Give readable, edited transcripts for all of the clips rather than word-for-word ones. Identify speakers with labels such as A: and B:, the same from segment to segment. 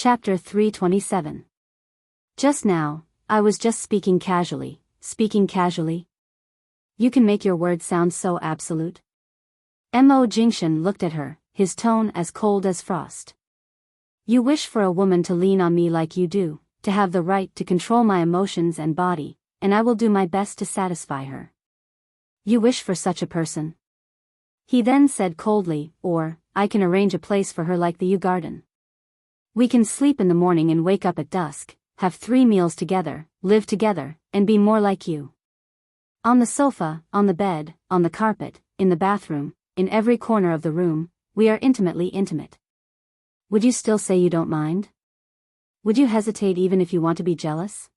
A: Chapter 327. Just now, I was just speaking casually. You can make your words sound so absolute. Mo Jingshan looked at her, his tone as cold as frost. You wish for a woman to lean on me like you do, to have the right to control my emotions and body, and I will do my best to satisfy her. You wish for such a person. He then said coldly, or, I can arrange a place for her like the Yew Garden. We can sleep in the morning and wake up at dusk, have 3 meals together, live together, and be more like you. On the sofa, on the bed, on the carpet, in the bathroom, in every corner of the room, we are intimately intimate. Would you still say you don't mind? Would you hesitate even if you want to be jealous?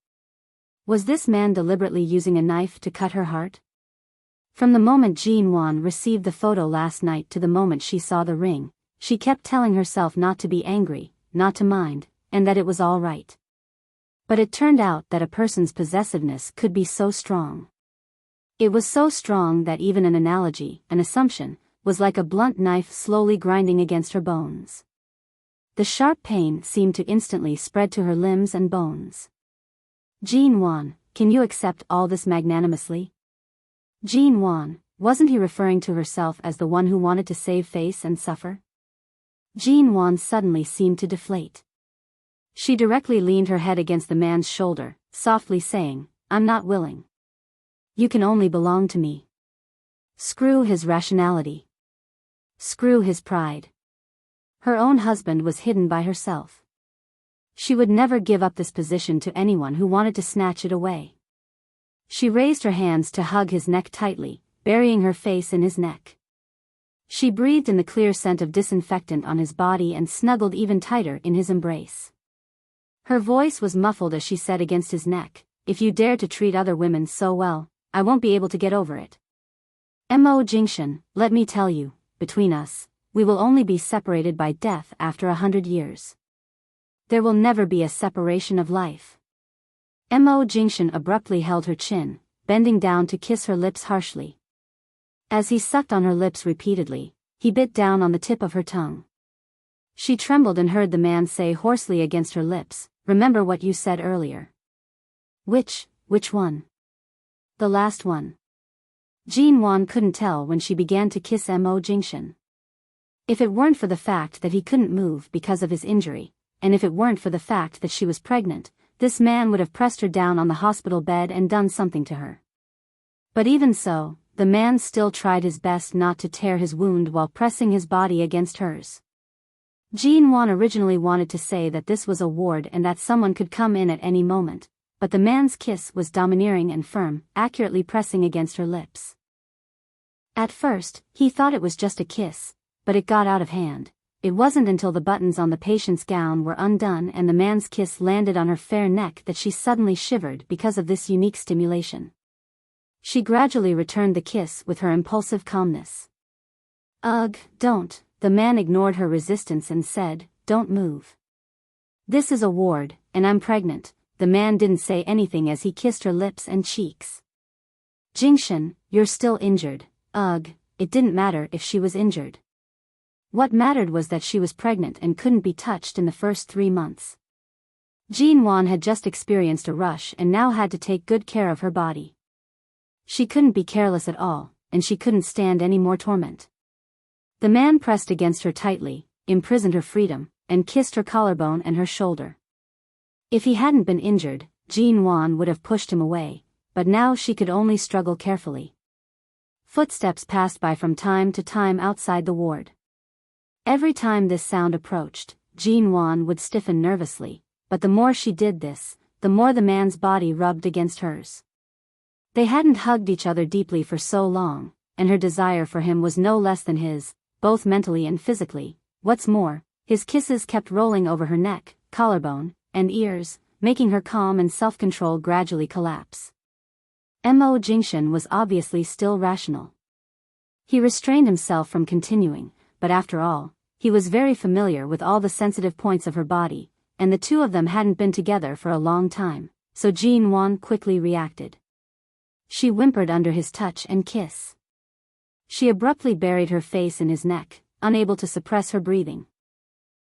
A: Was this man deliberately using a knife to cut her heart? From the moment Jean Wan received the photo last night to the moment she saw the ring, she kept telling herself not to be angry, not to mind, and that it was all right. But it turned out that a person's possessiveness could be so strong. It was so strong that even an analogy, an assumption, was like a blunt knife slowly grinding against her bones. The sharp pain seemed to instantly spread to her limbs and bones. Jean Wan, can you accept all this magnanimously? Jean Wan, wasn't he referring to herself as the one who wanted to save face and suffer? Jean Wan suddenly seemed to deflate. She directly leaned her head against the man's shoulder, softly saying, I'm not willing. You can only belong to me. Screw his rationality. Screw his pride. Her own husband was hidden by herself. She would never give up this position to anyone who wanted to snatch it away. She raised her hands to hug his neck tightly, burying her face in his neck. She breathed in the clear scent of disinfectant on his body and snuggled even tighter in his embrace. Her voice was muffled as she said against his neck, if you dare to treat other women so well, I won't be able to get over it. Mo Jingshan, let me tell you, between us, we will only be separated by death after 100 years. There will never be a separation of life. Mo Jingshan abruptly held her chin, bending down to kiss her lips harshly. As he sucked on her lips repeatedly, he bit down on the tip of her tongue. She trembled and heard the man say hoarsely against her lips, remember what you said earlier. Which one? The last one. Jean Wan couldn't tell when she began to kiss Mo Jingshan. If it weren't for the fact that he couldn't move because of his injury, and if it weren't for the fact that she was pregnant, this man would have pressed her down on the hospital bed and done something to her. But even so, the man still tried his best not to tear his wound while pressing his body against hers. Jean Wan originally wanted to say that this was a ward and that someone could come in at any moment, but the man's kiss was domineering and firm, accurately pressing against her lips. At first, he thought it was just a kiss, but it got out of hand. It wasn't until the buttons on the patient's gown were undone and the man's kiss landed on her fair neck that she suddenly shivered because of this unique stimulation. She gradually returned the kiss with her impulsive calmness. Ugh, don't. The man ignored her resistance and said, don't move. This is a ward, and I'm pregnant. The man didn't say anything as he kissed her lips and cheeks. Jingshan, you're still injured. Ugh, it didn't matter if she was injured. What mattered was that she was pregnant and couldn't be touched in the first 3 months. Jean Wan had just experienced a rush and now had to take good care of her body. She couldn't be careless at all, and she couldn't stand any more torment. The man pressed against her tightly, imprisoned her freedom, and kissed her collarbone and her shoulder. If he hadn't been injured, Jean Wan would have pushed him away, but now she could only struggle carefully. Footsteps passed by from time to time outside the ward. Every time this sound approached, Jean Wan would stiffen nervously, but the more she did this, the more the man's body rubbed against hers. They hadn't hugged each other deeply for so long, and her desire for him was no less than his, both mentally and physically. What's more, his kisses kept rolling over her neck, collarbone, and ears, making her calm and self-control gradually collapse. Mo Jingshan was obviously still rational. He restrained himself from continuing, but after all, he was very familiar with all the sensitive points of her body, and the two of them hadn't been together for a long time, so Jean Wan quickly reacted. She whimpered under his touch and kiss. She abruptly buried her face in his neck, unable to suppress her breathing.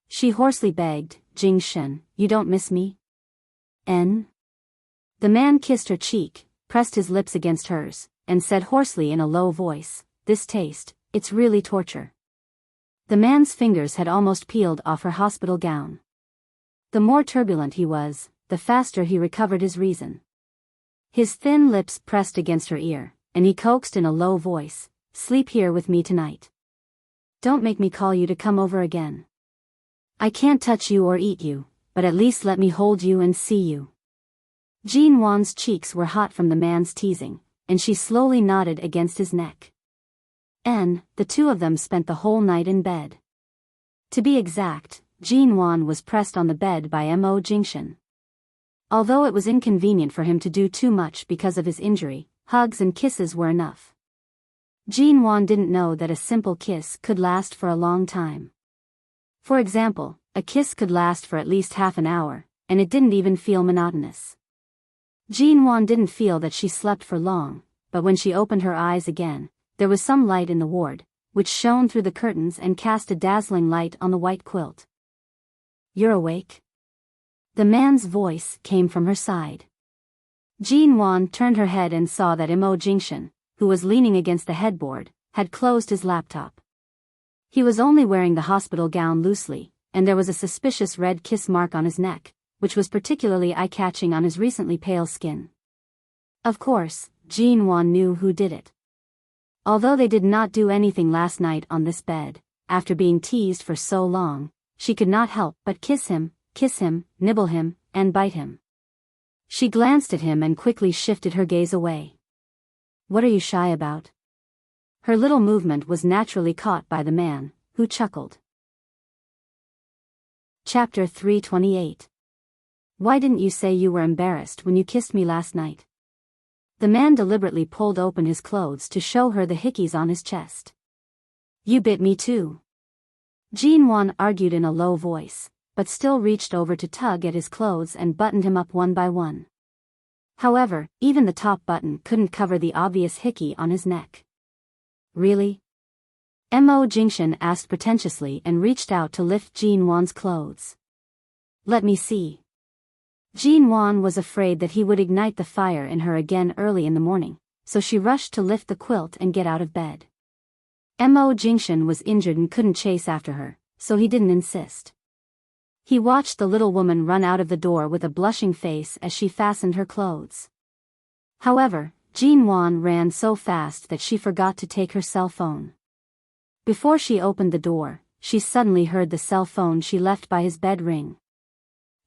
A: She hoarsely begged, Jingshen, you don't miss me? N? The man kissed her cheek, pressed his lips against hers, and said hoarsely in a low voice, this taste, it's really torture. The man's fingers had almost peeled off her hospital gown. The more turbulent he was, the faster he recovered his reason. His thin lips pressed against her ear, and he coaxed in a low voice, sleep here with me tonight. Don't make me call you to come over again. I can't touch you or eat you, but at least let me hold you and see you. Jean Wan's cheeks were hot from the man's teasing, and she slowly nodded against his neck. The two of them spent the whole night in bed. To be exact, Jean Wan was pressed on the bed by Mo Jingshen. Although it was inconvenient for him to do too much because of his injury, hugs and kisses were enough. Jean Wan didn't know that a simple kiss could last for a long time. For example, a kiss could last for at least half an hour, and it didn't even feel monotonous. Jean Wan didn't feel that she slept for long, but when she opened her eyes again, there was some light in the ward, which shone through the curtains and cast a dazzling light on the white quilt. You're awake? The man's voice came from her side. Jean Wan turned her head and saw that Mo Jingshen, who was leaning against the headboard, had closed his laptop. He was only wearing the hospital gown loosely, and there was a suspicious red kiss mark on his neck, which was particularly eye-catching on his recently pale skin. Of course, Jean Wan knew who did it. Although they did not do anything last night on this bed, after being teased for so long, she could not help but kiss him, nibble him, and bite him. She glanced at him and quickly shifted her gaze away. What are you shy about? Her little movement was naturally caught by the man, who chuckled. Chapter 328. Why didn't you say you were embarrassed when you kissed me last night? The man deliberately pulled open his clothes to show her the hickeys on his chest. You bit me too. Jean Wan argued in a low voice, but still reached over to tug at his clothes and buttoned him up one by one. However, even the top button couldn't cover the obvious hickey on his neck. Really? Mo Jingshen asked pretentiously and reached out to lift Jean Wan's clothes. Let me see. Jean Wan was afraid that he would ignite the fire in her again early in the morning, so she rushed to lift the quilt and get out of bed. Mo Jingshen was injured and couldn't chase after her, so he didn't insist. He watched the little woman run out of the door with a blushing face as she fastened her clothes. However, Jean Wan ran so fast that she forgot to take her cell phone. Before she opened the door, she suddenly heard the cell phone she left by his bed ring.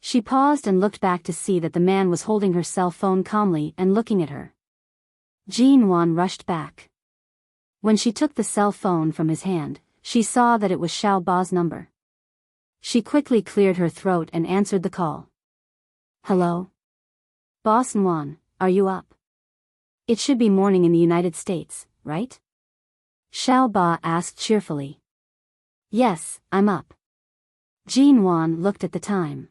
A: She paused and looked back to see that the man was holding her cell phone calmly and looking at her. Jean Wan rushed back. When she took the cell phone from his hand, she saw that it was Xiao Ba's number. She quickly cleared her throat and answered the call. Hello? Boss Wan, are you up? It should be morning in the United States, right? Xiao Ba asked cheerfully. Yes, I'm up. Jean Wan looked at the time.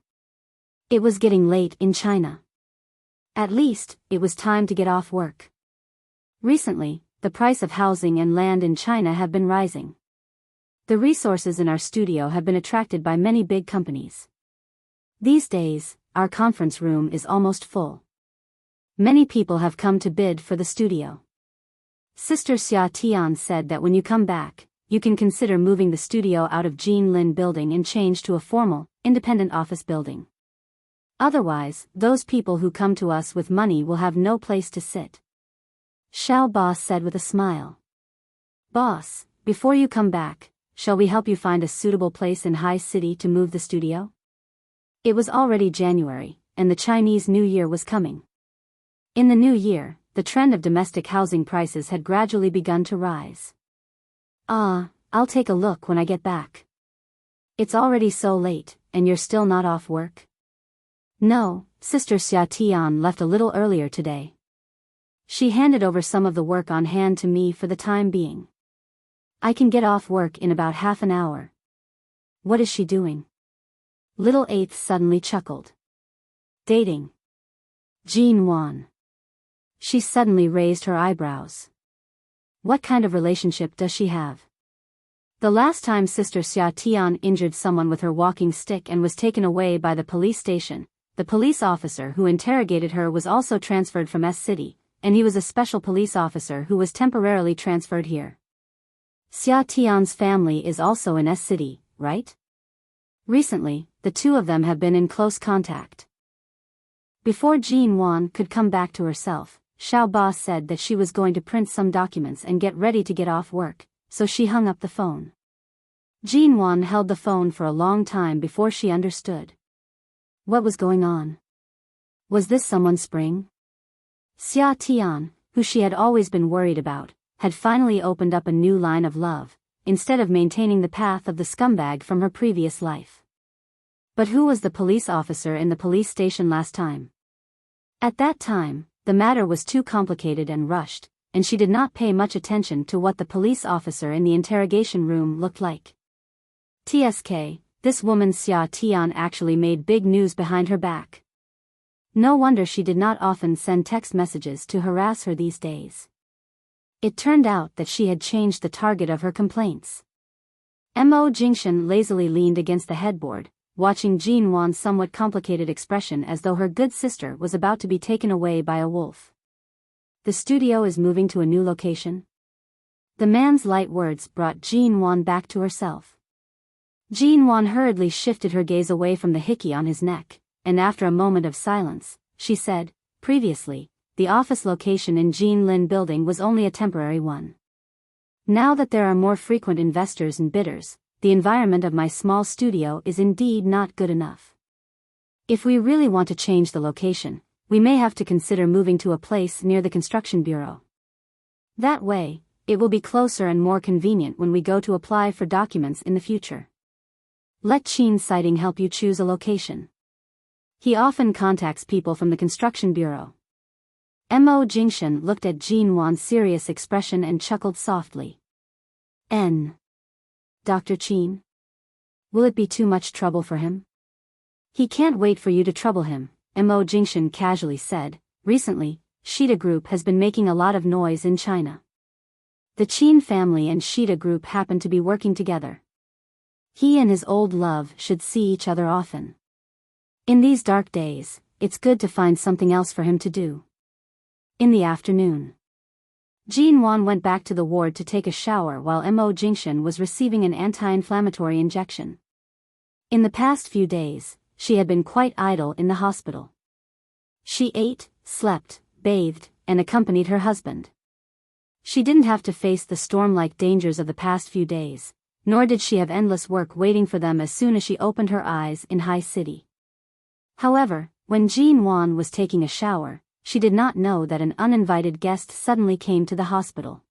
A: It was getting late in China. At least, it was time to get off work. Recently, the price of housing and land in China have been rising. The resources in our studio have been attracted by many big companies. These days, our conference room is almost full. Many people have come to bid for the studio. Sister Xia Tian said that when you come back, you can consider moving the studio out of Jin Lin building and change to a formal, independent office building. Otherwise, those people who come to us with money will have no place to sit. Xiao Ba said with a smile. Boss, before you come back, shall we help you find a suitable place in High City to move the studio? It was already January, and the Chinese New Year was coming. In the new year, the trend of domestic housing prices had gradually begun to rise. I'll take a look when I get back. It's already so late, and you're still not off work? No, Sister Xia Tian left a little earlier today. She handed over some of the work on hand to me for the time being. I can get off work in about half an hour. What is she doing? Little Eighth suddenly chuckled. Dating. Jean Wan. She suddenly raised her eyebrows. What kind of relationship does she have? The last time Sister Xia Tian injured someone with her walking stick and was taken away by the police station, the police officer who interrogated her was also transferred from S City, and he was a special police officer who was temporarily transferred here. Xia Tian's family is also in S City, right? Recently, the two of them have been in close contact. Before Jean Wan could come back to herself, Xiao Ba said that she was going to print some documents and get ready to get off work, so she hung up the phone. Jean Wan held the phone for a long time before she understood. What was going on? Was this someone's spring? Xia Tian, who she had always been worried about, had finally opened up a new line of love, instead of maintaining the path of the scumbag from her previous life. But who was the police officer in the police station last time? At that time, the matter was too complicated and rushed, and she did not pay much attention to what the police officer in the interrogation room looked like. TSK, this woman Xia Tian actually made big news behind her back. No wonder she did not often send text messages to harass her these days. It turned out that she had changed the target of her complaints. Mo Jingshan lazily leaned against the headboard, watching Jean Wan's somewhat complicated expression as though her good sister was about to be taken away by a wolf. The studio is moving to a new location? The man's light words brought Jean Wan back to herself. Jean Wan hurriedly shifted her gaze away from the hickey on his neck, and after a moment of silence, she said, previously, the office location in Jean Lin building was only a temporary one. Now that there are more frequent investors and bidders, the environment of my small studio is indeed not good enough. If we really want to change the location, we may have to consider moving to a place near the construction bureau. That way, it will be closer and more convenient when we go to apply for documents in the future. Let Qin Sighting help you choose a location. He often contacts people from the construction bureau. Mo Jingshan looked at Jean Wan's serious expression and chuckled softly. Dr. Qin? Will it be too much trouble for him? He can't wait for you to trouble him, Mo Jingshan casually said. Recently, Shida Group has been making a lot of noise in China. The Qin family and Shida Group happen to be working together. He and his old love should see each other often. In these dark days, it's good to find something else for him to do. In the afternoon, Jean Wan went back to the ward to take a shower while Mo Jingshan was receiving an anti-inflammatory injection. In the past few days, she had been quite idle in the hospital. She ate, slept, bathed, and accompanied her husband. She didn't have to face the storm-like dangers of the past few days, nor did she have endless work waiting for them as soon as she opened her eyes in High City. However, when Jean Wan was taking a shower, she did not know that an uninvited guest suddenly came to the hospital.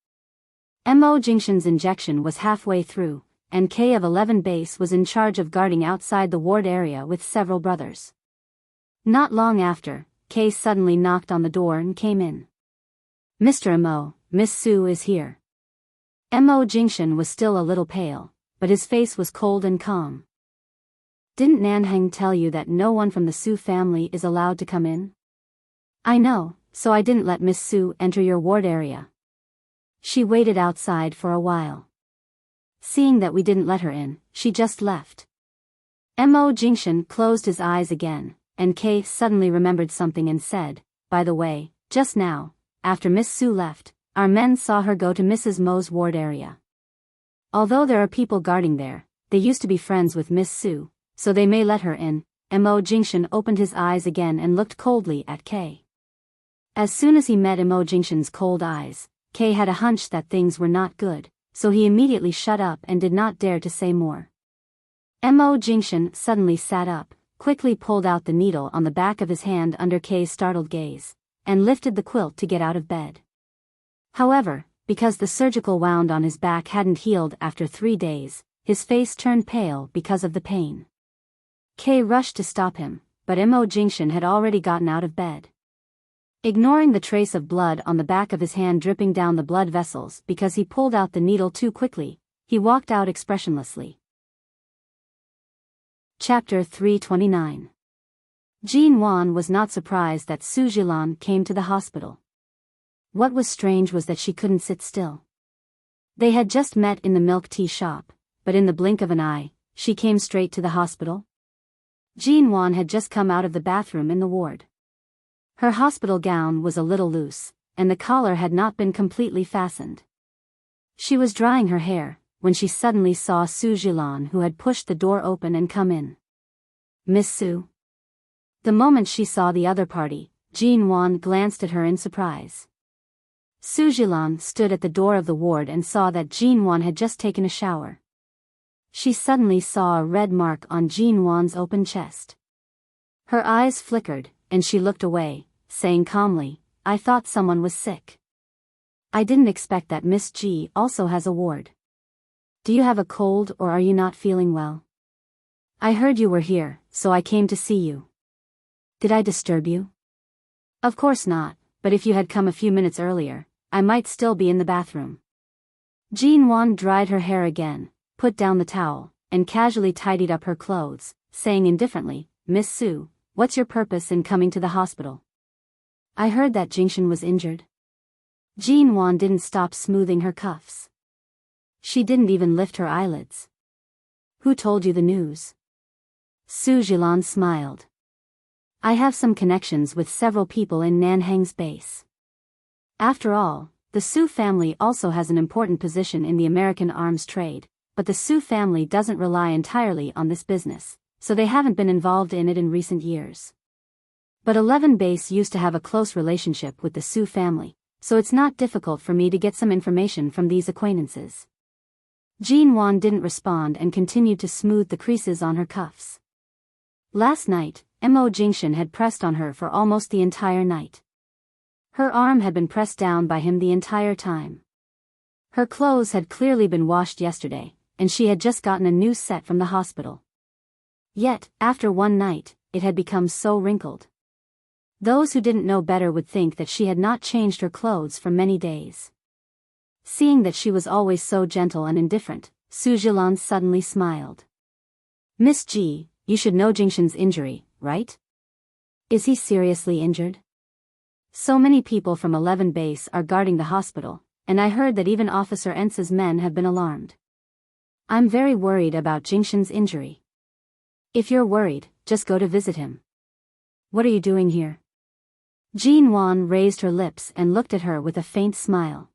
A: Mo Jingshan's injection was halfway through, and K of 11 base was in charge of guarding outside the ward area with several brothers. Not long after, K suddenly knocked on the door and came in. Mr. Mo, Miss Su is here. Mo Jingshan was still a little pale, but his face was cold and calm. Didn't Nanheng tell you that no one from the Su family is allowed to come in? I know, so I didn't let Miss Su enter your ward area. She waited outside for a while. Seeing that we didn't let her in, she just left. Mo Jingshan closed his eyes again, and Kay suddenly remembered something and said, by the way, just now, after Miss Su left, our men saw her go to Mrs. Mo's ward area. Although there are people guarding there, they used to be friends with Miss Su, so they may let her in. Mo Jingshan opened his eyes again and looked coldly at Kay. As soon as he met Mo Jingshan's cold eyes, Kay had a hunch that things were not good, so he immediately shut up and did not dare to say more. Mo Jingshan suddenly sat up, quickly pulled out the needle on the back of his hand under Kay's startled gaze, and lifted the quilt to get out of bed. However, because the surgical wound on his back hadn't healed after 3 days, his face turned pale because of the pain. Kay rushed to stop him, but Mo Jingshan had already gotten out of bed. Ignoring the trace of blood on the back of his hand dripping down the blood vessels because he pulled out the needle too quickly, he walked out expressionlessly. Chapter 329. Jean Wan was not surprised that Su Jilan came to the hospital. What was strange was that she couldn't sit still. They had just met in the milk tea shop, but in the blink of an eye, she came straight to the hospital. Jean Wan had just come out of the bathroom in the ward. Her hospital gown was a little loose, and the collar had not been completely fastened. She was drying her hair, when she suddenly saw Su Jilan, who had pushed the door open and come in. "Miss Su?" The moment she saw the other party, Jean Wan glanced at her in surprise. Su Jilan stood at the door of the ward and saw that Jean Wan had just taken a shower. She suddenly saw a red mark on Jean Wan's open chest. Her eyes flickered, and she looked away, saying calmly, "I thought someone was sick. I didn't expect that Miss G also has a ward. Do you have a cold or are you not feeling well? I heard you were here, so I came to see you. Did I disturb you?" "Of course not, but if you had come a few minutes earlier, I might still be in the bathroom." Jean Wan dried her hair again, put down the towel, and casually tidied up her clothes, saying indifferently, "Miss Su, what's your purpose in coming to the hospital?" "I heard that Jingshan was injured." Jean Wan didn't stop smoothing her cuffs. She didn't even lift her eyelids. "Who told you the news?" Su Jilan smiled. "I have some connections with several people in Nanhang's base. After all, the Su family also has an important position in the American arms trade, but the Su family doesn't rely entirely on this business, so they haven't been involved in it in recent years. But 11 Base used to have a close relationship with the Su family, so it's not difficult for me to get some information from these acquaintances." Jean Wan didn't respond and continued to smooth the creases on her cuffs. Last night, Mo Jingshan had pressed on her for almost the entire night. Her arm had been pressed down by him the entire time. Her clothes had clearly been washed yesterday, and she had just gotten a new set from the hospital. Yet, after one night, it had become so wrinkled. Those who didn't know better would think that she had not changed her clothes for many days. Seeing that she was always so gentle and indifferent, Su Jilan suddenly smiled. "Miss G, you should know Jingshan's injury, right? Is he seriously injured? So many people from 11 Base are guarding the hospital, and I heard that even Officer Ensa's men have been alarmed. I'm very worried about Jingshan's injury. If you're worried, just go to visit him." "What are you doing here?" Jean Wan raised her lips and looked at her with a faint smile.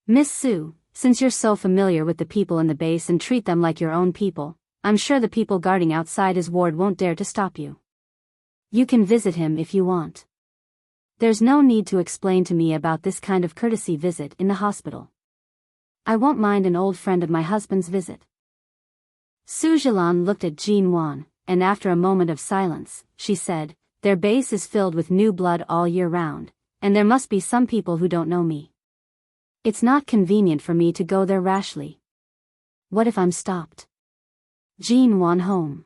A: "Miss Su, since you're so familiar with the people in the base and treat them like your own people, I'm sure the people guarding outside his ward won't dare to stop you. You can visit him if you want. There's no need to explain to me about this kind of courtesy visit in the hospital. I won't mind an old friend of my husband's visit." Su Jilan looked at Jean Wan, and after a moment of silence, she said, "Their base is filled with new blood all year round, and there must be some people who don't know me. It's not convenient for me to go there rashly. What if I'm stopped?" Jean Wan home.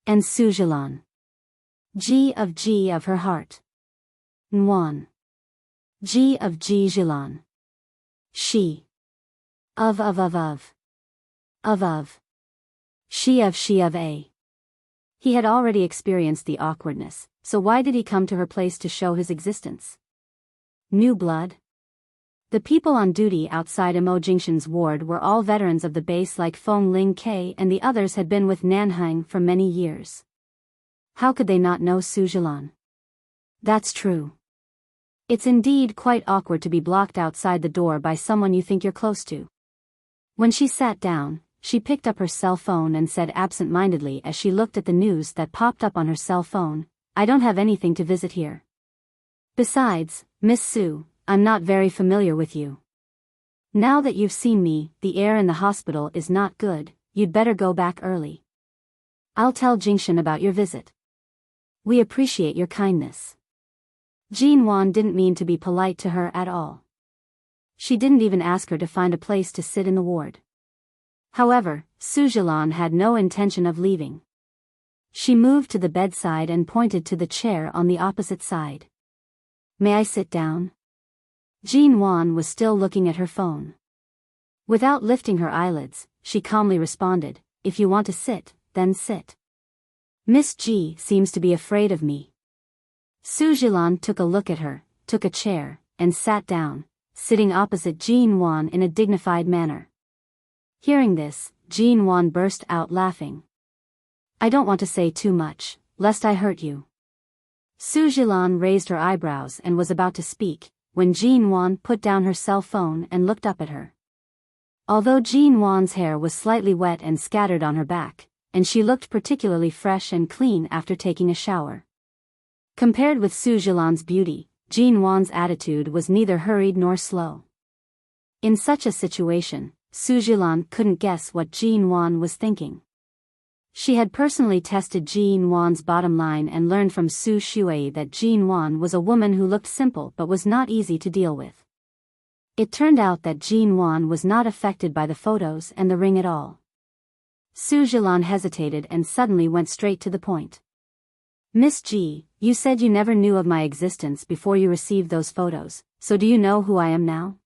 A: And Su Jilan. G of her heart. Wan. G Jilan. She. Of. She of a. He had already experienced the awkwardness, so why did he come to her place to show his existence? New blood? The people on duty outside Mo Jingshan's ward were all veterans of the base like Feng Ling K, and the others had been with Nanhang for many years. How could they not know Su Jilan? That's true. It's indeed quite awkward to be blocked outside the door by someone you think you're close to. When she sat down, she picked up her cell phone and said absent-mindedly as she looked at the news that popped up on her cell phone, "I don't have anything to visit here. Besides, Miss Su, I'm not very familiar with you. Now that you've seen me, the air in the hospital is not good, you'd better go back early. I'll tell Jingshan about your visit. We appreciate your kindness." Jean Wan didn't mean to be polite to her at all. She didn't even ask her to find a place to sit in the ward. However, Su Jilan had no intention of leaving. She moved to the bedside and pointed to the chair on the opposite side. "May I sit down?" Jean Wan was still looking at her phone. Without lifting her eyelids, she calmly responded, "If you want to sit, then sit. Miss G seems to be afraid of me." Su Jilan took a look at her, took a chair, and sat down, sitting opposite Jean Wan in a dignified manner. Hearing this, Jean Wan burst out laughing. I don't want to say too much, lest I hurt you. Su Zhilan raised her eyebrows and was about to speak, when Jean Wan put down her cell phone and looked up at her. Although Jean Wan's hair was slightly wet and scattered on her back, and she looked particularly fresh and clean after taking a shower. Compared with Su Zhilan's beauty, Jean Wan's attitude was neither hurried nor slow. In such a situation, Su Zhilan couldn't guess what Jean Wan was thinking. She had personally tested Jean Wan's bottom line and learned from Su Shui that Jean Wan was a woman who looked simple but was not easy to deal with. It turned out that Jean Wan was not affected by the photos and the ring at all. Su Zhilan hesitated and suddenly went straight to the point. Miss Ji, you said you never knew of my existence before you received those photos, so do you know who I am now?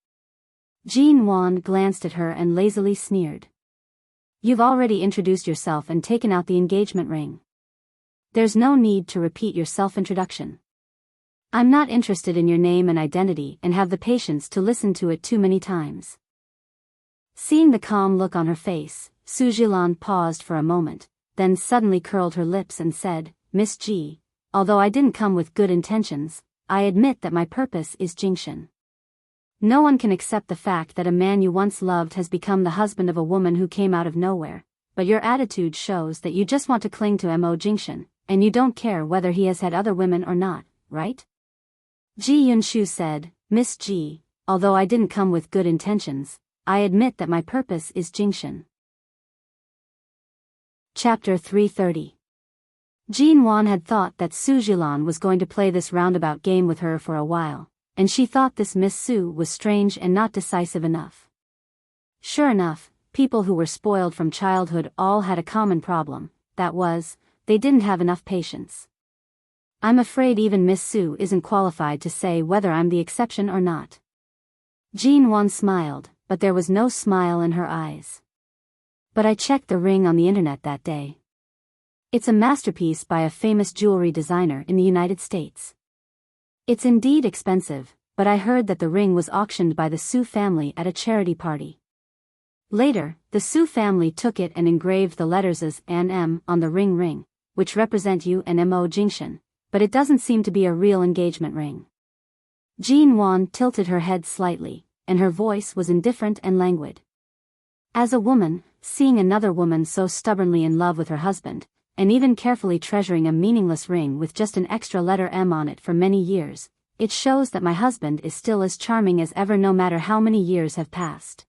A: Jean Wan glanced at her and lazily sneered. You've already introduced yourself and taken out the engagement ring. There's no need to repeat your self-introduction. I'm not interested in your name and identity and have the patience to listen to it too many times. Seeing the calm look on her face, Su Zhilan paused for a moment, then suddenly curled her lips and said, Miss Ji, although I didn't come with good intentions, I admit that my purpose is Jingshan. No one can accept the fact that a man you once loved has become the husband of a woman who came out of nowhere, but your attitude shows that you just want to cling to Mo Jingshan, and you don't care whether he has had other women or not, right? Ji Yunshu said, Miss Ji, although I didn't come with good intentions, I admit that my purpose is Jingshan. Chapter 330. Jean Wan had thought that Su Zhilan was going to play this roundabout game with her for a while, and she thought this Miss Su was strange and not decisive enough. Sure enough, people who were spoiled from childhood all had a common problem, that was, they didn't have enough patience. I'm afraid even Miss Su isn't qualified to say whether I'm the exception or not. Jean Wan smiled, but there was no smile in her eyes. But I checked the ring on the internet that day. It's a masterpiece by a famous jewelry designer in the United States. It's indeed expensive, but I heard that the ring was auctioned by the Su family at a charity party. Later, the Su family took it and engraved the letters as An M on the ring, which represent you and Mo Jingshan, but it doesn't seem to be a real engagement ring. Jean Wan tilted her head slightly, and her voice was indifferent and languid. As a woman, seeing another woman so stubbornly in love with her husband, and even carefully treasuring a meaningless ring with just an extra letter M on it for many years, it shows that my husband is still as charming as ever no matter how many years have passed.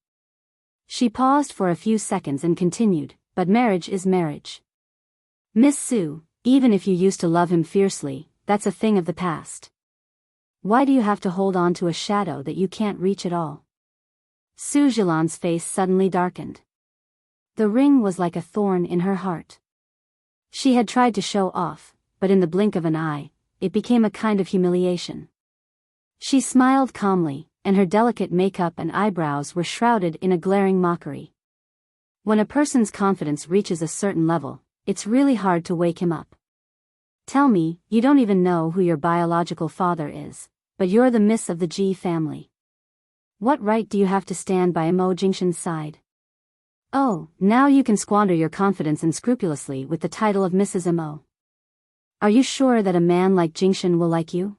A: She paused for a few seconds and continued, but marriage is marriage. Miss Su, even if you used to love him fiercely, that's a thing of the past. Why do you have to hold on to a shadow that you can't reach at all? Su Zhilan's face suddenly darkened. The ring was like a thorn in her heart. She had tried to show off, but in the blink of an eye, it became a kind of humiliation. She smiled calmly, and her delicate makeup and eyebrows were shrouded in a glaring mockery. When a person's confidence reaches a certain level, it's really hard to wake him up. Tell me, you don't even know who your biological father is, but you're the miss of the Ji family. What right do you have to stand by Mo Jingshan's side? Oh, now you can squander your confidence unscrupulously with the title of Mrs. Mo. Are you sure that a man like Jingshan will like you?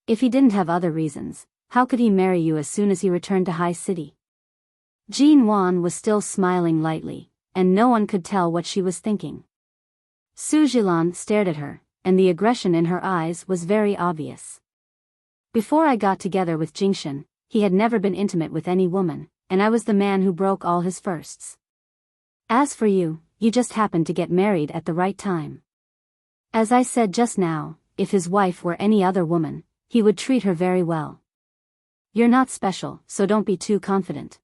A: If he didn't have other reasons, how could he marry you as soon as he returned to High City? Jean Wan was still smiling lightly, and no one could tell what she was thinking. Su Zhilan stared at her, and the aggression in her eyes was very obvious. Before I got together with Jingshan, he had never been intimate with any woman, and I was the man who broke all his firsts. As for you, you just happened to get married at the right time. As I said just now, if his wife were any other woman, he would treat her very well. You're not special, so don't be too confident.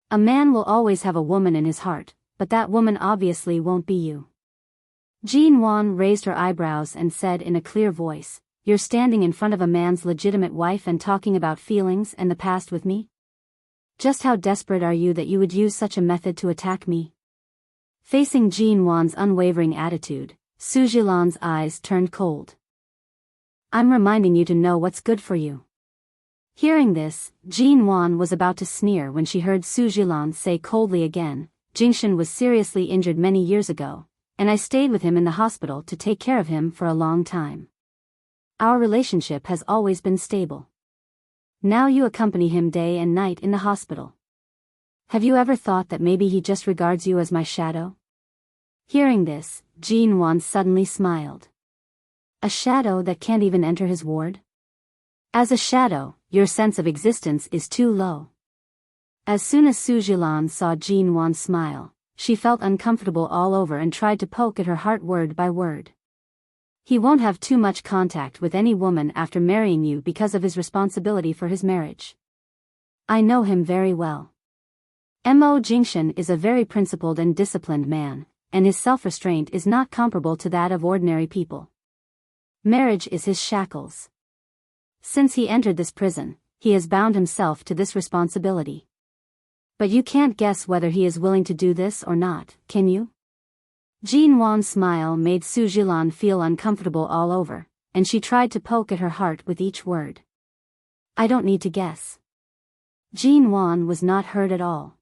A: A man will always have a woman in his heart, but that woman obviously won't be you. Jean Wan raised her eyebrows and said in a clear voice, You're standing in front of a man's legitimate wife and talking about feelings and the past with me? Just how desperate are you that you would use such a method to attack me? Facing Jean Wan's unwavering attitude, Su Zhilan's eyes turned cold. I'm reminding you to know what's good for you. Hearing this, Jean Wan was about to sneer when she heard Su Zhilan say coldly again, Jingshan was seriously injured many years ago, and I stayed with him in the hospital to take care of him for a long time. Our relationship has always been stable. Now you accompany him day and night in the hospital. Have you ever thought that maybe he just regards you as my shadow? Hearing this, Jin Wan suddenly smiled. A shadow that can't even enter his ward? As a shadow, your sense of existence is too low. As soon as Su Jilan saw Jin Wan smile, she felt uncomfortable all over and tried to poke at her heart word by word. He won't have too much contact with any woman after marrying you because of his responsibility for his marriage. I know him very well. Mo Jingshan is a very principled and disciplined man, and his self-restraint is not comparable to that of ordinary people. Marriage is his shackles. Since he entered this prison, he has bound himself to this responsibility. But you can't guess whether he is willing to do this or not, can you? Jin Wan's smile made Su Jilan feel uncomfortable all over, and she tried to poke at her heart with each word. I don't need to guess. Jin Wan was not hurt at all.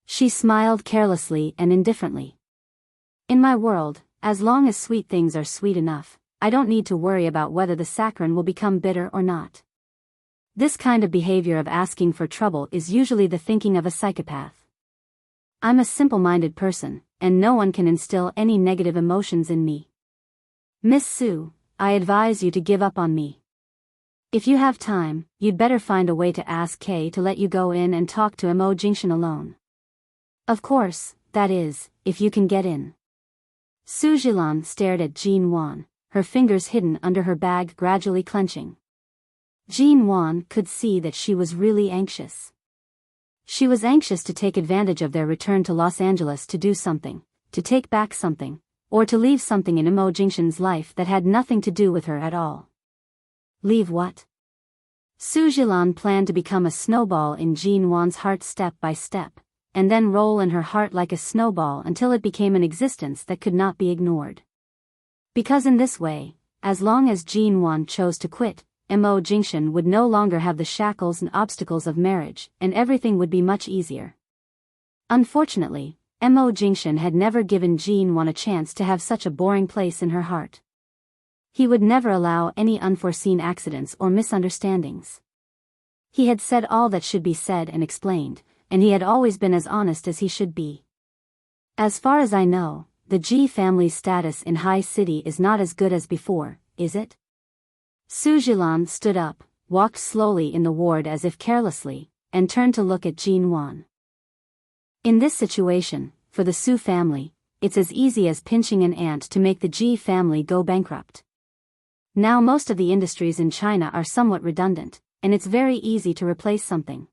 A: She smiled carelessly and indifferently. In my world, as long as sweet things are sweet enough, I don't need to worry about whether the saccharin will become bitter or not. This kind of behavior of asking for trouble is usually the thinking of a psychopath. I'm a simple-minded person, and no one can instill any negative emotions in me. Miss Su, I advise you to give up on me. If you have time, you'd better find a way to ask Kay to let you go in and talk to Mo Jingshan alone. Of course, that is, if you can get in. Su Jilan stared at Jin Wan, her fingers hidden under her bag gradually clenching. Jin Wan could see that she was really anxious. She was anxious to take advantage of their return to Los Angeles to do something, to take back something, or to leave something in Mo Jingshan's life that had nothing to do with her at all. Leave what? Su Jilan planned to become a snowball in Jin Wan's heart step by step, and then roll in her heart like a snowball until it became an existence that could not be ignored. Because in this way, as long as Jin Wan chose to quit, Mo Jingshan would no longer have the shackles and obstacles of marriage, and everything would be much easier. Unfortunately, Mo Jingshan had never given Jin Wan a chance to have such a boring place in her heart. He would never allow any unforeseen accidents or misunderstandings. He had said all that should be said and explained, and he had always been as honest as he should be. As far as I know, the Ji family's status in High City is not as good as before, is it? Su Jilan stood up, walked slowly in the ward as if carelessly, and turned to look at Jin Wan. In this situation, for the Su family, it's as easy as pinching an ant to make the Ji family go bankrupt. Now most of the industries in China are somewhat redundant, and it's very easy to replace something.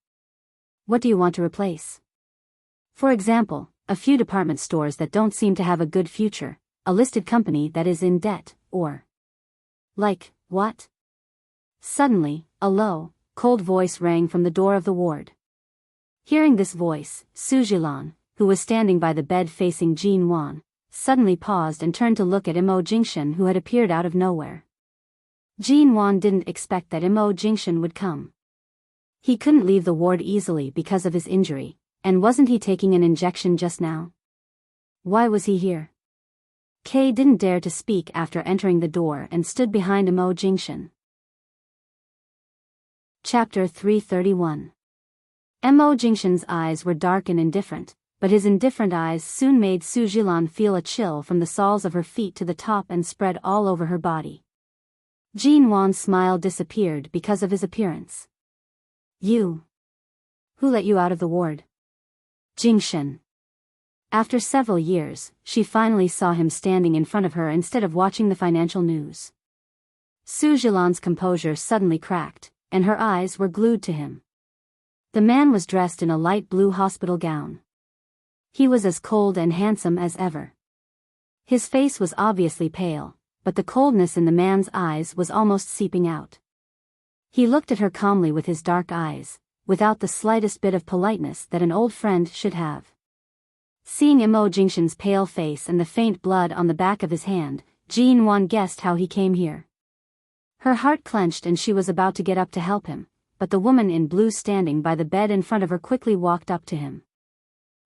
A: What do you want to replace? For example, a few department stores that don't seem to have a good future, a listed company that is in debt, or... Like, what? Suddenly, a low, cold voice rang from the door of the ward. Hearing this voice, Su Jilan, who was standing by the bed facing Jin Wan, suddenly paused and turned to look at Mo Jingshan, who had appeared out of nowhere. Jin Wan didn't expect that Mo Jingshan would come. He couldn't leave the ward easily because of his injury, and wasn't he taking an injection just now? Why was he here? Kay didn't dare to speak after entering the door and stood behind Mo Jingshan. Chapter 331. Mo Jingshan's eyes were dark and indifferent, but his indifferent eyes soon made Su Jilan feel a chill from the soles of her feet to the top and spread all over her body. Jin Wan's smile disappeared because of his appearance. You. Who let you out of the ward? Jingshan. After several years, she finally saw him standing in front of her instead of watching the financial news. Su Jilan's composure suddenly cracked, and her eyes were glued to him. The man was dressed in a light blue hospital gown. He was as cold and handsome as ever. His face was obviously pale, but the coldness in the man's eyes was almost seeping out. He looked at her calmly with his dark eyes, without the slightest bit of politeness that an old friend should have. Seeing Mo Jingshan's pale face and the faint blood on the back of his hand, Jin Wan guessed how he came here. Her heart clenched and she was about to get up to help him, but the woman in blue standing by the bed in front of her quickly walked up to him.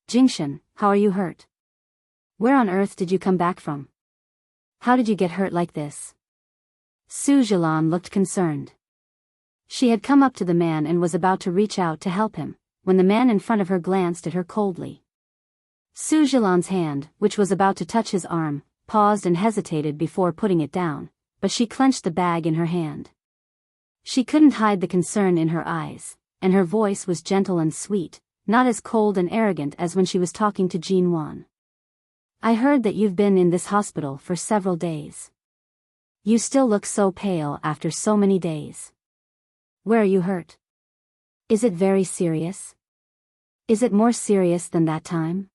A: Jingshan, how are you hurt? Where on earth did you come back from? How did you get hurt like this? Su Zhilan looked concerned. She had come up to the man and was about to reach out to help him, when the man in front of her glanced at her coldly. Su Zhilan's hand, which was about to touch his arm, paused and hesitated before putting it down, but she clenched the bag in her hand. She couldn't hide the concern in her eyes, and her voice was gentle and sweet, not as cold and arrogant as when she was talking to Jin Wan. I heard that you've been in this hospital for several days. You still look so pale after so many days. Where are you hurt? Is it very serious? Is it more serious than that time?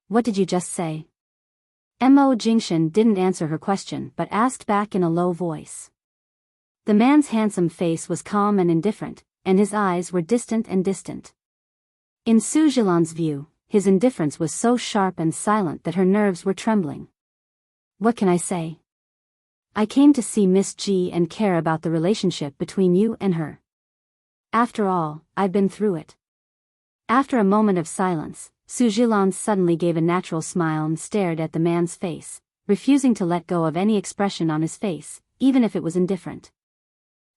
A: What did you just say? Mo Jingshan didn't answer her question but asked back in a low voice. The man's handsome face was calm and indifferent, and his eyes were distant and distant. In Su Zhilan's view, his indifference was so sharp and silent that her nerves were trembling. What can I say? I came to see Miss G and care about the relationship between you and her. After all, I've been through it. After a moment of silence, Su Zhilan suddenly gave a natural smile and stared at the man's face, refusing to let go of any expression on his face, even if it was indifferent.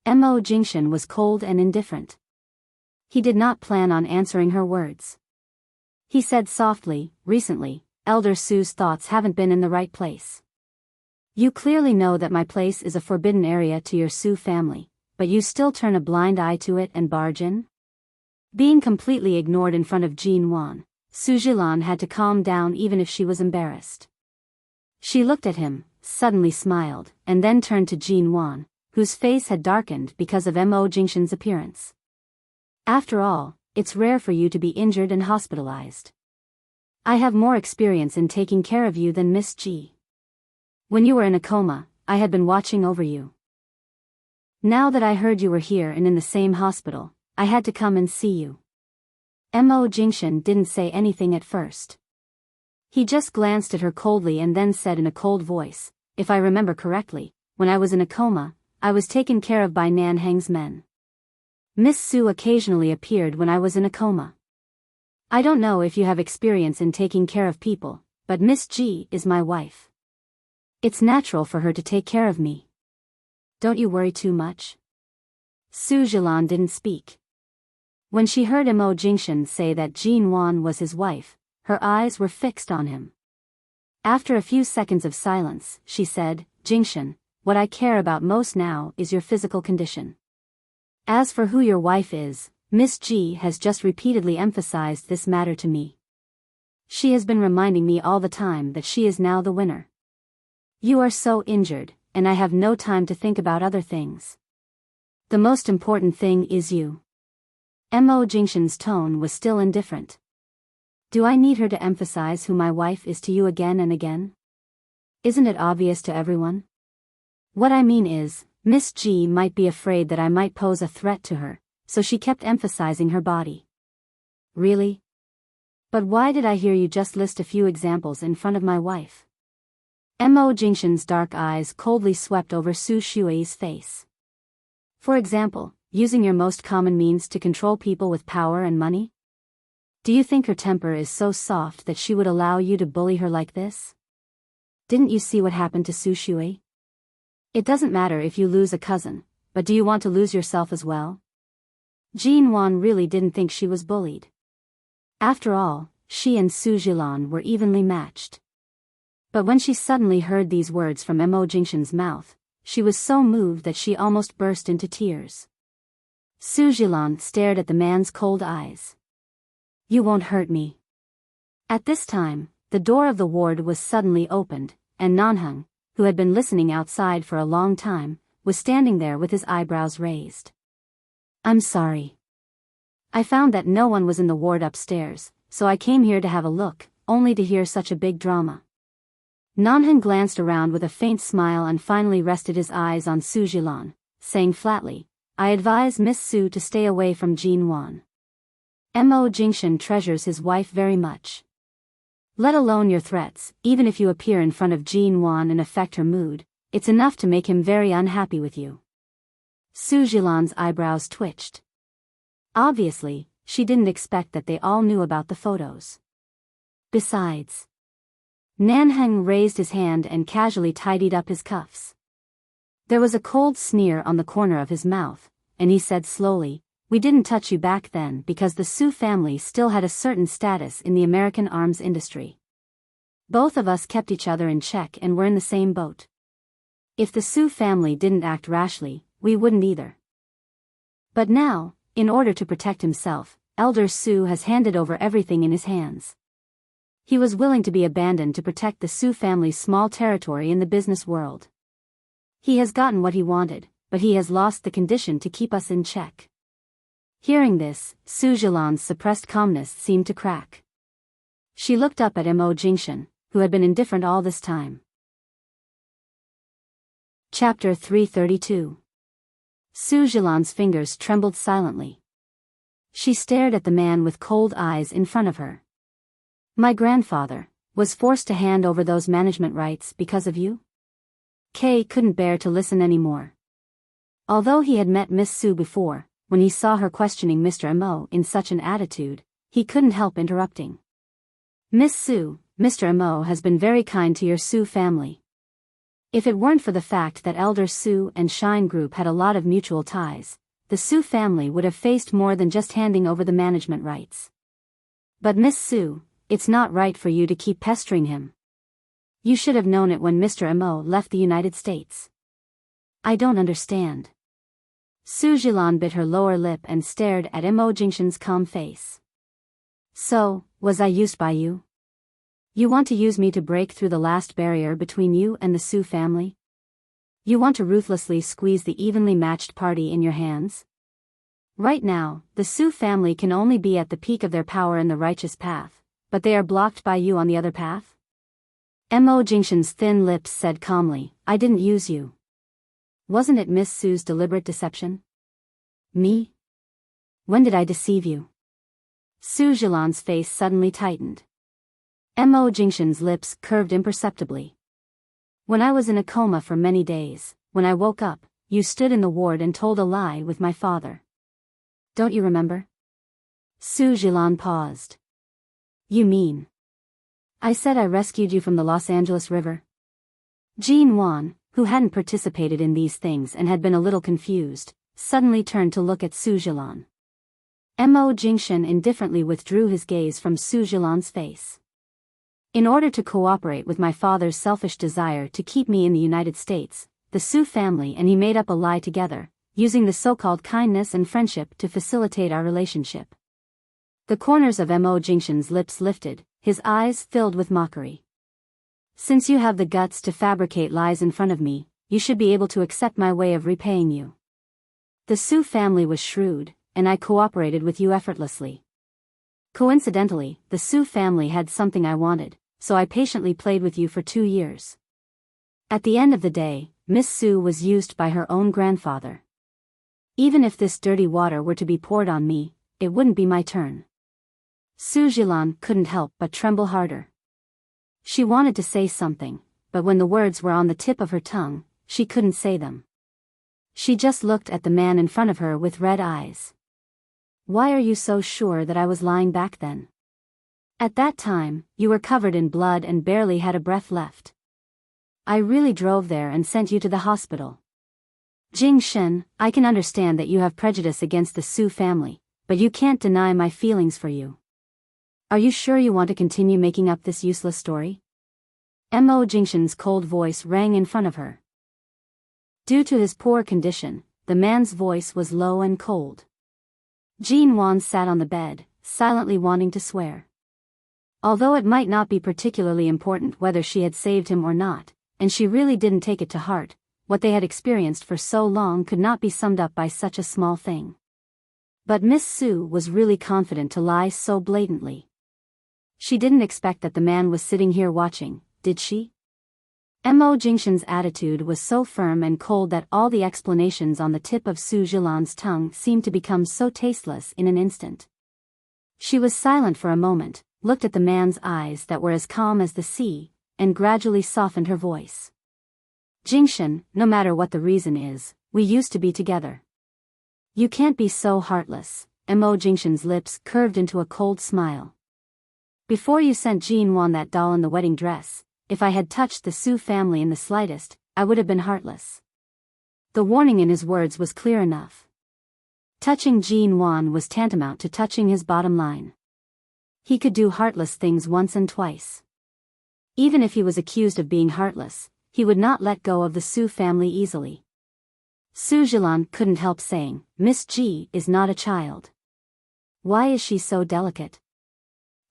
A: Mo Jingshan was cold and indifferent. He did not plan on answering her words. He said softly, recently, Elder Su's thoughts haven't been in the right place. You clearly know that my place is a forbidden area to your Su family, but you still turn a blind eye to it and barge in? Being completely ignored in front of Jin Wan, Su Zhilan had to calm down even if she was embarrassed. She looked at him, suddenly smiled, and then turned to Jin Wan, whose face had darkened because of Mo Jingshan's appearance. After all, it's rare for you to be injured and hospitalized. I have more experience in taking care of you than Miss G. When you were in a coma, I had been watching over you. Now that I heard you were here and in the same hospital, I had to come and see you. Mo Jingshan didn't say anything at first. He just glanced at her coldly and then said in a cold voice, if I remember correctly, when I was in a coma, I was taken care of by Nan Heng's men. Miss Su occasionally appeared when I was in a coma. I don't know if you have experience in taking care of people, but Miss G is my wife. It's natural for her to take care of me. Don't you worry too much? Su Zhilan didn't speak. When she heard Mo Jingshan say that Jin Wan was his wife, her eyes were fixed on him. After a few seconds of silence, she said, Jingshan, what I care about most now is your physical condition. As for who your wife is, Miss G has just repeatedly emphasized this matter to me. She has been reminding me all the time that she is now the winner. You are so injured, and I have no time to think about other things. The most important thing is you. Mo Jingshan's tone was still indifferent. Do I need her to emphasize who my wife is to you again and again? Isn't it obvious to everyone? What I mean is, Miss G might be afraid that I might pose a threat to her, so she kept emphasizing her body. Really? But why did I hear you just list a few examples in front of my wife? Mo Jingshan's dark eyes coldly swept over Su Shui's face. For example, using your most common means to control people with power and money? Do you think her temper is so soft that she would allow you to bully her like this? Didn't you see what happened to Su Shui? It doesn't matter if you lose a cousin, but do you want to lose yourself as well? Jin Wan really didn't think she was bullied. After all, she and Su Zhilan were evenly matched. But when she suddenly heard these words from Mo Jingshan's mouth, she was so moved that she almost burst into tears. Su Zhilan stared at the man's cold eyes. You won't hurt me. At this time, the door of the ward was suddenly opened, and Nanheng, who had been listening outside for a long time, was standing there with his eyebrows raised. I'm sorry. I found that no one was in the ward upstairs, so I came here to have a look, only to hear such a big drama. Nanheng glanced around with a faint smile and finally rested his eyes on Su Zhilan, saying flatly, I advise Miss Su to stay away from Jin Wan. Mo Jingshan treasures his wife very much. Let alone your threats, even if you appear in front of Jin Wan and affect her mood, it's enough to make him very unhappy with you. Su Zhilan's eyebrows twitched. Obviously, she didn't expect that they all knew about the photos. Besides. Nanheng raised his hand and casually tidied up his cuffs. There was a cold sneer on the corner of his mouth, and he said slowly, "We didn't touch you back then because the Su family still had a certain status in the American arms industry. Both of us kept each other in check and were in the same boat. If the Su family didn't act rashly, we wouldn't either. But now, in order to protect himself, Elder Su has handed over everything in his hands. He was willing to be abandoned to protect the Su family's small territory in the business world. He has gotten what he wanted, but he has lost the condition to keep us in check." Hearing this, Su Zhilan's suppressed calmness seemed to crack. She looked up at Mo Jingxin, who had been indifferent all this time. Chapter 332. Su Zhilan's fingers trembled silently. She stared at the man with cold eyes in front of her. "My grandfather was forced to hand over those management rights because of you?" Kay couldn't bear to listen anymore. Although he had met Miss Su before, when he saw her questioning Mr. Mo in such an attitude, he couldn't help interrupting. "Miss Su, Mr. Mo has been very kind to your Su family. If it weren't for the fact that Elder Su and Shine Group had a lot of mutual ties, the Su family would have faced more than just handing over the management rights. But Miss Su, it's not right for you to keep pestering him. You should have known it when Mr. Mo left the United States." "I don't understand." Su Zhilan bit her lower lip and stared at Mo Jingxin's calm face. "So, was I used by you? You want to use me to break through the last barrier between you and the Su family? You want to ruthlessly squeeze the evenly matched party in your hands? Right now, the Su family can only be at the peak of their power in the righteous path, but they are blocked by you on the other path?" Mo Jingxin's thin lips said calmly, "I didn't use you. Wasn't it Miss Su's deliberate deception?" "Me? When did I deceive you?" Su Zhilan's face suddenly tightened. Mo Jingxin's lips curved imperceptibly. "When I was in a coma for many days, when I woke up, you stood in the ward and told a lie with my father. Don't you remember?" Su Zhilan paused. "You mean? I said I rescued you from the Los Angeles River?" Jean Wan, who hadn't participated in these things and had been a little confused, suddenly turned to look at Su Zhilan. Mo Jingxin indifferently withdrew his gaze from Su Zhilan's face. "In order to cooperate with my father's selfish desire to keep me in the United States, the Su family and he made up a lie together, using the so-called kindness and friendship to facilitate our relationship." The corners of Mo Jingxin's lips lifted, his eyes filled with mockery. "Since you have the guts to fabricate lies in front of me, you should be able to accept my way of repaying you. The Su family was shrewd, and I cooperated with you effortlessly. Coincidentally, the Su family had something I wanted, so I patiently played with you for 2 years. At the end of the day, Miss Su was used by her own grandfather. Even if this dirty water were to be poured on me, it wouldn't be my turn." Su Zhilan couldn't help but tremble harder. She wanted to say something, but when the words were on the tip of her tongue, she couldn't say them. She just looked at the man in front of her with red eyes. "Why are you so sure that I was lying back then? At that time, you were covered in blood and barely had a breath left. I really drove there and sent you to the hospital. Jing Shen, I can understand that you have prejudice against the Su family, but you can't deny my feelings for you. Are you sure you want to continue making up this useless story?" Mo Jingxin's cold voice rang in front of her. Due to his poor condition, the man's voice was low and cold. Jean Wan sat on the bed, silently wanting to swear. Although it might not be particularly important whether she had saved him or not, and she really didn't take it to heart, what they had experienced for so long could not be summed up by such a small thing. But Miss Su was really confident to lie so blatantly. She didn't expect that the man was sitting here watching, did she? Mo Jingxin's attitude was so firm and cold that all the explanations on the tip of Su Zhilan's tongue seemed to become so tasteless in an instant. She was silent for a moment, looked at the man's eyes that were as calm as the sea, and gradually softened her voice. "Jingxin, no matter what the reason is, we used to be together. You can't be so heartless." Mo Jingxin's lips curved into a cold smile. Before you sent Jean Wan that doll in the wedding dress, if I had touched the Su family in the slightest, I would have been heartless. The warning in his words was clear enough. Touching Jean Wan was tantamount to touching his bottom line. He could do heartless things once and twice. Even if he was accused of being heartless, he would not let go of the Su family easily. Su Zhilan couldn't help saying, Miss G is not a child. Why is she so delicate?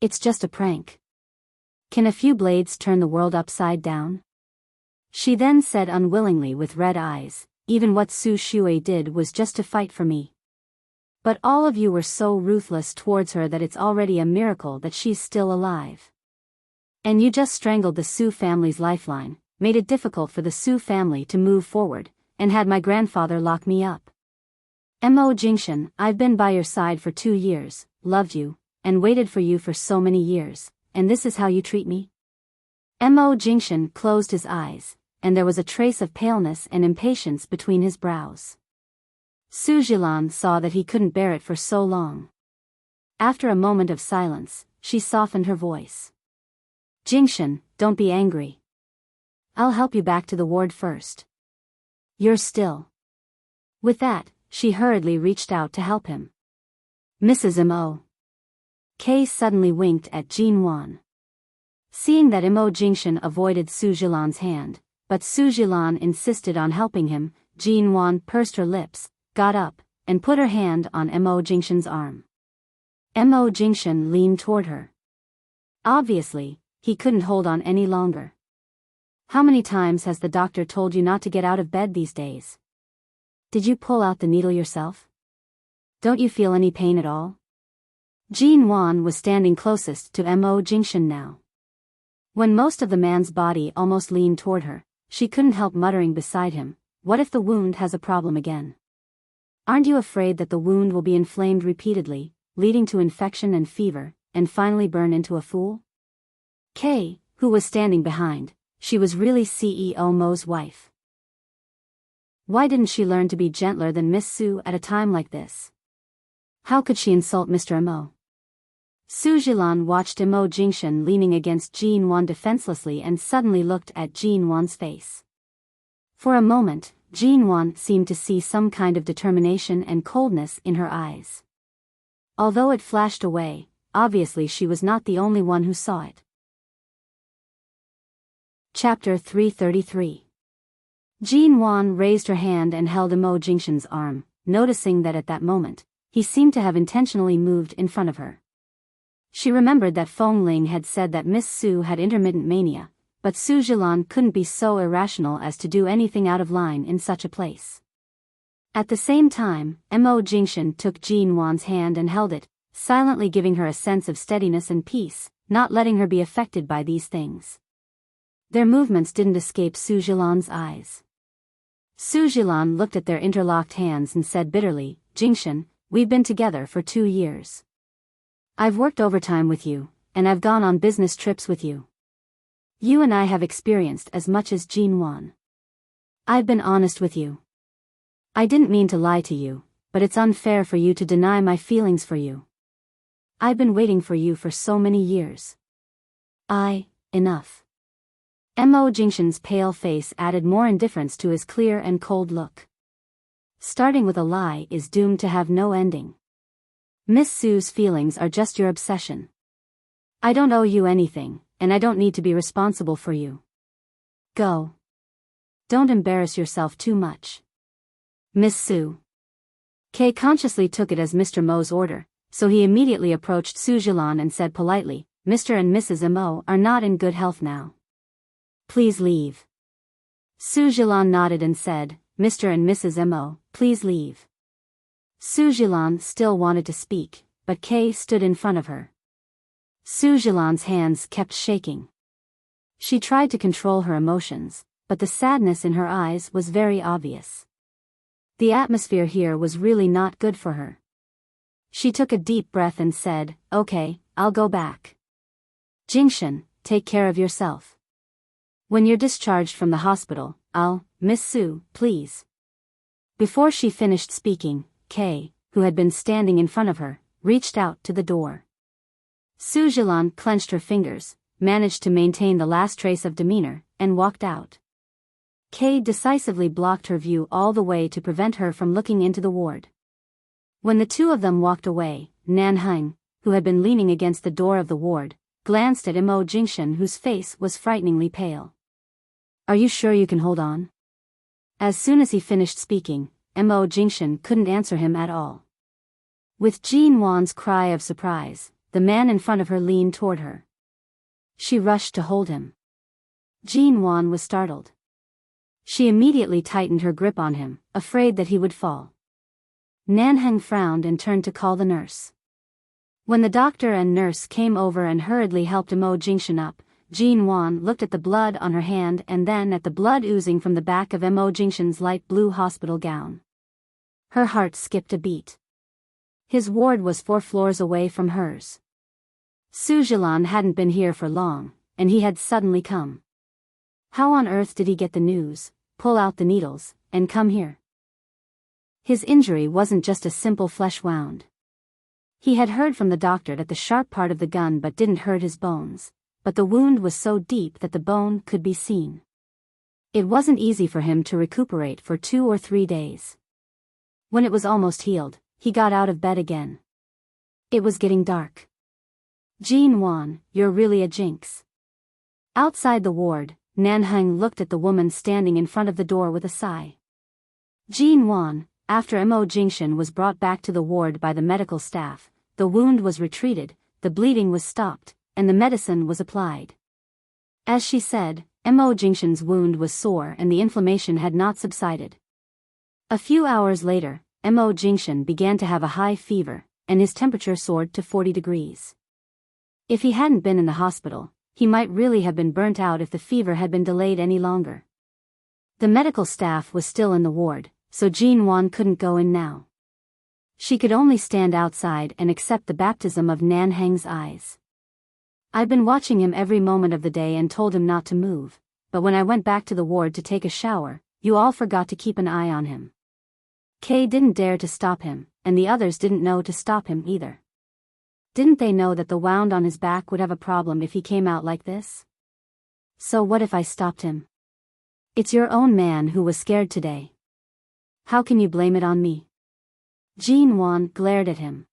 A: It's just a prank. Can a few blades turn the world upside down? She then said unwillingly with red eyes, even what Su Shui did was just to fight for me. But all of you were so ruthless towards her that it's already a miracle that she's still alive. And you just strangled the Su family's lifeline, made it difficult for the Su family to move forward, and had my grandfather lock me up. Mo Jingshan, I've been by your side for 2 years, loved you, and waited for you for so many years, and this is how you treat me? Mo Jingshan closed his eyes, and there was a trace of paleness and impatience between his brows. Su Zhilan saw that he couldn't bear it for so long. After a moment of silence, she softened her voice. Jingshan, don't be angry. I'll help you back to the ward first. You're still. With that, she hurriedly reached out to help him. Mrs. Mo. Kay suddenly winked at Jean Wan. Seeing that Mo Jingshan avoided Su Zhilan's hand, but Su Zhilan insisted on helping him, Jean Wan pursed her lips, got up, and put her hand on Mo Jingshan's arm. Mo Jingshan leaned toward her. Obviously, he couldn't hold on any longer. How many times has the doctor told you not to get out of bed these days? Did you pull out the needle yourself? Don't you feel any pain at all? Jean Wan was standing closest to Mo Jingshan now. When most of the man's body almost leaned toward her, she couldn't help muttering beside him, what if the wound has a problem again? Aren't you afraid that the wound will be inflamed repeatedly, leading to infection and fever, and finally burn into a fool? Kay, who was standing behind, she was really CEO Mo's wife. Why didn't she learn to be gentler than Miss Su at a time like this? How could she insult Mr. Mo? Su Zhilan watched Mo Jingshan leaning against Jean Wan defenselessly and suddenly looked at Jean Wan's face. For a moment, Jean Wan seemed to see some kind of determination and coldness in her eyes. Although it flashed away, obviously she was not the only one who saw it. Chapter 333. Jean Wan raised her hand and held Mo Jingshan's arm, noticing that at that moment, he seemed to have intentionally moved in front of her. She remembered that Feng Ling had said that Miss Su had intermittent mania, but Su Zhilan couldn't be so irrational as to do anything out of line in such a place. At the same time, Mo Jingshan took Jean Wan's hand and held it, silently giving her a sense of steadiness and peace, not letting her be affected by these things. Their movements didn't escape Su Zhilan's eyes. Su Zhilan looked at their interlocked hands and said bitterly, Jingshan, we've been together for 2 years. I've worked overtime with you, and I've gone on business trips with you. You and I have experienced as much as Jean Wan. I've been honest with you. I didn't mean to lie to you, but it's unfair for you to deny my feelings for you. I've been waiting for you for so many years. Enough. Mo Jingshan's pale face added more indifference to his clear and cold look. Starting with a lie is doomed to have no ending. Miss Su's feelings are just your obsession. I don't owe you anything, and I don't need to be responsible for you. Go. Don't embarrass yourself too much. Miss Su. Kay consciously took it as Mr. Mo's order, so he immediately approached Su Zhilan and said politely, Mr. and Mrs. Mo are not in good health now. Please leave. Su Zhilan nodded and said, Mr. and Mrs. Mo, please leave. Su Zhilan still wanted to speak, but Kay stood in front of her. Su Zhilan's hands kept shaking. She tried to control her emotions, but the sadness in her eyes was very obvious. The atmosphere here was really not good for her. She took a deep breath and said, Okay, I'll go back. Jingshan, take care of yourself. When you're discharged from the hospital, Miss Su, please. Before she finished speaking, Kay, who had been standing in front of her, reached out to the door. Su Zhilan clenched her fingers, managed to maintain the last trace of demeanor, and walked out. Kay decisively blocked her view all the way to prevent her from looking into the ward. When the two of them walked away, Nan Heng, who had been leaning against the door of the ward, glanced at Mo Jingshan, whose face was frighteningly pale. "Are you sure you can hold on?" As soon as he finished speaking, Mo Jingshan couldn't answer him at all. With Jin Wan's cry of surprise, the man in front of her leaned toward her. She rushed to hold him. Jin Wan was startled. She immediately tightened her grip on him, afraid that he would fall. Nan Heng frowned and turned to call the nurse. When the doctor and nurse came over and hurriedly helped Mo Jingshan up, Jin Wan looked at the blood on her hand and then at the blood oozing from the back of Mo Jingshan's light blue hospital gown. Her heart skipped a beat. His ward was 4 floors away from hers. Su Zhilan hadn't been here for long, and he had suddenly come. How on earth did he get the news, pull out the needles, and come here? His injury wasn't just a simple flesh wound. He had heard from the doctor that the sharp part of the gun but didn't hurt his bones, but the wound was so deep that the bone could be seen. It wasn't easy for him to recuperate for 2 or 3 days. When it was almost healed, he got out of bed again. It was getting dark. "Jin Wan, you're really a jinx." Outside the ward, Nan Heng looked at the woman standing in front of the door with a sigh. Jin Wan, after Mo Jingshan was brought back to the ward by the medical staff, the wound was retreated, the bleeding was stopped, and the medicine was applied. As she said, Mo Jingshan's wound was sore and the inflammation had not subsided. A few hours later, Mo Jingshan began to have a high fever, and his temperature soared to 40 degrees. If he hadn't been in the hospital, he might really have been burnt out if the fever had been delayed any longer. The medical staff was still in the ward, so Jin Wan couldn't go in now. She could only stand outside and accept the baptism of Nan Heng's eyes. "I've been watching him every moment of the day and told him not to move, but when I went back to the ward to take a shower, you all forgot to keep an eye on him." Kay didn't dare to stop him, and the others didn't know to stop him either. Didn't they know that the wound on his back would have a problem if he came out like this? "So what if I stopped him?" "It's your own man who was scared today. How can you blame it on me?" Jin Wan glared at him.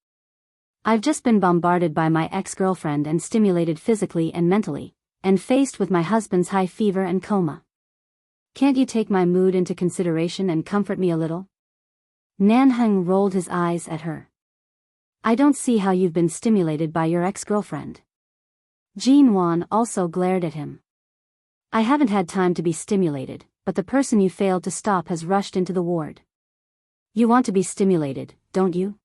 A: "I've just been bombarded by my ex-girlfriend and stimulated physically and mentally, and faced with my husband's high fever and coma. Can't you take my mood into consideration and comfort me a little?" Nan Heng rolled his eyes at her. "I don't see how you've been stimulated by your ex-girlfriend." Jin Wan also glared at him. "I haven't had time to be stimulated, but the person you failed to stop has rushed into the ward. You want to be stimulated, don't you?"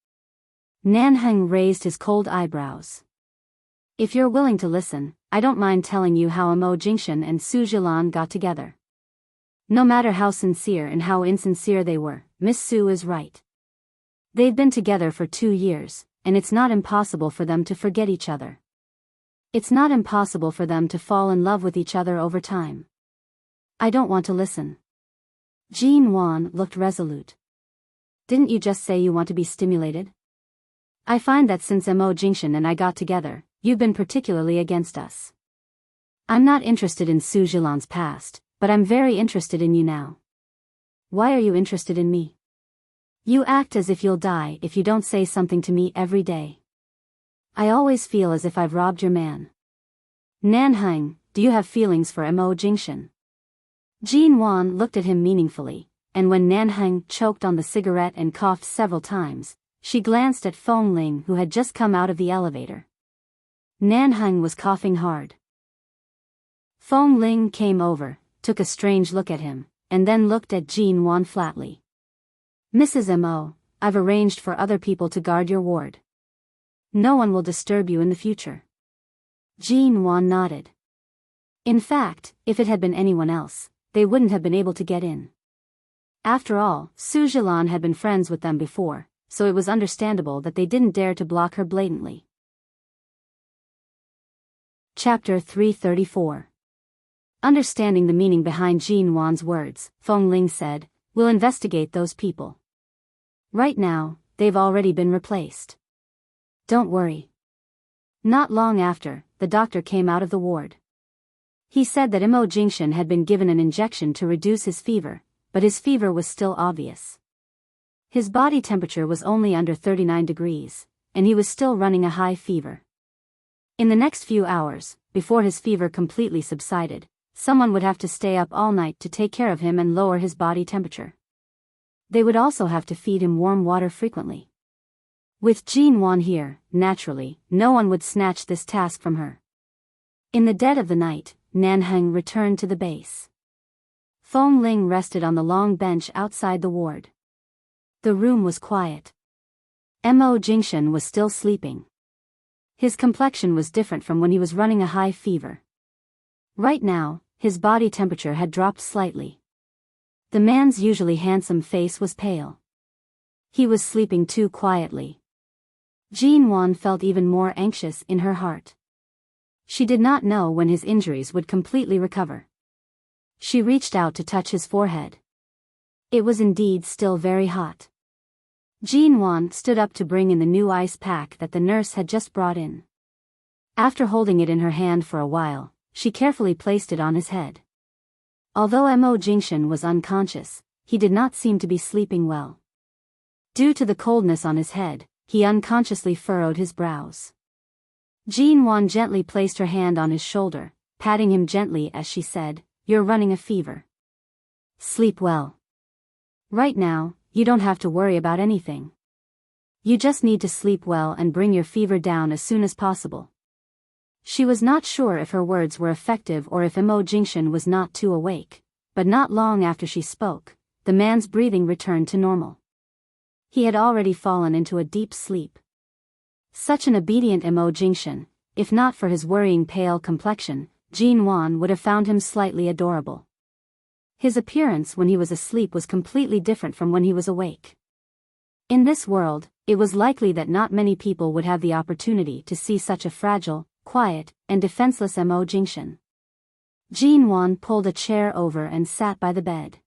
A: Nan Heng raised his cold eyebrows. "If you're willing to listen, I don't mind telling you how Mo Jingshan and Su Zhilan got together. No matter how sincere and how insincere they were, Miss Su is right. They've been together for 2 years, and it's not impossible for them to forget each other. It's not impossible for them to fall in love with each other over time." "I don't want to listen." Jin Wan looked resolute. "Didn't you just say you want to be stimulated? I find that since Mo Jingshan and I got together, you've been particularly against us. I'm not interested in Su Zhilan's past, but I'm very interested in you now." "Why are you interested in me?" "You act as if you'll die if you don't say something to me every day. I always feel as if I've robbed your man." "Nan Heng, do you have feelings for Mo Jingshan?" Jin Wan looked at him meaningfully, and when Nan Heng choked on the cigarette and coughed several times, she glanced at Feng Ling, who had just come out of the elevator. Nan Heng was coughing hard. Feng Ling came over, took a strange look at him, and then looked at Jin Wan flatly. "Mrs. Mo, I've arranged for other people to guard your ward. No one will disturb you in the future." Jin Wan nodded. In fact, if it had been anyone else, they wouldn't have been able to get in. After all, Su Zhilan had been friends with them before, so it was understandable that they didn't dare to block her blatantly. Chapter 334. Understanding the meaning behind Jin Wan's words, Feng Ling said, "We'll investigate those people. Right now, they've already been replaced. Don't worry." Not long after, the doctor came out of the ward. He said that Immerse had been given an injection to reduce his fever, but his fever was still obvious. His body temperature was only under 39 degrees, and he was still running a high fever. In the next few hours, before his fever completely subsided, someone would have to stay up all night to take care of him and lower his body temperature. They would also have to feed him warm water frequently. With Jin Wan here, naturally, no one would snatch this task from her. In the dead of the night, Nanheng returned to the base. Fong Ling rested on the long bench outside the ward. The room was quiet. Mo Jingshan was still sleeping. His complexion was different from when he was running a high fever. Right now, his body temperature had dropped slightly. The man's usually handsome face was pale. He was sleeping too quietly. Jin Wan felt even more anxious in her heart. She did not know when his injuries would completely recover. She reached out to touch his forehead. It was indeed still very hot. Jin Wan stood up to bring in the new ice pack that the nurse had just brought in. After holding it in her hand for a while, she carefully placed it on his head. Although Mo Jingshan was unconscious, he did not seem to be sleeping well. Due to the coldness on his head, he unconsciously furrowed his brows. Jin Wan gently placed her hand on his shoulder, patting him gently as she said, "You're running a fever. Sleep well. Right now, you don't have to worry about anything. You just need to sleep well and bring your fever down as soon as possible." She was not sure if her words were effective or if Mo Jingshan was not too awake, but not long after she spoke, the man's breathing returned to normal. He had already fallen into a deep sleep. Such an obedient Mo Jingshan, if not for his worrying pale complexion, Jin Wan would have found him slightly adorable. His appearance when he was asleep was completely different from when he was awake. In this world, it was likely that not many people would have the opportunity to see such a fragile, quiet, and defenseless Mo Jingshan. Jin Wan pulled a chair over and sat by the bed.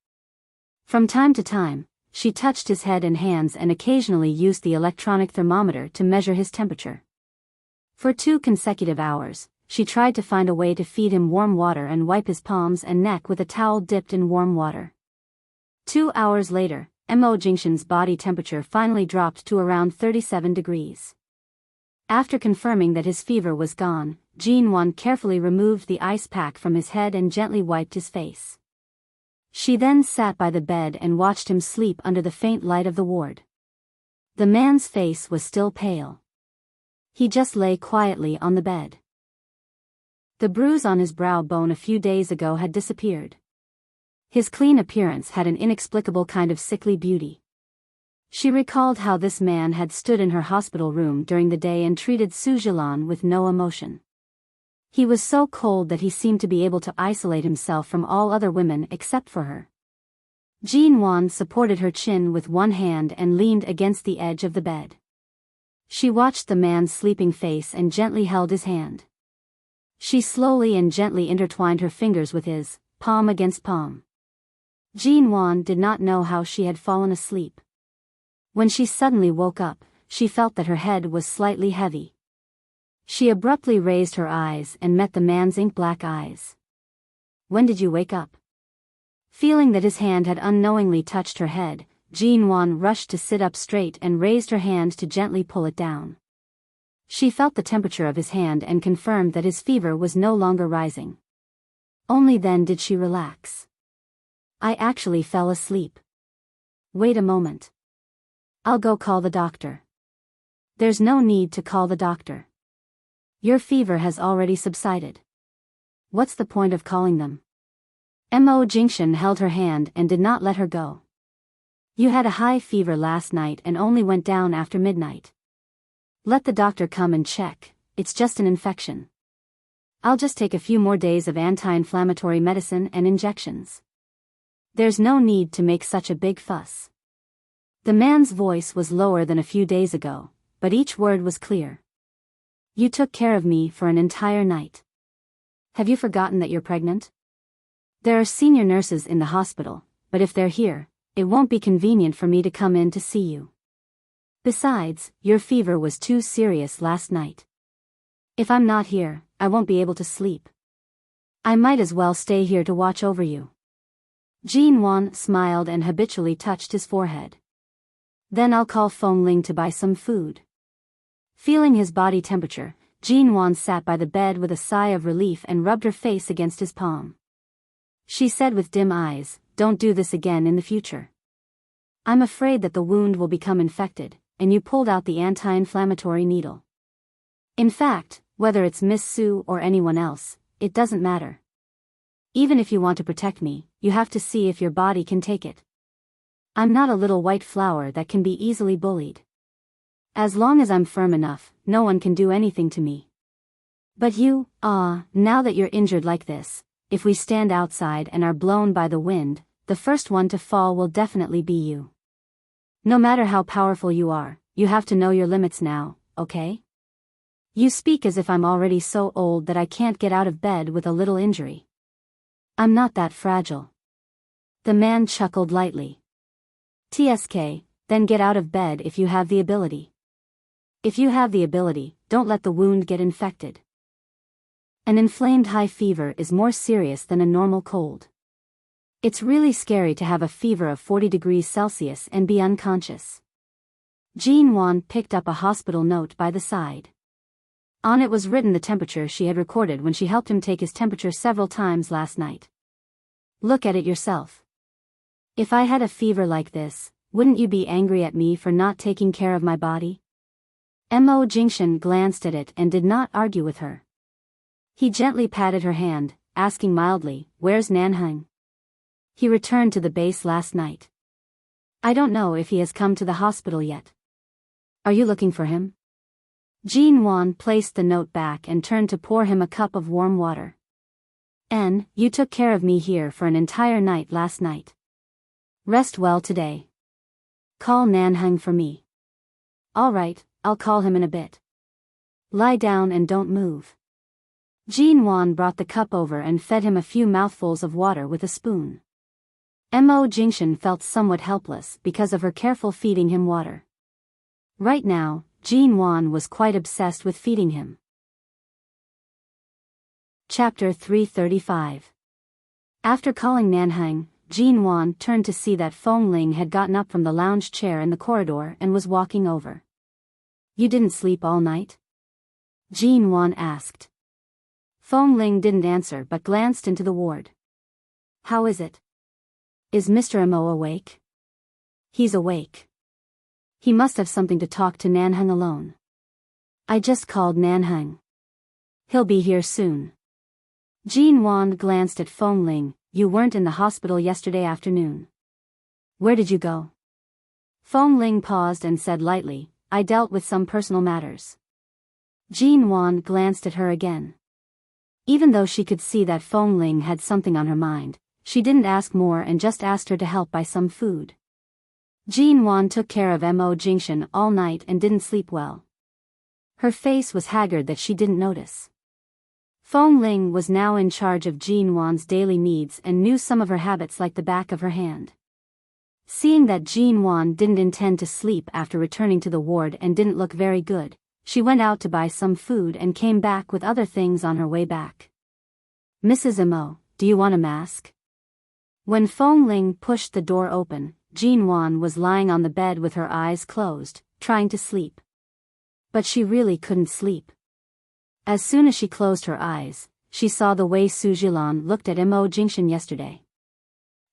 A: From time to time, she touched his head and hands and occasionally used the electronic thermometer to measure his temperature. For 2 consecutive hours, she tried to find a way to feed him warm water and wipe his palms and neck with a towel dipped in warm water. 2 hours later, Mo Jingshan's body temperature finally dropped to around 37 degrees. After confirming that his fever was gone, Jin Wan carefully removed the ice pack from his head and gently wiped his face. She then sat by the bed and watched him sleep under the faint light of the ward. The man's face was still pale. He just lay quietly on the bed. The bruise on his brow bone a few days ago had disappeared. His clean appearance had an inexplicable kind of sickly beauty. She recalled how this man had stood in her hospital room during the day and treated Su Jilan with no emotion. He was so cold that he seemed to be able to isolate himself from all other women except for her. Jin Wan supported her chin with one hand and leaned against the edge of the bed. She watched the man's sleeping face and gently held his hand. She slowly and gently intertwined her fingers with his, palm against palm. Jin Wan did not know how she had fallen asleep. When she suddenly woke up, she felt that her head was slightly heavy. She abruptly raised her eyes and met the man's ink-black eyes. "When did you wake up?" Feeling that his hand had unknowingly touched her head, Jin Wan rushed to sit up straight and raised her hand to gently pull it down. She felt the temperature of his hand and confirmed that his fever was no longer rising. Only then did she relax. "I actually fell asleep. Wait a moment. I'll go call the doctor." "There's no need to call the doctor. Your fever has already subsided. What's the point of calling them?" Mo Jingshan held her hand and did not let her go. "You had a high fever last night and only went down after midnight. Let the doctor come and check, it's just an infection. I'll just take a few more days of anti-inflammatory medicine and injections. There's no need to make such a big fuss." The man's voice was lower than a few days ago, but each word was clear. "You took care of me for an entire night. Have you forgotten that you're pregnant? There are senior nurses in the hospital, but if they're here, it won't be convenient for me to come in to see you. Besides, your fever was too serious last night. If I'm not here, I won't be able to sleep. I might as well stay here to watch over you. Jinwan smiled and habitually touched his forehead. Then I'll call Fengling to buy some food. Feeling his body temperature, Jinwan sat by the bed with a sigh of relief and rubbed her face against his palm. She said with dim eyes, "Don't do this again in the future. I'm afraid that the wound will become infected," and you pulled out the anti-inflammatory needle. In fact, whether it's Miss Sue or anyone else, it doesn't matter. Even if you want to protect me, you have to see if your body can take it. I'm not a little white flower that can be easily bullied. As long as I'm firm enough, no one can do anything to me. But you, now that you're injured like this, if we stand outside and are blown by the wind, the first one to fall will definitely be you. No matter how powerful you are, you have to know your limits now, okay? You speak as if I'm already so old that I can't get out of bed with a little injury. I'm not that fragile. The man chuckled lightly. TSK, then get out of bed if you have the ability. If you have the ability, don't let the wound get infected. An inflamed high fever is more serious than a normal cold. It's really scary to have a fever of 40 degrees Celsius and be unconscious. Jinwan picked up a hospital note by the side. On it was written the temperature she had recorded when she helped him take his temperature several times last night. Look at it yourself. If I had a fever like this, wouldn't you be angry at me for not taking care of my body? Mo Jingshan glanced at it and did not argue with her. He gently patted her hand, asking mildly, "Where's Nanheng?" He returned to the base last night. I don't know if he has come to the hospital yet. Are you looking for him? Jinwan placed the note back and turned to pour him a cup of warm water. You took care of me here for an entire night last night. Rest well today. Call Nanheng for me. All right, I'll call him in a bit. Lie down and don't move. Jinwan brought the cup over and fed him a few mouthfuls of water with a spoon. Mo Jingshan felt somewhat helpless because of her careful feeding him water. Right now, Jinwan was quite obsessed with feeding him. Chapter 335. After calling Nanheng, Jinwan turned to see that Fengling had gotten up from the lounge chair in the corridor and was walking over. You didn't sleep all night? Jinwan asked. Fengling didn't answer but glanced into the ward. How is it? Is Mr. Mo awake? He's awake. He must have something to talk to Nanheng alone. I just called Nanheng. He'll be here soon. Jinwan glanced at Fengling. You weren't in the hospital yesterday afternoon. Where did you go? Fengling paused and said lightly, I dealt with some personal matters. Jinwan glanced at her again. Even though she could see that Fengling had something on her mind, she didn't ask more and just asked her to help buy some food. Jinwan took care of Mo Jingshan all night and didn't sleep well. Her face was haggard that she didn't notice. Fengling was now in charge of Jinwan's daily needs and knew some of her habits like the back of her hand. Seeing that Jinwan didn't intend to sleep after returning to the ward and didn't look very good, she went out to buy some food and came back with other things on her way back. Mrs. Mo, do you want a mask? When Fengling pushed the door open, Jinwan was lying on the bed with her eyes closed, trying to sleep. But she really couldn't sleep. As soon as she closed her eyes, she saw the way Su Jilan looked at Mo Jingshan yesterday.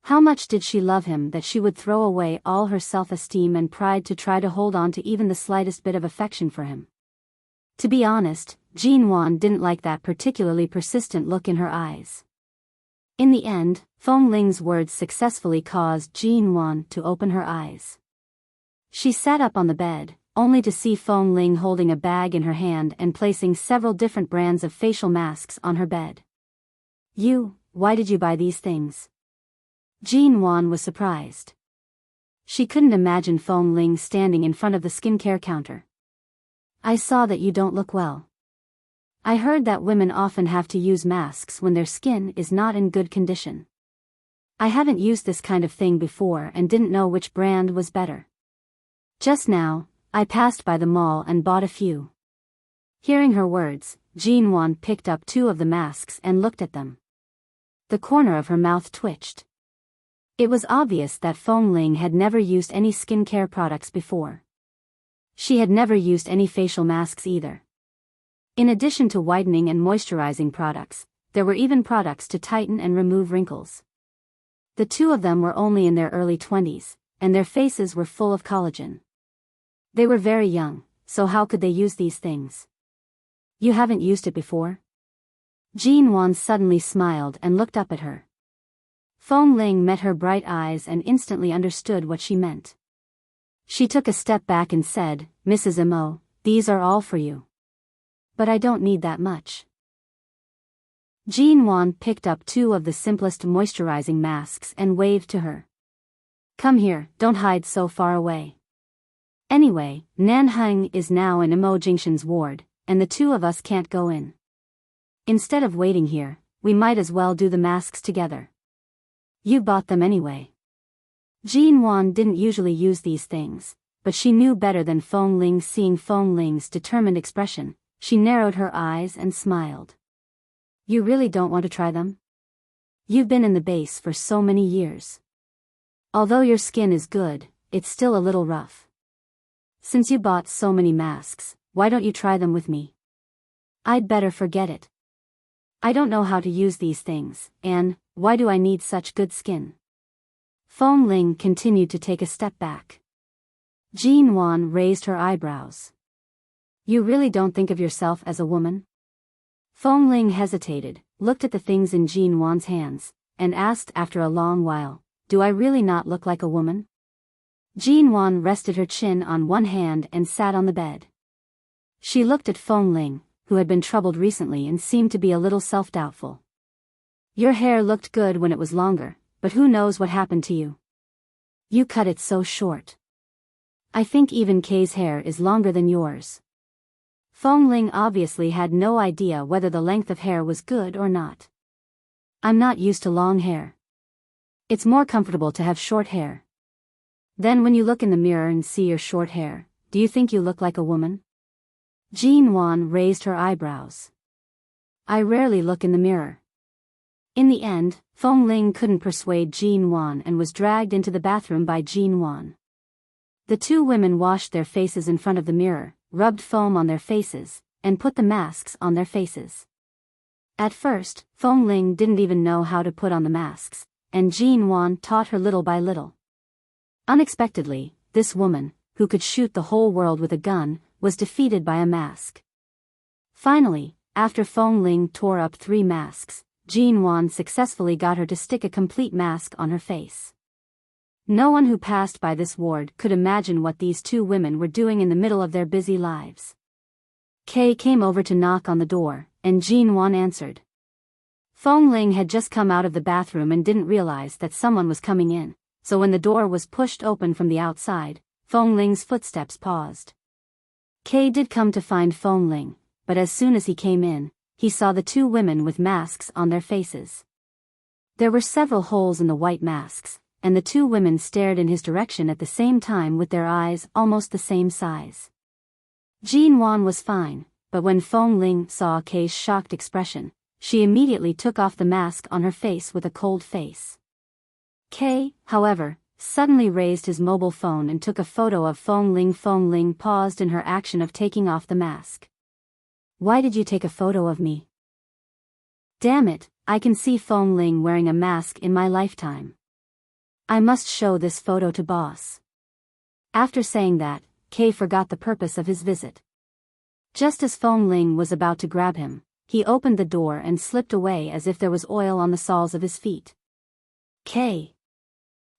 A: How much did she love him that she would throw away all her self-esteem and pride to try to hold on to even the slightest bit of affection for him? To be honest, Jinwan didn't like that particularly persistent look in her eyes. In the end, Fengling's words successfully caused Jinwan to open her eyes. She sat up on the bed, only to see Fengling holding a bag in her hand and placing several different brands of facial masks on her bed. Why did you buy these things? Jinwan was surprised. She couldn't imagine Fengling standing in front of the skincare counter. I saw that you don't look well. I heard that women often have to use masks when their skin is not in good condition. I haven't used this kind of thing before and didn't know which brand was better. Just now, I passed by the mall and bought a few. Hearing her words, Jinwan picked up 2 of the masks and looked at them. The corner of her mouth twitched. It was obvious that Feng Ling had never used any skincare products before. She had never used any facial masks either. In addition to whitening and moisturizing products, there were even products to tighten and remove wrinkles. The 2 of them were only in their early 20s, and their faces were full of collagen. They were very young, so how could they use these things? You haven't used it before? Jinwan suddenly smiled and looked up at her. Feng Ling met her bright eyes and instantly understood what she meant. She took a step back and said, "Mrs. Mo, these are all for you. But I don't need that much." Jinwan picked up 2 of the simplest moisturizing masks and waved to her. "Come here, don't hide so far away. Anyway, Nanhang is now in Imo Jingshan's ward, and the 2 of us can't go in. Instead of waiting here, we might as well do the masks together. You bought them anyway." Jinwan didn't usually use these things, but she knew better than Feng Ling. Seeing Feng Ling's determined expression, she narrowed her eyes and smiled. "You really don't want to try them? You've been in the base for so many years. Although your skin is good, it's still a little rough. Since you bought so many masks, why don't you try them with me? I'd better forget it. I don't know how to use these things, and why do I need such good skin?" Feng Ling continued to take a step back. Jinwan raised her eyebrows. "You really don't think of yourself as a woman?" Feng Ling hesitated, looked at the things in Jinwan's hands, and asked after a long while, "Do I really not look like a woman?" Jinwan rested her chin on one hand and sat on the bed. She looked at Feng Ling, who had been troubled recently and seemed to be a little self-doubtful. "Your hair looked good when it was longer, but who knows what happened to you? You cut it so short. I think even Kay's hair is longer than yours." Feng Ling obviously had no idea whether the length of hair was good or not. "I'm not used to long hair. It's more comfortable to have short hair." "Then when you look in the mirror and see your short hair, do you think you look like a woman?" Jinwan raised her eyebrows. "I rarely look in the mirror." In the end, Feng Ling couldn't persuade Jinwan and was dragged into the bathroom by Jinwan. The 2 women washed their faces in front of the mirror, rubbed foam on their faces, and put the masks on their faces. At first, Feng Ling didn't even know how to put on the masks, and Jinwan taught her little by little. Unexpectedly, this woman, who could shoot the whole world with a gun, was defeated by a mask. Finally, after Feng Ling tore up 3 masks, Jinwan successfully got her to stick a complete mask on her face. No one who passed by this ward could imagine what these 2 women were doing in the middle of their busy lives. Kay came over to knock on the door, and Jinwan answered. Feng Ling had just come out of the bathroom and didn't realize that someone was coming in, so when the door was pushed open from the outside, Feng Ling's footsteps paused. Kay did come to find Feng Ling, but as soon as he came in, he saw the 2 women with masks on their faces. There were several holes in the white masks, and the 2 women stared in his direction at the same time with their eyes almost the same size. Jinwan was fine, but when Feng Ling saw Kay's shocked expression, she immediately took off the mask on her face with a cold face. Kay, however, suddenly raised his mobile phone and took a photo of Feng Ling. Feng Ling paused in her action of taking off the mask. "Why did you take a photo of me? Damn it, I can see Feng Ling wearing a mask in my lifetime. I must show this photo to boss." After saying that, Kay forgot the purpose of his visit. Just as Feng Ling was about to grab him, he opened the door and slipped away as if there was oil on the soles of his feet. "Kay!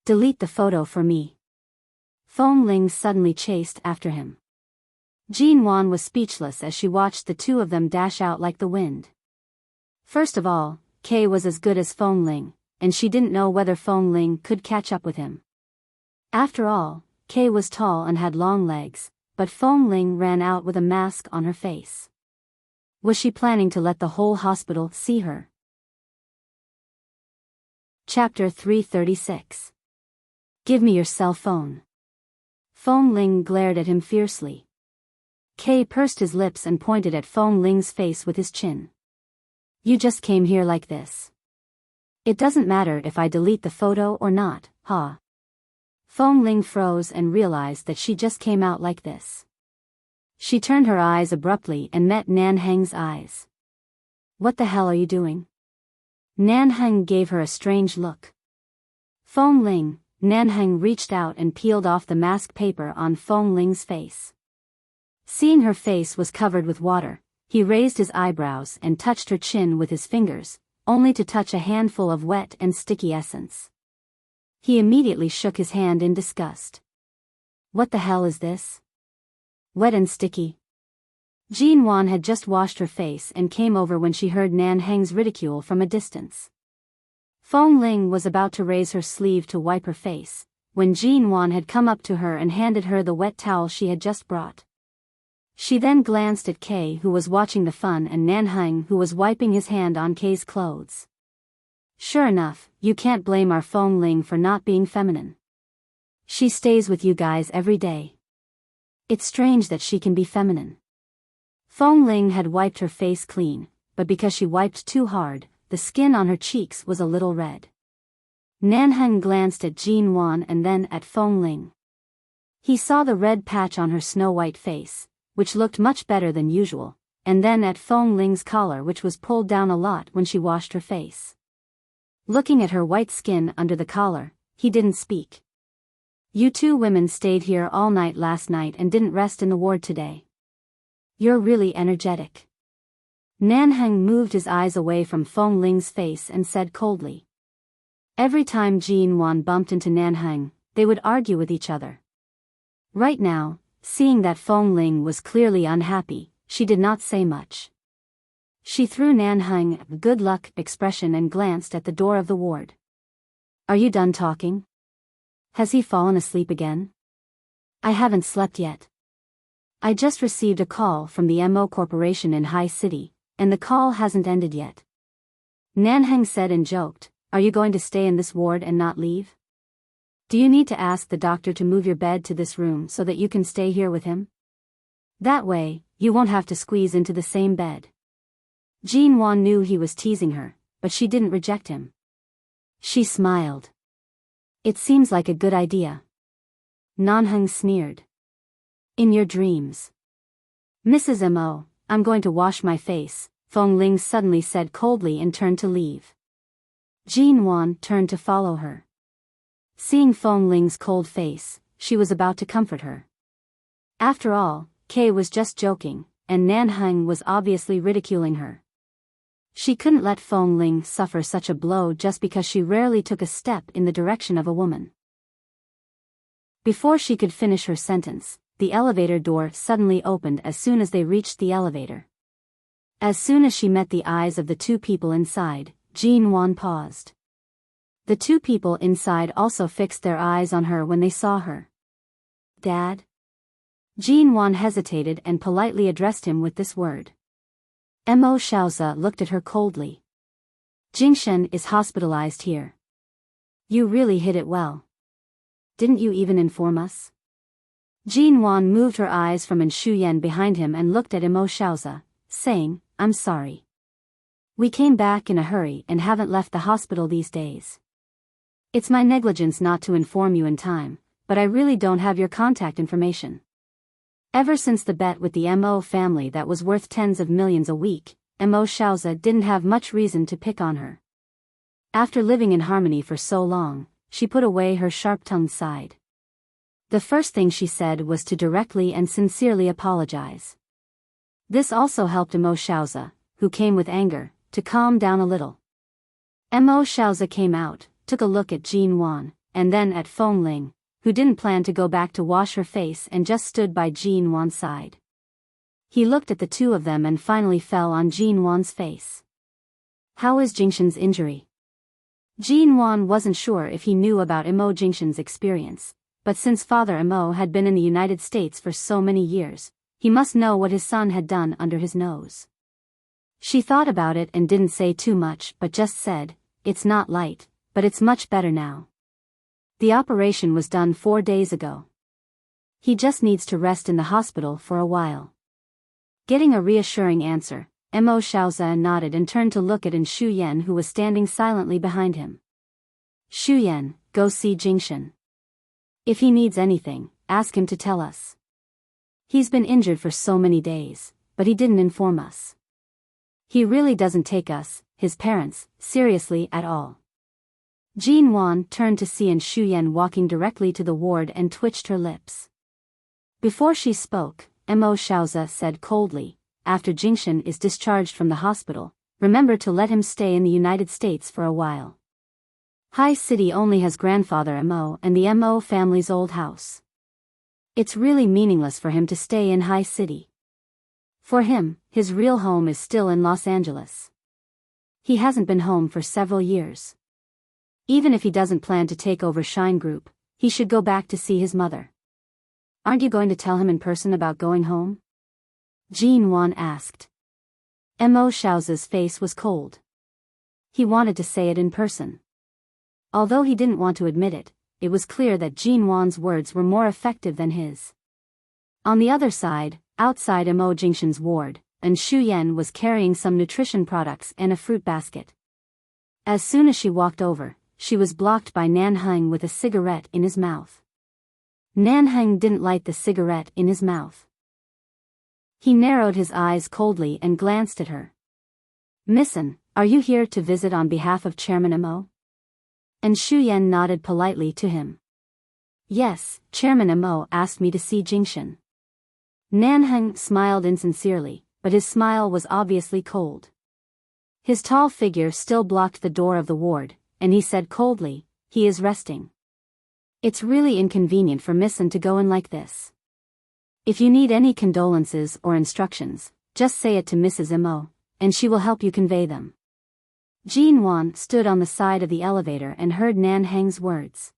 A: Delete the photo for me." Feng Ling suddenly chased after him. Jinwan was speechless as she watched the 2 of them dash out like the wind. First of all, Kay was as good as Feng Ling, and she didn't know whether Feng Ling could catch up with him. After all, Kay was tall and had long legs, but Feng Ling ran out with a mask on her face. Was she planning to let the whole hospital see her? Chapter 336. Give me your cell phone. Feng Ling glared at him fiercely. Kay pursed his lips and pointed at Feng Ling's face with his chin. You just came here like this. It doesn't matter if I delete the photo or not, huh? Feng Ling froze and realized that she just came out like this. She turned her eyes abruptly and met Nan Heng's eyes. What the hell are you doing? Nan Heng gave her a strange look. Feng Ling, Nan Heng reached out and peeled off the mask paper on Feng Ling's face. Seeing her face was covered with water, he raised his eyebrows and touched her chin with his fingers, only to touch a handful of wet and sticky essence. He immediately shook his hand in disgust. What the hell is this? Wet and sticky. Jean Wan had just washed her face and came over when she heard Nan Heng's ridicule from a distance. Feng Ling was about to raise her sleeve to wipe her face, when Jean Wan had come up to her and handed her the wet towel she had just brought. She then glanced at Kay, who was watching the fun, and Nan Heng, who was wiping his hand on Kay's clothes. Sure enough, you can't blame our Feng Ling for not being feminine. She stays with you guys every day. It's strange that she can be feminine. Feng Ling had wiped her face clean, but because she wiped too hard, the skin on her cheeks was a little red. Nan Heng glanced at Jean Wan and then at Feng Ling. He saw the red patch on her snow-white face, which looked much better than usual, and then at Feng Ling's collar, which was pulled down a lot when she washed her face. Looking at her white skin under the collar, he didn't speak. You two women stayed here all night last night and didn't rest in the ward today. You're really energetic. Nan Heng moved his eyes away from Feng Ling's face and said coldly. Every time Jean Wan bumped into Nan Heng, they would argue with each other. Right now, seeing that Feng Ling was clearly unhappy, she did not say much. She threw Nan Heng a good luck expression and glanced at the door of the ward. Are you done talking? Has he fallen asleep again? I haven't slept yet. I just received a call from the MO Corporation in High City, and the call hasn't ended yet. Nan Heng said and joked, are you going to stay in this ward and not leave? Do you need to ask the doctor to move your bed to this room so that you can stay here with him? That way, you won't have to squeeze into the same bed. Jean Wan knew he was teasing her, but she didn't reject him. She smiled. It seems like a good idea. Nan Heng sneered. In your dreams. Mrs. M.O., I'm going to wash my face, Feng Ling suddenly said coldly and turned to leave. Jean Wan turned to follow her. Seeing Feng Ling's cold face, she was about to comfort her. After all, Kay was just joking, and Nan Heng was obviously ridiculing her. She couldn't let Feng Ling suffer such a blow just because she rarely took a step in the direction of a woman. Before she could finish her sentence, the elevator door suddenly opened as soon as they reached the elevator. As soon as she met the eyes of the two people inside, Jean Wan paused. The two people inside also fixed their eyes on her when they saw her. Dad? Jean Wan hesitated and politely addressed him with this word. Mo Shaoza looked at her coldly. Jingshen is hospitalized here. You really hid it well. Didn't you even inform us? Jean Wan moved her eyes from An Shuyan behind him and looked at Mo Shaoza, saying, I'm sorry. We came back in a hurry and haven't left the hospital these days. It's my negligence not to inform you in time, but I really don't have your contact information. Ever since the bet with the Mo family that was worth tens of millions a week, Mo Shaoza didn't have much reason to pick on her. After living in harmony for so long, she put away her sharp-tongued side. The first thing she said was to directly and sincerely apologize. This also helped Mo Shaoza, who came with anger, to calm down a little. Mo Shaoza came out, took a look at Jean Wan, and then at Feng Ling, who didn't plan to go back to wash her face and just stood by Jean Wan's side. He looked at the two of them and finally fell on Jean Wan's face. How is Jingshen's injury? Jean Wan wasn't sure if he knew about Mo Jingshen's experience, but since Father Mo had been in the United States for so many years, he must know what his son had done under his nose. She thought about it and didn't say too much but just said, it's not light, but it's much better now. The operation was done 4 days ago. He just needs to rest in the hospital for a while. Getting a reassuring answer, Mo Xiaoze nodded and turned to look at Shu Yan, who was standing silently behind him. Shu Yan, go see Jingshan. If he needs anything, ask him to tell us. He's been injured for so many days, but he didn't inform us. He really doesn't take us, his parents, seriously at all. Jin Wan turned to see Shu Yan walking directly to the ward and twitched her lips. Before she spoke, Mo Xiaoze said coldly, after Jingshan is discharged from the hospital, remember to let him stay in the United States for a while. High City only has grandfather Mo and the Mo family's old house. It's really meaningless for him to stay in High City. For him, his real home is still in Los Angeles. He hasn't been home for several years. Even if he doesn't plan to take over Shine Group, he should go back to see his mother. Aren't you going to tell him in person about going home? Jin Wan asked. Mo Xiaoze's face was cold. He wanted to say it in person. Although he didn't want to admit it, it was clear that Jin Wan's words were more effective than his. On the other side, outside Mo Jingshan's ward, Shu Yan was carrying some nutrition products and a fruit basket. As soon as she walked over, she was blocked by Nanheng with a cigarette in his mouth. Nanheng didn't light the cigarette in his mouth. He narrowed his eyes coldly and glanced at her. Missin, are you here to visit on behalf of Chairman Mo? Shu Yan nodded politely to him. Yes, Chairman Mo asked me to see Jingshan. Nanheng smiled insincerely, but his smile was obviously cold. His tall figure still blocked the door of the ward, and he said coldly, he is resting. It's really inconvenient for Missin to go in like this. If you need any condolences or instructions, just say it to Mrs. Mo, and she will help you convey them. Jin Wan stood on the side of the elevator and heard Nanheng's words.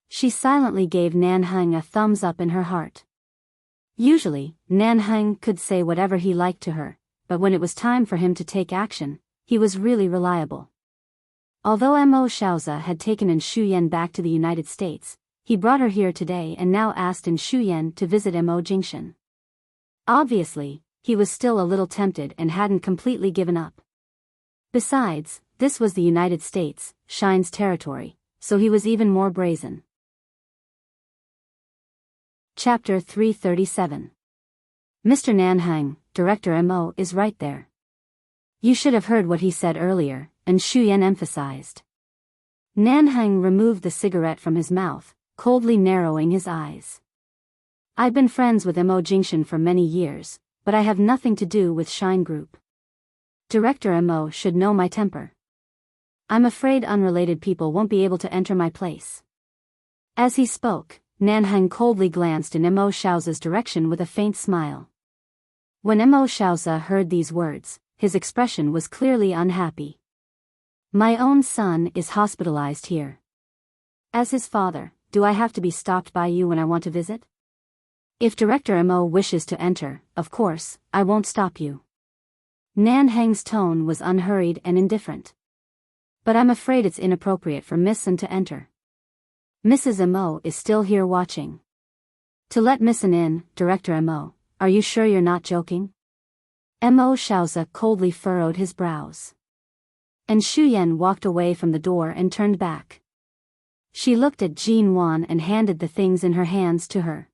A: She silently gave Nanheng a thumbs up in her heart. Usually, Nanheng could say whatever he liked to her, but when it was time for him to take action, he was really reliable. Although Mo Xiaoze had taken Shu Yan back to the United States, he brought her here today and now asked Shu Yan to visit Mo Jingshan. Obviously, he was still a little tempted and hadn't completely given up. Besides, this was the United States, Shine's territory, so he was even more brazen. Chapter 337. Mr. Nanheng, Director Mo is right there. You should have heard what he said earlier, Shu Yan emphasized. Nanheng removed the cigarette from his mouth, coldly narrowing his eyes. I've been friends with Mo Jingshan for many years, but I have nothing to do with Shine Group. Director Mo should know my temper. I'm afraid unrelated people won't be able to enter my place. As he spoke, Nanheng coldly glanced in Mo Xiaoze's direction with a faint smile. When Mo Xiaoze heard these words, his expression was clearly unhappy. My own son is hospitalized here. As his father, do I have to be stopped by you when I want to visit? If Director Mo wishes to enter, of course, I won't stop you. Nanheng's tone was unhurried and indifferent. But I'm afraid it's inappropriate for Missin to enter. Mrs. Mo is still here watching. To let Missin in, Director Mo, are you sure you're not joking? Mo Xiaoze coldly furrowed his brows. Shu Yan walked away from the door and turned back. She looked at Jin Wan and handed the things in her hands to her.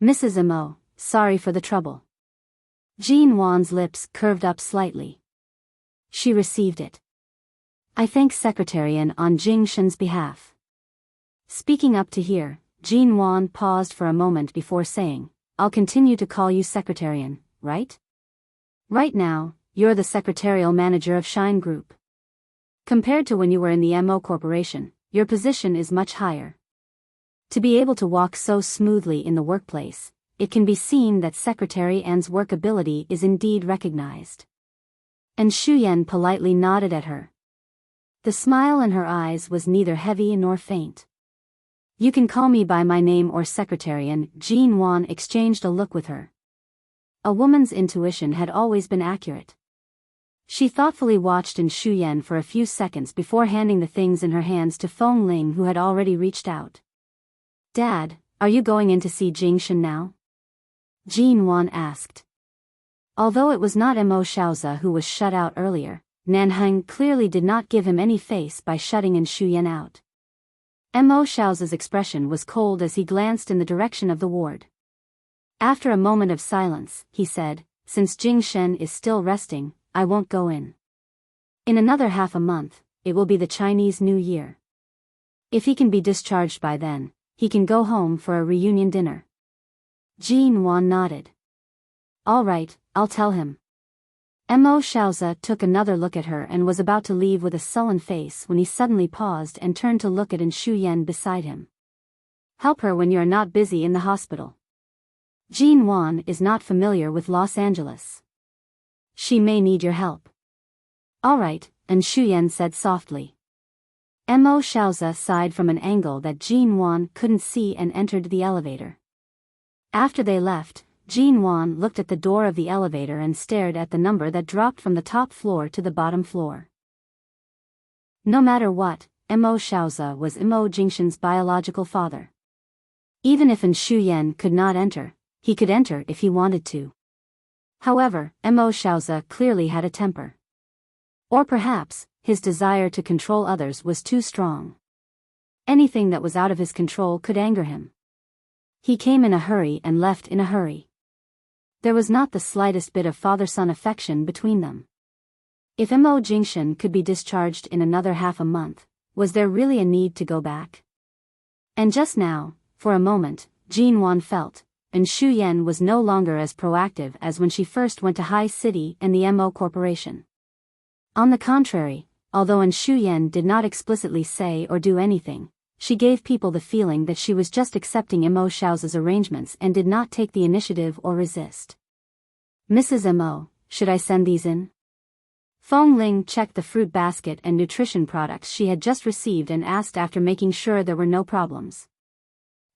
A: Mrs. Mo, sorry for the trouble. Jin Wan's lips curved up slightly. She received it. I thank Secretarian on Jingshan's behalf. Speaking up to here, Jin Wan paused for a moment before saying, I'll continue to call you Secretarian, right? Right now, you're the secretarial manager of Shine Group. Compared to when you were in the Mo Corporation, your position is much higher. To be able to walk so smoothly in the workplace, it can be seen that Secretary An's work ability is indeed recognized. Shu Yan politely nodded at her. The smile in her eyes was neither heavy nor faint. You can call me by my name or Secretarian. Jin Wan exchanged a look with her. A woman's intuition had always been accurate. She thoughtfully watched Shu Yan for a few seconds before handing the things in her hands to Feng Ling, who had already reached out. Dad, are you going in to see Jingshan now? Jin Wan asked. Although it was not Mo Shaozi who was shut out earlier, Nanheng clearly did not give him any face by shutting in Xu Yan out. Mo Shaozi's expression was cold as he glanced in the direction of the ward. After a moment of silence, he said, "Since Jing Shen is still resting, I won't go in. In another half a month, it will be the Chinese New Year. If he can be discharged by then, he can go home for a reunion dinner." Jin Wan nodded. "All right, I'll tell him." Mo Shaozi took another look at her and was about to leave with a sullen face when he suddenly paused and turned to look at Shu Yan beside him. "Help her when you are not busy in the hospital. Jin Wan is not familiar with Los Angeles. She may need your help." "All right," Shu Yan said softly. Mo Shaozi sighed from an angle that Jin Wan couldn't see and entered the elevator. After they left, Jin Wan looked at the door of the elevator and stared at the number that dropped from the top floor to the bottom floor. No matter what, Mo Shaozi was Mo Jingshan's biological father. Even if Shu Yan could not enter, he could enter if he wanted to. However, Mo Shaozi clearly had a temper. Or perhaps, his desire to control others was too strong. Anything that was out of his control could anger him. He came in a hurry and left in a hurry. There was not the slightest bit of father-son affection between them. If Mo Jingshan could be discharged in another half a month, was there really a need to go back? And just now, for a moment, Jin Wan felt, Shu Yan was no longer as proactive as when she first went to High City and the Mo Corporation. On the contrary, although Shu Yan did not explicitly say or do anything, she gave people the feeling that she was just accepting Mo Shaozi's arrangements and did not take the initiative or resist. "Mrs. Mo, should I send these in?" Feng Ling checked the fruit basket and nutrition products she had just received and asked after making sure there were no problems.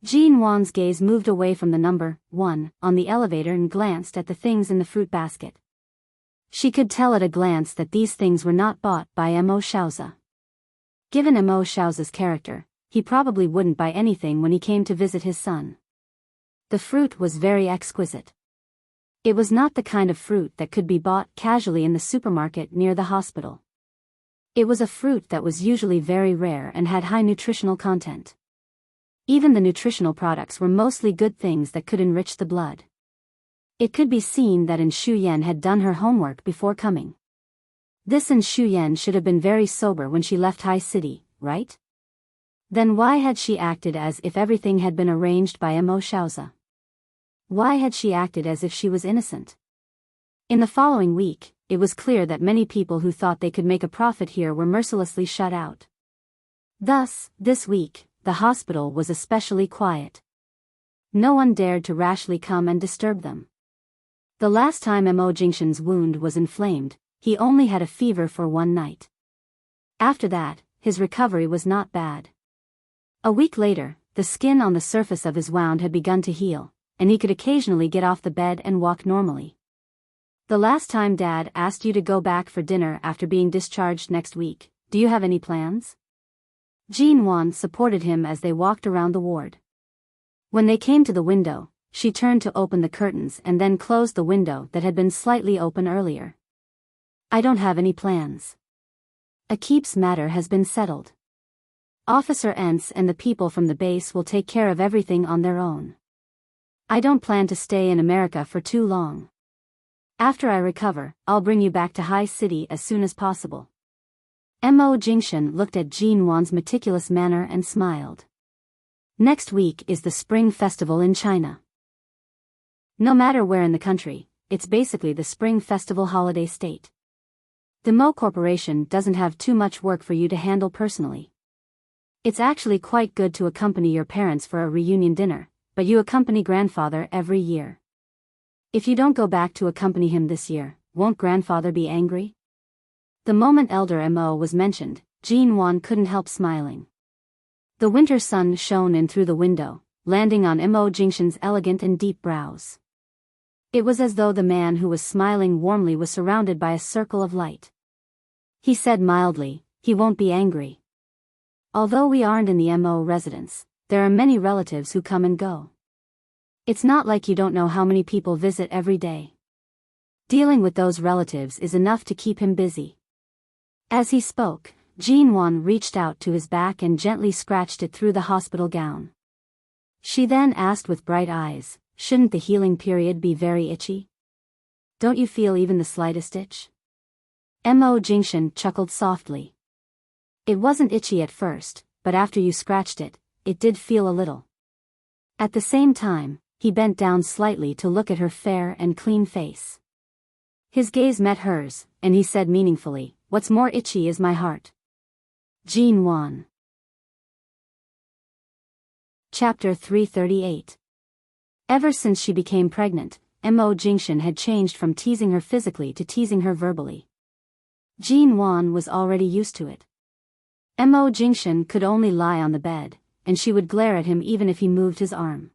A: Jin Wan's gaze moved away from the number 1 on the elevator and glanced at the things in the fruit basket. She could tell at a glance that these things were not bought by Mo Shaozi. Given Mo Shaozi's character, he probably wouldn't buy anything when he came to visit his son. The fruit was very exquisite. It was not the kind of fruit that could be bought casually in the supermarket near the hospital. It was a fruit that was usually very rare and had high nutritional content. Even the nutritional products were mostly good things that could enrich the blood. It could be seen that Shu Yan had done her homework before coming. This Shu Yan should have been very sober when she left High City, right? Then why had she acted as if everything had been arranged by Mo Shaozi? Why had she acted as if she was innocent? In the following week, it was clear that many people who thought they could make a profit here were mercilessly shut out. Thus, this week, the hospital was especially quiet. No one dared to rashly come and disturb them. The last time Mo Jingshan's wound was inflamed, he only had a fever for one night. After that, his recovery was not bad. A week later, the skin on the surface of his wound had begun to heal, and he could occasionally get off the bed and walk normally. "The last time Dad asked you to go back for dinner after being discharged next week, do you have any plans?" Jin Wan supported him as they walked around the ward. When they came to the window, she turned to open the curtains and then closed the window that had been slightly open earlier. "I don't have any plans. Akip's matter has been settled. Officer Entz and the people from the base will take care of everything on their own. I don't plan to stay in America for too long. After I recover, I'll bring you back to High City as soon as possible." Mo Jingshan looked at Jin Wan's meticulous manner and smiled. Next week is the Spring Festival in China. No matter where in the country, it's basically the Spring Festival holiday state. The Mo Corporation doesn't have too much work for you to handle personally. It's actually quite good to accompany your parents for a reunion dinner, but you accompany grandfather every year. If you don't go back to accompany him this year, won't grandfather be angry? The moment Elder Mo was mentioned, Jin Wan couldn't help smiling. The winter sun shone in through the window, landing on Mo Jingshan's elegant and deep brows. It was as though the man who was smiling warmly was surrounded by a circle of light. He said mildly, "He won't be angry. Although we aren't in the Mo residence, there are many relatives who come and go. It's not like you don't know how many people visit every day. Dealing with those relatives is enough to keep him busy. As he spoke, Jinwan reached out to his back and gently scratched it through the hospital gown. She then asked with bright eyes, "Shouldn't the healing period be very itchy? Don't you feel even the slightest itch?" Mo Jingshan chuckled softly. "It wasn't itchy at first, but after you scratched it, it did feel a little." At the same time, he bent down slightly to look at her fair and clean face. His gaze met hers, and he said meaningfully, "What's more itchy is my heart." Jinwan. Chapter 338. Ever since she became pregnant, Mo Jingshan had changed from teasing her physically to teasing her verbally. Jinwan was already used to it. Mo Jingshan could only lie on the bed, and she would glare at him even if he moved his arm.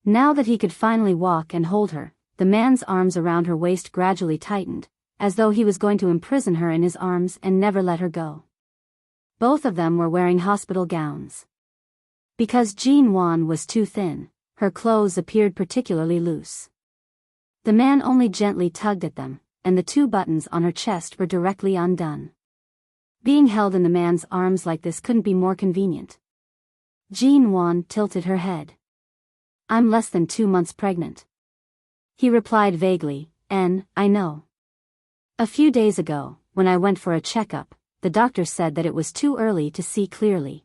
A: Now that he could finally walk and hold her, the man's arms around her waist gradually tightened, as though he was going to imprison her in his arms and never let her go. Both of them were wearing hospital gowns. Because Jinwan was too thin, her clothes appeared particularly loose. The man only gently tugged at them, and the 2 buttons on her chest were directly undone. Being held in the man's arms like this couldn't be more convenient. Jinwan tilted her head. "I'm less than 2 months pregnant." He replied vaguely, "I know. A few days ago, when I went for a checkup, the doctor said that it was too early to see clearly.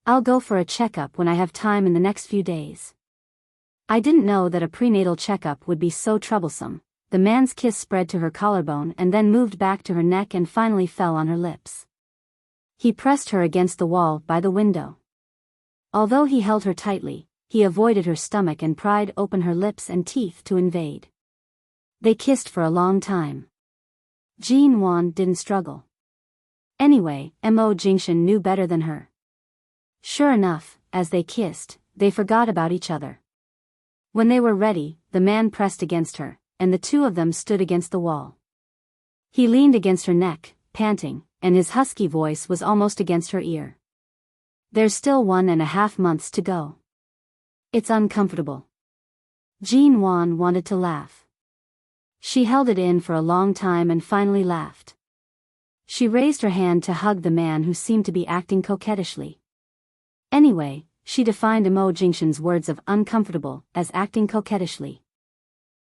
A: I'll go for a checkup when I have time in the next few days." I didn't know that a prenatal checkup would be so troublesome. The man's kiss spread to her collarbone and then moved back to her neck and finally fell on her lips. He pressed her against the wall by the window. Although he held her tightly, he avoided her stomach and pried open her lips and teeth to invade. They kissed for a long time. Jinwan didn't struggle. Anyway, Mo Jingshan knew better than her. Sure enough, as they kissed, they forgot about each other. When they were ready, the man pressed against her, and the 2 of them stood against the wall. He leaned against her neck, panting, and his husky voice was almost against her ear. "There's still 1.5 months to go. It's uncomfortable." Jinwan wanted to laugh. She held it in for a long time and finally laughed. She raised her hand to hug the man who seemed to be acting coquettishly. Anyway, she defined Mo Jingshan's words of uncomfortable as acting coquettishly.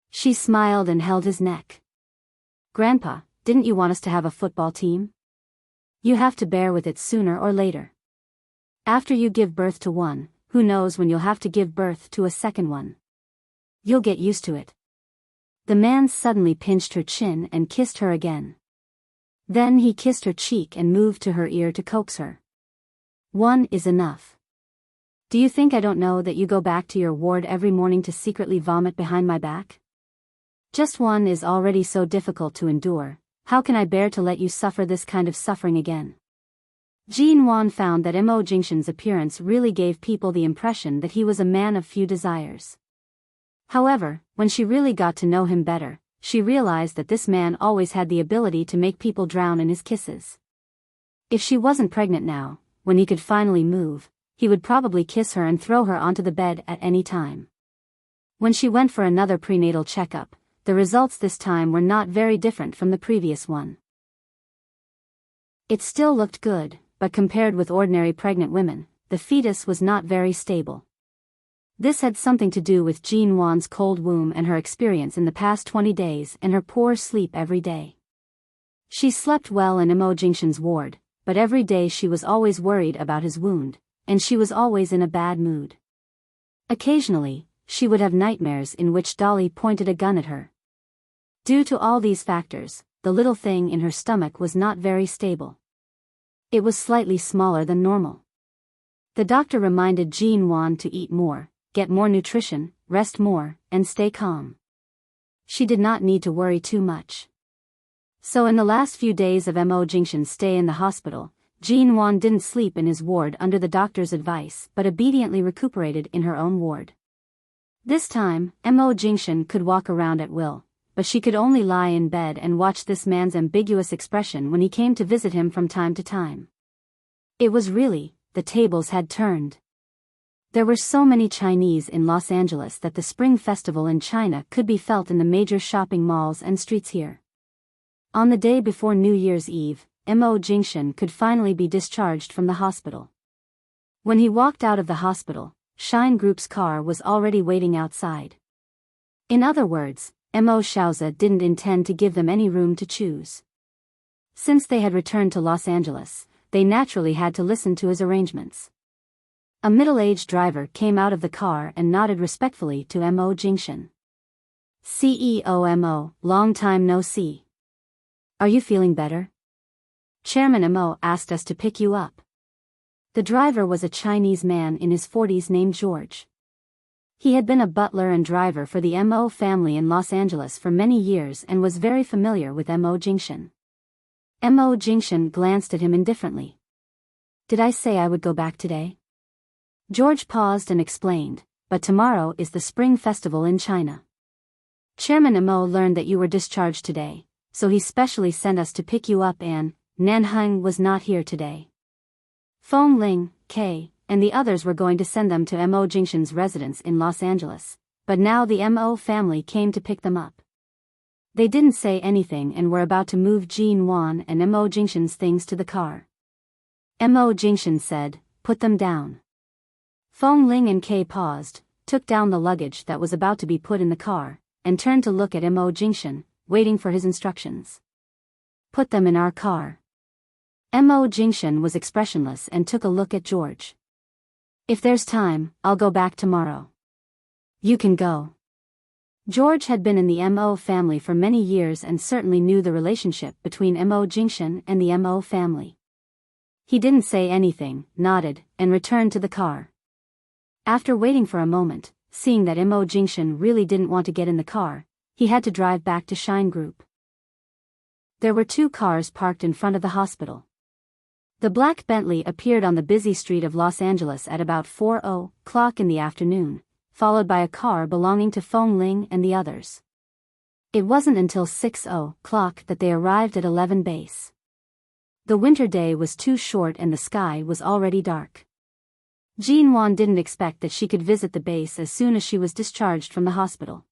A: She smiled and held his neck. "Grandpa, didn't you want us to have a football team? You have to bear with it sooner or later. After you give birth to one, who knows when you'll have to give birth to a second one. You'll get used to it." The man suddenly pinched her chin and kissed her again. Then he kissed her cheek and moved to her ear to coax her. "One is enough. Do you think I don't know that you go back to your ward every morning to secretly vomit behind my back? Just one is already so difficult to endure, how can I bear to let you suffer this kind of suffering again?" Jinwan found that Mo Jingshan's appearance really gave people the impression that he was a man of few desires. However, when she really got to know him better, she realized that this man always had the ability to make people drown in his kisses. If she wasn't pregnant now, when he could finally move, he would probably kiss her and throw her onto the bed at any time. When she went for another prenatal checkup, the results this time were not very different from the previous one. It still looked good, but compared with ordinary pregnant women, the fetus was not very stable. This had something to do with Jinwan's cold womb and her experience in the past 20 days and her poor sleep every day. She slept well in Mo Jingshan's ward, but every day she was always worried about his wound, and she was always in a bad mood. Occasionally, she would have nightmares in which Dolly pointed a gun at her. Due to all these factors, the little thing in her stomach was not very stable. It was slightly smaller than normal. The doctor reminded Jinwan to eat more, get more nutrition, rest more, and stay calm. She did not need to worry too much. So in the last few days of Mo Jingshan's stay in the hospital, Jinwan didn't sleep in his ward under the doctor's advice but obediently recuperated in her own ward. This time, Mo Jingshan could walk around at will, but she could only lie in bed and watch this man's ambiguous expression when he came to visit him from time to time. It was really, the tables had turned. There were so many Chinese in Los Angeles that the Spring Festival in China could be felt in the major shopping malls and streets here. On the day before New Year's Eve, Mo Jingshan could finally be discharged from the hospital. When he walked out of the hospital, Shine Group's car was already waiting outside. In other words, Mo Xiaozi didn't intend to give them any room to choose. Since they had returned to Los Angeles, they naturally had to listen to his arrangements. A middle-aged driver came out of the car and nodded respectfully to Mo Jingshan. CEO Mo, long time no see. Are you feeling better? Chairman Mo asked us to pick you up. The driver was a Chinese man in his 40s named George. He had been a butler and driver for the Mo family in Los Angeles for many years and was very familiar with Mo Jingshan. Mo Jingshan glanced at him indifferently. Did I say I would go back today? George paused and explained, but tomorrow is the Spring Festival in China. Chairman Mo learned that you were discharged today, so he specially sent us to pick you up and Nanheng was not here today. Feng Ling, Kay, and the others were going to send them to Mo Jingshan's residence in Los Angeles, but now the Mo family came to pick them up. They didn't say anything and were about to move Jean Wan and Mo Jingshan's things to the car. Mo Jingshan said, "Put them down." Feng Ling and Kay paused, took down the luggage that was about to be put in the car, and turned to look at Mo Jingshan, waiting for his instructions. "Put them in our car." Mo Jingshan was expressionless and took a look at George. "If there's time, I'll go back tomorrow." "You can go." George had been in the Mo family for many years and certainly knew the relationship between Mo Jingshan and the Mo family. He didn't say anything, nodded, and returned to the car. After waiting for a moment, seeing that Mo Jingshan really didn't want to get in the car, he had to drive back to Shine Group. There were 2 cars parked in front of the hospital. The black Bentley appeared on the busy street of Los Angeles at about 4:00 in the afternoon, followed by a car belonging to Feng Ling and the others. It wasn't until 6:00 that they arrived at 11 Base. The winter day was too short and the sky was already dark. Jean Wan didn't expect that she could visit the base as soon as she was discharged from the hospital.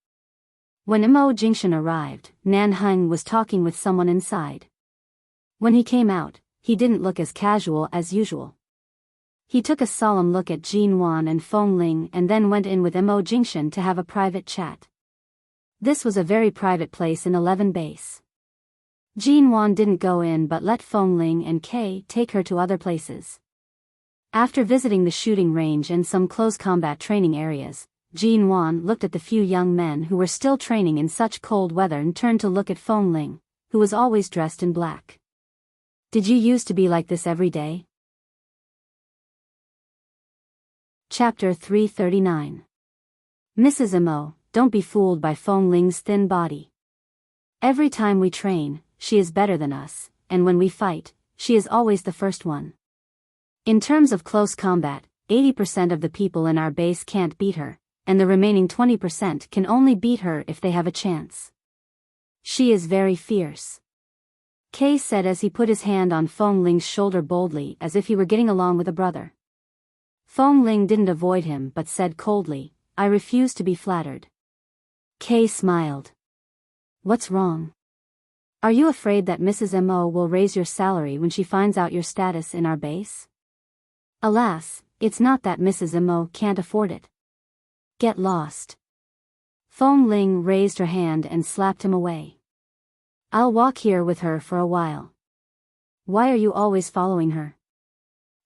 A: When Mo Jingshan arrived, Nanheng was talking with someone inside. When he came out, he didn't look as casual as usual. He took a solemn look at Jean Wan and Feng Ling and then went in with Mo Jingshan to have a private chat. This was a very private place in 11 Base. Jean Wan didn't go in but let Feng Ling and Kay take her to other places. After visiting the shooting range and some close combat training areas, Jean Wan looked at the few young men who were still training in such cold weather and turned to look at Feng Ling, who was always dressed in black. "Did you used to be like this every day?" Chapter 339. Mrs. Mo, don't be fooled by Feng Ling's thin body. Every time we train, she is better than us, and when we fight, she is always the first one. In terms of close combat, 80% of the people in our base can't beat her, and the remaining 20% can only beat her if they have a chance. She is very fierce. Kay said as he put his hand on Feng Ling's shoulder boldly as if he were getting along with a brother. Feng Ling didn't avoid him but said coldly, "I refuse to be flattered." Kay smiled. "What's wrong? Are you afraid that Mrs. Mo will raise your salary when she finds out your status in our base?" "Alas, it's not that Mrs. Mo can't afford it." "Get lost." Feng Ling raised her hand and slapped him away. "I'll walk here with her for a while." "Why are you always following her?"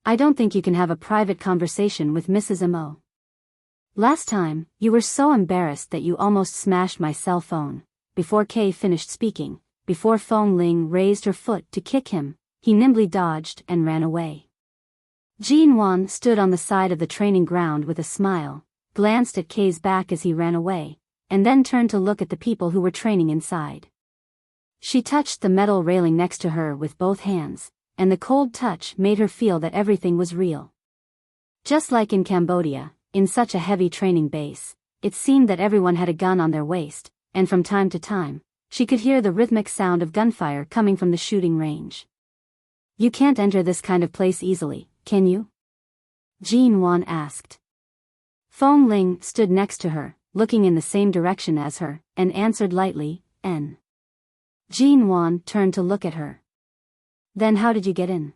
A: "I don't think you can have a private conversation with Mrs. Mo. Last time, you were so embarrassed that you almost smashed my cell phone." Before Kay finished speaking, before Feng Ling raised her foot to kick him, he nimbly dodged and ran away. Jean Wan stood on the side of the training ground with a smile, glanced at Kay's back as he ran away, and then turned to look at the people who were training inside. She touched the metal railing next to her with both hands, and the cold touch made her feel that everything was real. Just like in Cambodia, in such a heavy training base, it seemed that everyone had a gun on their waist, and from time to time, she could hear the rhythmic sound of gunfire coming from the shooting range. "You can't enter this kind of place easily, can you?" Jean Wan asked. Fong Ling stood next to her, looking in the same direction as her, and answered lightly, N. Jean Wan turned to look at her. Then how did you get in?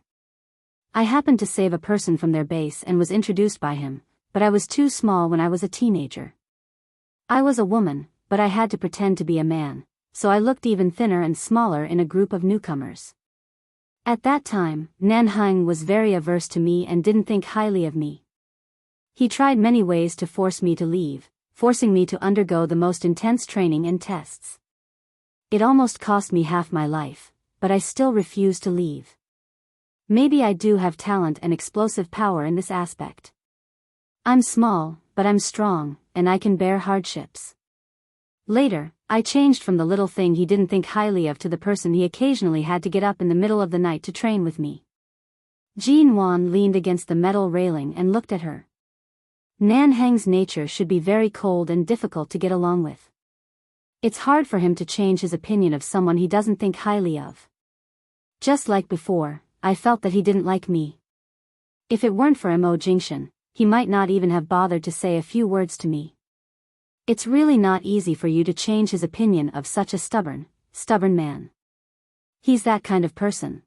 A: I happened to save a person from their base and was introduced by him, but I was too small when I was a teenager. I was a woman, but I had to pretend to be a man, so I looked even thinner and smaller in a group of newcomers. At that time, Nanhang was very averse to me and didn't think highly of me. He tried many ways to force me to leave, forcing me to undergo the most intense training and tests. It almost cost me half my life, but I still refused to leave. Maybe I do have talent and explosive power in this aspect. I'm small, but I'm strong, and I can bear hardships. Later, I changed from the little thing he didn't think highly of to the person he occasionally had to get up in the middle of the night to train with me. Jean Wan leaned against the metal railing and looked at her. Nanhang's nature should be very cold and difficult to get along with. It's hard for him to change his opinion of someone he doesn't think highly of. Just like before, I felt that he didn't like me. If it weren't for Mo Jingshan, he might not even have bothered to say a few words to me. It's really not easy for you to change his opinion of such a stubborn man. He's that kind of person.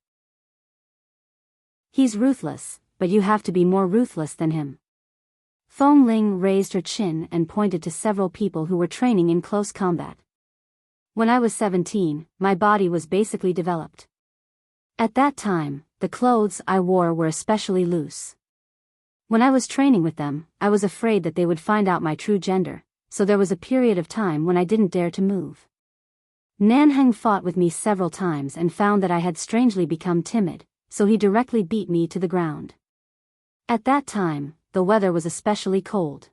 A: He's ruthless, but you have to be more ruthless than him. Fong Ling raised her chin and pointed to several people who were training in close combat. When I was 17, my body was basically developed. At that time, the clothes I wore were especially loose. When I was training with them, I was afraid that they would find out my true gender, so there was a period of time when I didn't dare to move. Nanhang fought with me several times and found that I had strangely become timid, so he directly beat me to the ground. At that time, the weather was especially cold.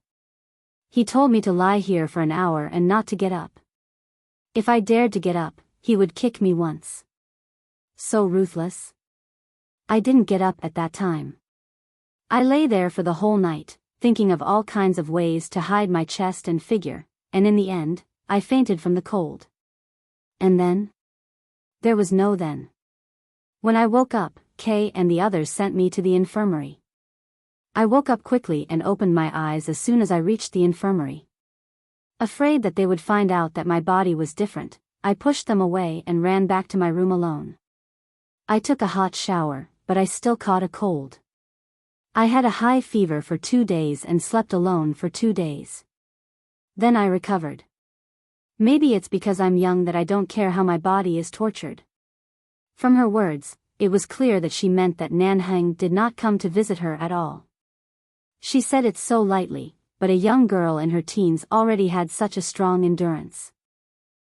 A: He told me to lie here for an hour and not to get up. If I dared to get up, he would kick me once. So ruthless. I didn't get up at that time. I lay there for the whole night, thinking of all kinds of ways to hide my chest and figure, and in the end, I fainted from the cold. And then? There was no then. When I woke up, Kay and the others sent me to the infirmary. I woke up quickly and opened my eyes as soon as I reached the infirmary. Afraid that they would find out that my body was different, I pushed them away and ran back to my room alone. I took a hot shower, but I still caught a cold. I had a high fever for 2 days and slept alone for 2 days. Then I recovered. Maybe it's because I'm young that I don't care how my body is tortured. From her words, it was clear that she meant that Nanhang did not come to visit her at all. She said it so lightly, but a young girl in her teens already had such a strong endurance.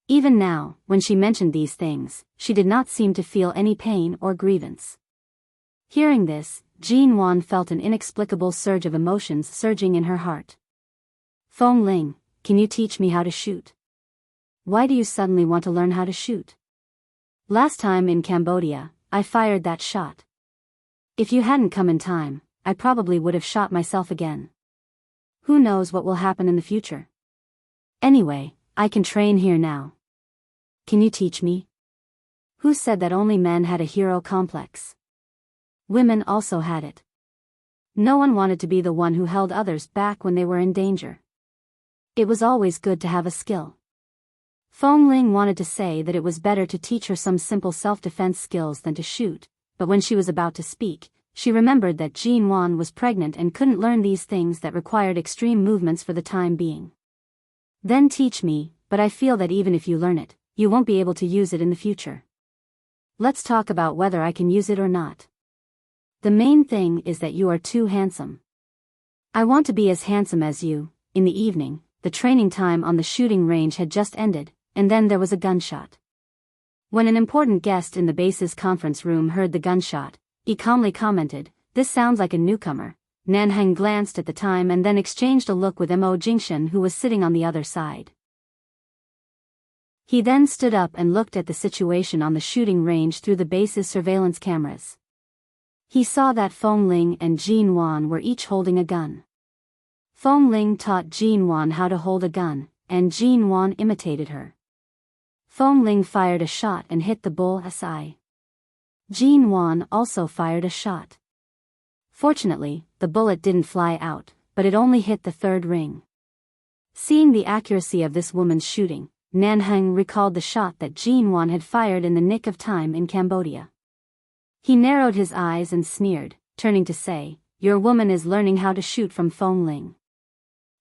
A: Even now, when she mentioned these things, she did not seem to feel any pain or grievance. Hearing this, Jean Wan felt an inexplicable surge of emotions surging in her heart. Fong Ling, can you teach me how to shoot? Why do you suddenly want to learn how to shoot? Last time in Cambodia, I fired that shot. If you hadn't come in time, I probably would have shot myself again. Who knows what will happen in the future? Anyway, I can train here now. Can you teach me? Who said that only men had a hero complex? Women also had it. No one wanted to be the one who held others back when they were in danger. It was always good to have a skill. Fong Ling wanted to say that it was better to teach her some simple self-defense skills than to shoot, but when she was about to speak, she remembered that Jean Wan was pregnant and couldn't learn these things that required extreme movements for the time being. Then teach me, but I feel that even if you learn it, you won't be able to use it in the future. Let's talk about whether I can use it or not. The main thing is that you are too handsome. I want to be as handsome as you. In the evening, the training time on the shooting range had just ended, and then there was a gunshot. When an important guest in the base's conference room heard the gunshot, he calmly commented, "This sounds like a newcomer." Nanhang glanced at the time and then exchanged a look with Mo Jingshan, who was sitting on the other side. He then stood up and looked at the situation on the shooting range through the base's surveillance cameras. He saw that Fong Ling and Jean Wan were each holding a gun. Fong Ling taught Jean Wan how to hold a gun, and Jean Wan imitated her. Fong Ling fired a shot and hit the bull's eye. Jean Wan also fired a shot. Fortunately, the bullet didn't fly out, but it only hit the third ring. Seeing the accuracy of this woman's shooting, Nanheng recalled the shot that Jin Wan had fired in the nick of time in Cambodia. He narrowed his eyes and sneered, turning to say, "Your woman is learning how to shoot from Fong Ling.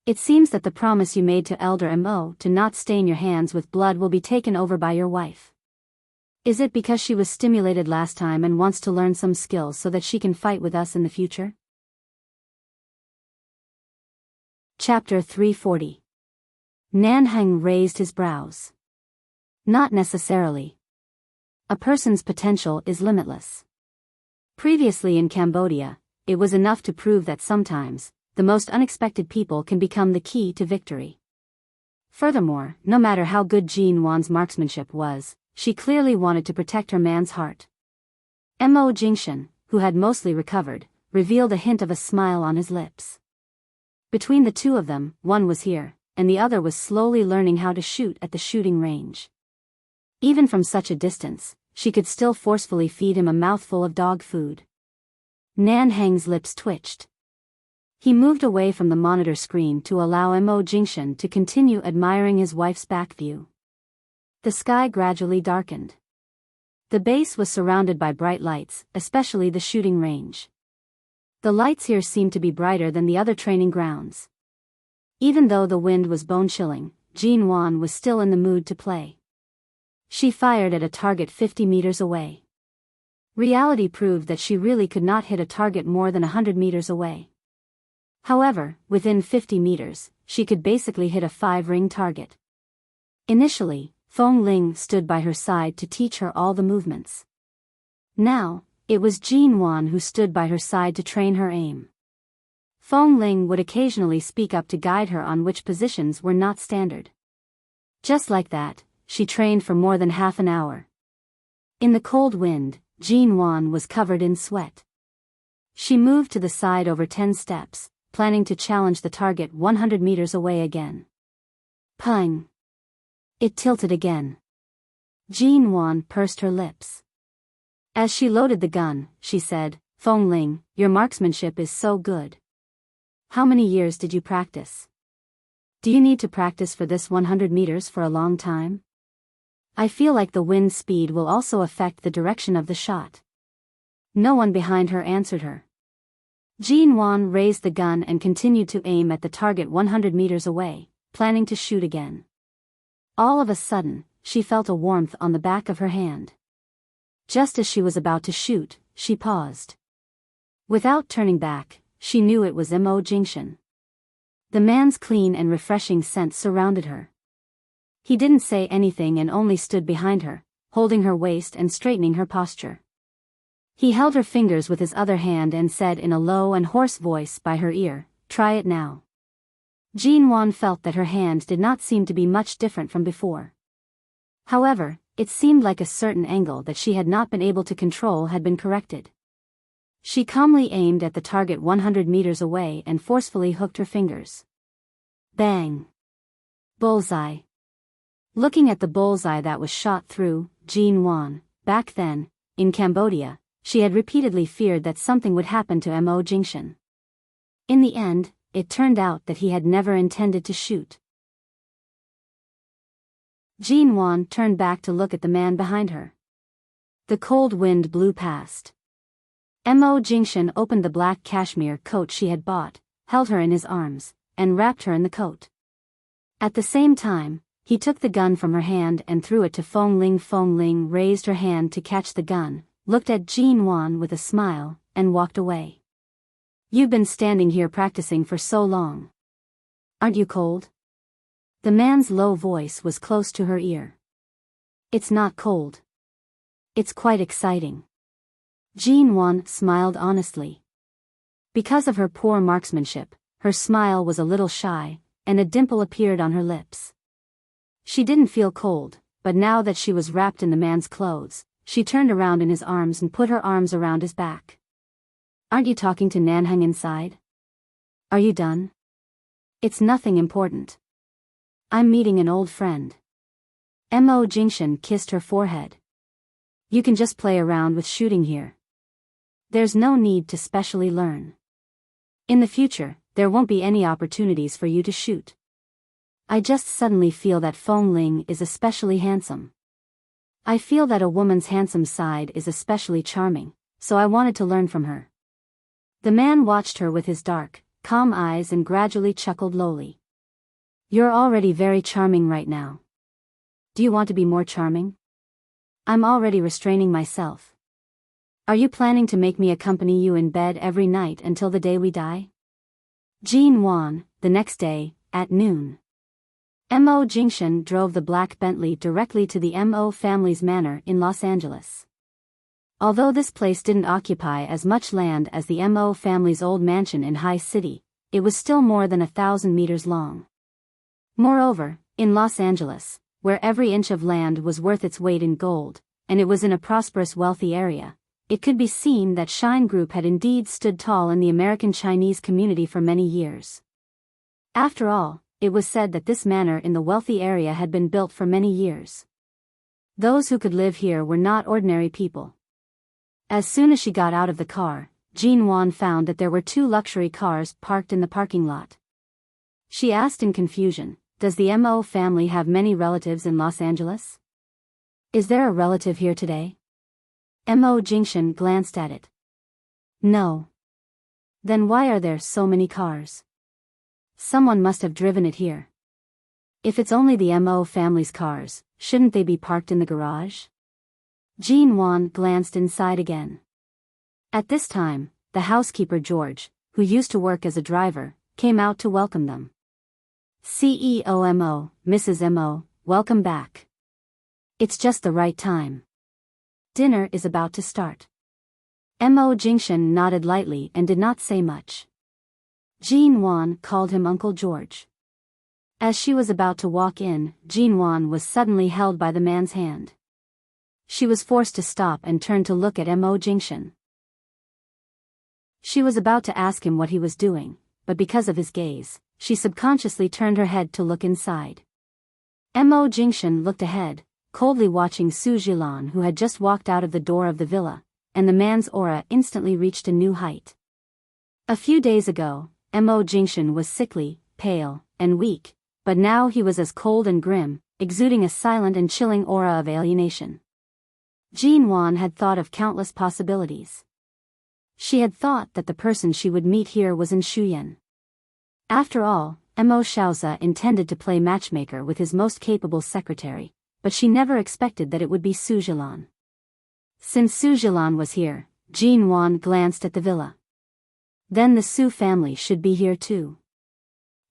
A: It seems that the promise you made to Elder Mo to not stain your hands with blood will be taken over by your wife. Is it because she was stimulated last time and wants to learn some skills so that she can fight with us in the future?" Chapter 340. Nanheng raised his brows. Not necessarily. A person's potential is limitless. Previously in Cambodia, it was enough to prove that sometimes, the most unexpected people can become the key to victory. Furthermore, no matter how good Jin Wan's marksmanship was, she clearly wanted to protect her man's heart. Mo Jingshan, who had mostly recovered, revealed a hint of a smile on his lips. Between the two of them, one was here, and the other was slowly learning how to shoot at the shooting range. Even from such a distance, she could still forcefully feed him a mouthful of dog food. Nanheng's lips twitched. He moved away from the monitor screen to allow Mo Jingshan to continue admiring his wife's back view. The sky gradually darkened. The base was surrounded by bright lights, especially the shooting range. The lights here seemed to be brighter than the other training grounds. Even though the wind was bone-chilling, Jin Wan was still in the mood to play. She fired at a target 50 meters away. Reality proved that she really could not hit a target more than 100 meters away. However, within 50 meters, she could basically hit a 5-ring target. Initially, Fong Ling stood by her side to teach her all the movements. Now, it was Jin Wan who stood by her side to train her aim. Fong Ling would occasionally speak up to guide her on which positions were not standard. Just like that, she trained for more than half an hour. In the cold wind, Jin Wan was covered in sweat. She moved to the side over 10 steps, planning to challenge the target 100 meters away again. Pung! It tilted again. Jin Wan pursed her lips. As she loaded the gun, she said, "Fong Ling, your marksmanship is so good. How many years did you practice? Do you need to practice for this 100 meters for a long time? I feel like the wind speed will also affect the direction of the shot." No one behind her answered her. Jin Wan raised the gun and continued to aim at the target 100 meters away, planning to shoot again. All of a sudden, she felt a warmth on the back of her hand. Just as she was about to shoot, she paused. Without turning back, she knew it was Mo Jingshan. The man's clean and refreshing scent surrounded her. He didn't say anything and only stood behind her, holding her waist and straightening her posture. He held her fingers with his other hand and said in a low and hoarse voice by her ear, "Try it now." Jin Wan felt that her hand did not seem to be much different from before. However, it seemed like a certain angle that she had not been able to control had been corrected. She calmly aimed at the target 100 meters away and forcefully hooked her fingers. Bang! Bullseye. Looking at the bullseye that was shot through, Jin Wan, back then, in Cambodia, she had repeatedly feared that something would happen to Mo Jingshan. In the end, it turned out that he had never intended to shoot. Jin Wan turned back to look at the man behind her. The cold wind blew past. Mo Jingshan opened the black cashmere coat she had bought, held her in his arms, and wrapped her in the coat. At the same time, he took the gun from her hand and threw it to Fong Ling. Fong Ling raised her hand to catch the gun, looked at Jin Wan with a smile, and walked away. "You've been standing here practicing for so long. Aren't you cold?" The man's low voice was close to her ear. "It's not cold. It's quite exciting." Jin Wan smiled honestly. Because of her poor marksmanship, her smile was a little shy, and a dimple appeared on her lips. She didn't feel cold, but now that she was wrapped in the man's clothes, she turned around in his arms and put her arms around his back. "Aren't you talking to Nanheng inside? Are you done? It's nothing important. I'm meeting an old friend." Mo Jingshan kissed her forehead. "You can just play around with shooting here. There's no need to specially learn. In the future, there won't be any opportunities for you to shoot. I just suddenly feel that Feng Ling is especially handsome. I feel that a woman's handsome side is especially charming, so I wanted to learn from her. The man watched her with his dark, calm eyes and gradually chuckled lowly. You're already very charming right now. Do you want to be more charming? I'm already restraining myself. Are you planning to make me accompany you in bed every night until the day we die? Jean Wan, the next day, at noon. Mo Jingshan drove the black Bentley directly to the Mo family's manor in Los Angeles. Although this place didn't occupy as much land as the Mo family's old mansion in High City, it was still more than 1,000 meters long. Moreover, in Los Angeles, where every inch of land was worth its weight in gold, and it was in a prosperous wealthy area, it could be seen that Shine Group had indeed stood tall in the American Chinese community for many years. After all, it was said that this manor in the wealthy area had been built for many years. Those who could live here were not ordinary people. As soon as she got out of the car, Jean Wan found that there were 2 luxury cars parked in the parking lot. She asked in confusion, does the Mo family have many relatives in Los Angeles? Is there a relative here today? Mo Jingshan glanced at it. No. Then why are there so many cars? Someone must have driven it here. If it's only the Mo family's cars, shouldn't they be parked in the garage? Jean Wan glanced inside again. At this time, the housekeeper George, who used to work as a driver, came out to welcome them. CEO Mo, Mrs. Mo, welcome back. It's just the right time. Dinner is about to start. Mo Jingshan nodded lightly and did not say much. Jean Wan called him Uncle George. As she was about to walk in, Jean Wan was suddenly held by the man's hand. She was forced to stop and turn to look at Mo Jingshan. She was about to ask him what he was doing, but because of his gaze, she subconsciously turned her head to look inside. Mo Jingshan looked ahead, coldly watching Su Jilan, who had just walked out of the door of the villa, and the man's aura instantly reached a new height. A few days ago, Mo Jingshan was sickly, pale, and weak, but now he was as cold and grim, exuding a silent and chilling aura of alienation. Jean Wan had thought of countless possibilities. She had thought that the person she would meet here was in Shuyan. After all, Mo Shaoza intended to play matchmaker with his most capable secretary, but she never expected that it would be Su Jilan. Since Su Jilan was here, Jean Wan glanced at the villa. Then the Su family should be here too.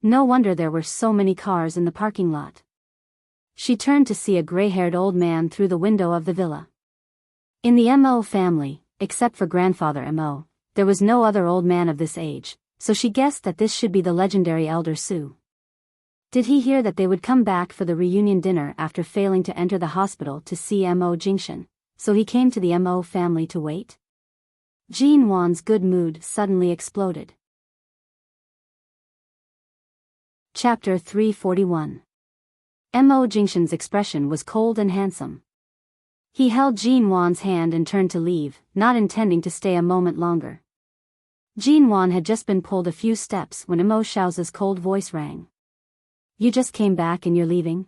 A: No wonder there were so many cars in the parking lot. She turned to see a gray-haired old man through the window of the villa. In the Mo family, except for grandfather Mo, there was no other old man of this age, so she guessed that this should be the legendary elder Su. Did he hear that they would come back for the reunion dinner after failing to enter the hospital to see Mo Jingshan, so he came to the Mo family to wait? Jean Wan's good mood suddenly exploded. Chapter 341. Mo Jingshan's expression was cold and handsome. He held Jean Wan's hand and turned to leave, not intending to stay a moment longer. Jean Wan had just been pulled a few steps when Mo Shaoza's cold voice rang. You just came back and you're leaving?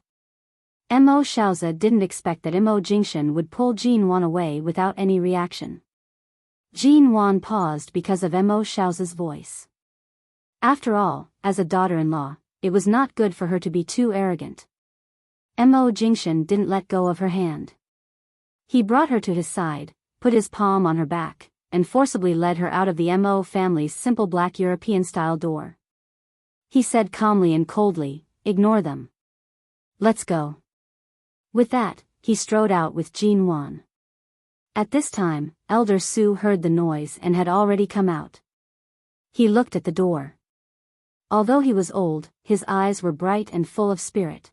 A: Mo Shaoza didn't expect that Mo Jingshan would pull Jean Wan away without any reaction. Jean Wan paused because of Mo Shaoza's voice. After all, as a daughter-in-law, it was not good for her to be too arrogant. Mo Jingshan didn't let go of her hand. He brought her to his side, put his palm on her back, and forcibly led her out of the Mo family's simple black European-style door. He said calmly and coldly, ignore them. Let's go. With that, he strode out with Jean Wan. At this time, Elder Su heard the noise and had already come out. He looked at the door. Although he was old, his eyes were bright and full of spirit.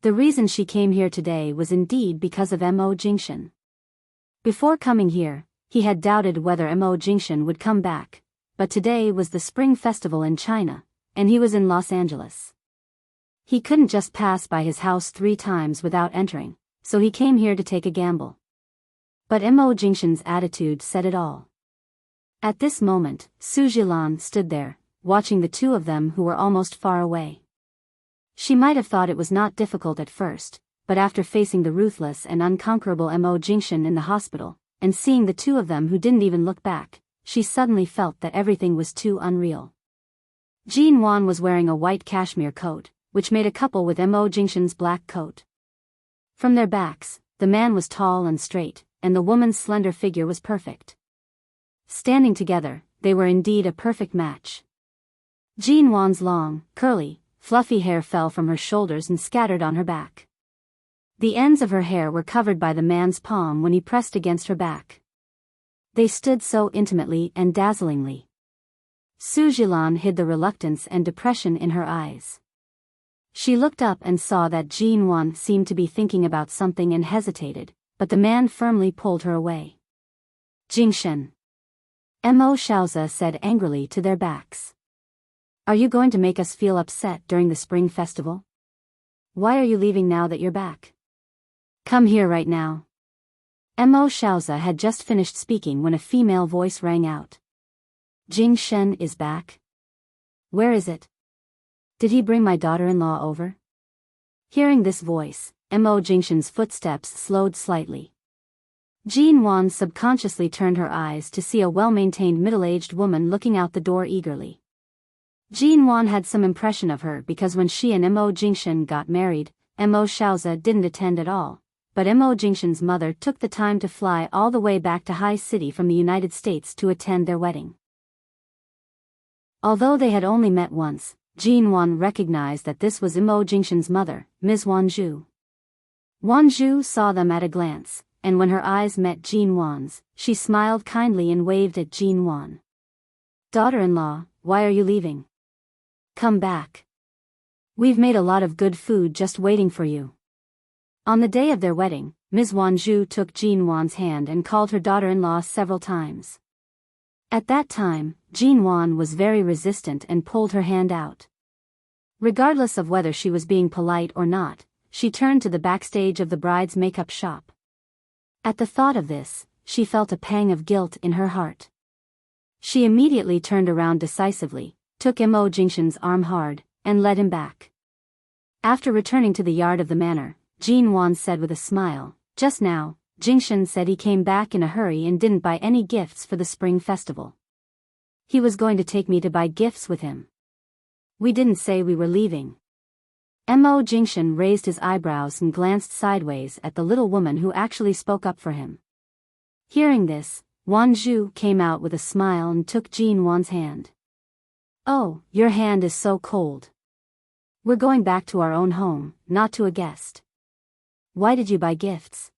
A: The reason she came here today was indeed because of Mo Jingshan. Before coming here, he had doubted whether Mo Jingshan would come back, but today was the Spring Festival in China, and he was in Los Angeles. He couldn't just pass by his house 3 times without entering, so he came here to take a gamble. But Mo Jingshan's attitude said it all. At this moment, Su Jilan stood there, watching the two of them who were almost far away. She might have thought it was not difficult at first, but after facing the ruthless and unconquerable Mo Jingshan in the hospital, and seeing the two of them who didn't even look back, she suddenly felt that everything was too unreal. Jin Wan was wearing a white cashmere coat, which made a couple with Mo Jingshan's black coat. From their backs, the man was tall and straight, and the woman's slender figure was perfect. Standing together, they were indeed a perfect match. Jin Wan's long, curly, fluffy hair fell from her shoulders and scattered on her back. The ends of her hair were covered by the man's palm when he pressed against her back. They stood so intimately and dazzlingly. Su Jilan hid the reluctance and depression in her eyes. She looked up and saw that Jin Wan seemed to be thinking about something and hesitated, but the man firmly pulled her away. Jingshan. Mo Shaoza said angrily to their backs. Are you going to make us feel upset during the spring festival? Why are you leaving now that you're back? Come here right now. Mo Shaoza had just finished speaking when a female voice rang out. Jingshan is back? Where is it? Did he bring my daughter-in-law over? Hearing this voice, Mo Jingshan's footsteps slowed slightly. Jin Wan subconsciously turned her eyes to see a well-maintained middle-aged woman looking out the door eagerly. Jin Wan had some impression of her because when she and Mo Jingshan got married, Mo Shaoza didn't attend at all, but Mo Jingshan's mother took the time to fly all the way back to High City from the United States to attend their wedding. Although they had only met once, Jin Wan recognized that this was Mo Jingshan's mother, Ms. Wanzhu. Wanzhu saw them at a glance, and when her eyes met Jin Wan's, she smiled kindly and waved at Jin Wan. Daughter-in-law, why are you leaving? Come back. We've made a lot of good food just waiting for you. On the day of their wedding, Ms. Wanzhu took Jin Wan's hand and called her daughter-in-law several times. At that time, Jin Wan was very resistant and pulled her hand out. Regardless of whether she was being polite or not, she turned to the backstage of the bride's makeup shop. At the thought of this, she felt a pang of guilt in her heart. She immediately turned around decisively, took Mo Jingshan's arm hard, and led him back. After returning to the yard of the manor, Jin Wan said with a smile, just now, Jingshan said he came back in a hurry and didn't buy any gifts for the spring festival. He was going to take me to buy gifts with him. We didn't say we were leaving. Mo Jingshan raised his eyebrows and glanced sideways at the little woman who actually spoke up for him. Hearing this, Wanzhu came out with a smile and took Jin Wan's hand. Oh, your hand is so cold. We're going back to our own home, not to a guest. Why did you buy gifts?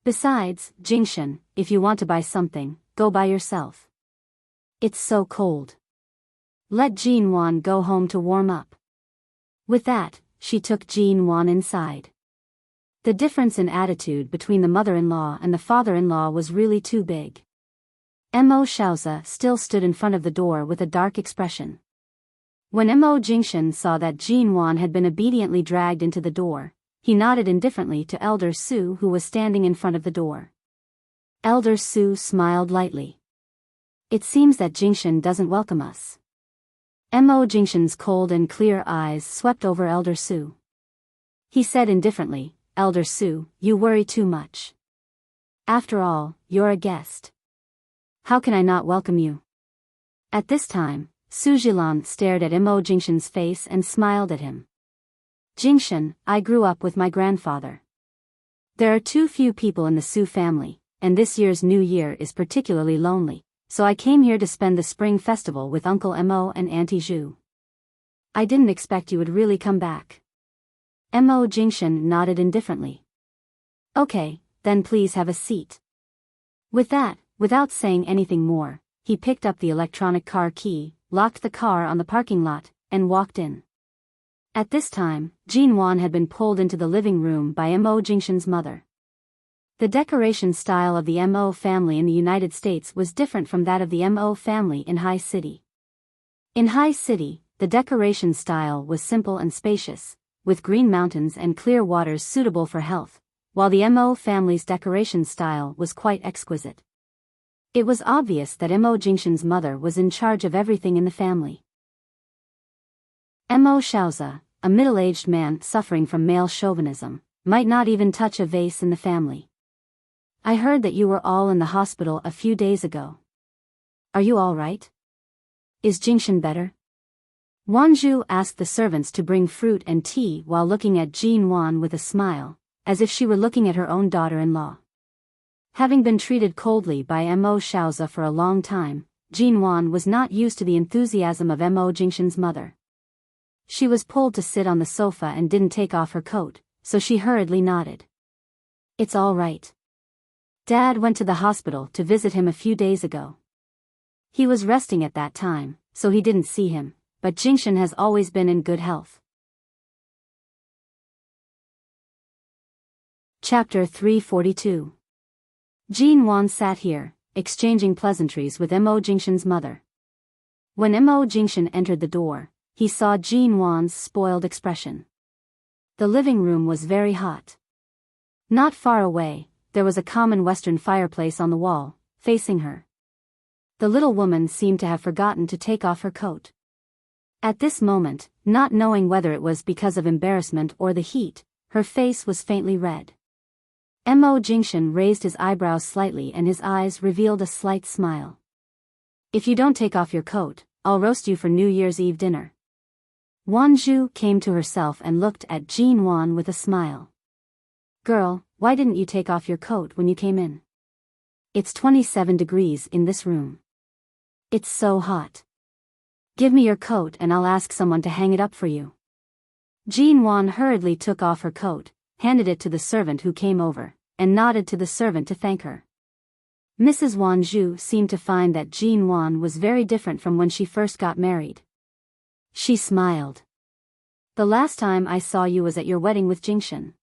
A: Besides, Jingshan, if you want to buy something, go by yourself. It's so cold. Let Jin Wan go home to warm up. With that, she took Jin Wan inside. The difference in attitude between the mother-in-law and the father-in-law was really too big. Mo Shaoza still stood in front of the door with a dark expression. When Mo Jingshan saw that Jin Wan had been obediently dragged into the door, he nodded indifferently to Elder Su who was standing in front of the door. Elder Su smiled lightly. It seems that Jingshan doesn't welcome us. Mo Jingshan's cold and clear eyes swept over Elder Su. He said indifferently, Elder Su, you worry too much. After all, you're a guest. How can I not welcome you? At this time, Su Jilan stared at Mo Jingshan's face and smiled at him. Jingshan, I grew up with my grandfather. There are too few people in the Su family, and this year's New Year is particularly lonely, so I came here to spend the spring festival with Uncle Mo and Auntie Zhu. I didn't expect you would really come back. Mo Jingshan nodded indifferently. Okay, then please have a seat. With that, without saying anything more, he picked up the electronic car key, locked the car on the parking lot, and walked in. At this time, Jin Wan had been pulled into the living room by Mo Jingshan's mother. The decoration style of the Mo family in the United States was different from that of the Mo family in High City. In High City, the decoration style was simple and spacious, with green mountains and clear waters suitable for health, while the Mo family's decoration style was quite exquisite. It was obvious that Mo Jingshan's mother was in charge of everything in the family. Mo Shaoza, a middle-aged man suffering from male chauvinism, might not even touch a vase in the family. I heard that you were all in the hospital a few days ago. Are you all right? Is Jingshan better? Wanzhu asked the servants to bring fruit and tea while looking at Jin Wan with a smile, as if she were looking at her own daughter-in-law. Having been treated coldly by Mo Shaoza for a long time, Jin Wan was not used to the enthusiasm of Mo Jingshan's mother. She was pulled to sit on the sofa and didn't take off her coat, so she hurriedly nodded. It's all right. Dad went to the hospital to visit him a few days ago. He was resting at that time, so he didn't see him, but Jingshan has always been in good health. Chapter 342. Jin Wan sat here, exchanging pleasantries with Mo Jingshan's mother. When Mo Jingshan entered the door, he saw Jin Wan's spoiled expression. The living room was very hot. Not far away, there was a common Western fireplace on the wall, facing her. The little woman seemed to have forgotten to take off her coat. At this moment, not knowing whether it was because of embarrassment or the heat, her face was faintly red. Mo Jingshan raised his eyebrows slightly and his eyes revealed a slight smile. If you don't take off your coat, I'll roast you for New Year's Eve dinner. Wanzhu came to herself and looked at Jin Wan with a smile. Girl, why didn't you take off your coat when you came in? It's 27 degrees in this room. It's so hot. Give me your coat and I'll ask someone to hang it up for you. Jin Wan hurriedly took off her coat, handed it to the servant who came over, and nodded to the servant to thank her. Mrs. Wanzhu seemed to find that Jin Wan was very different from when she first got married. She smiled. The last time I saw you was at your wedding with Jingshan.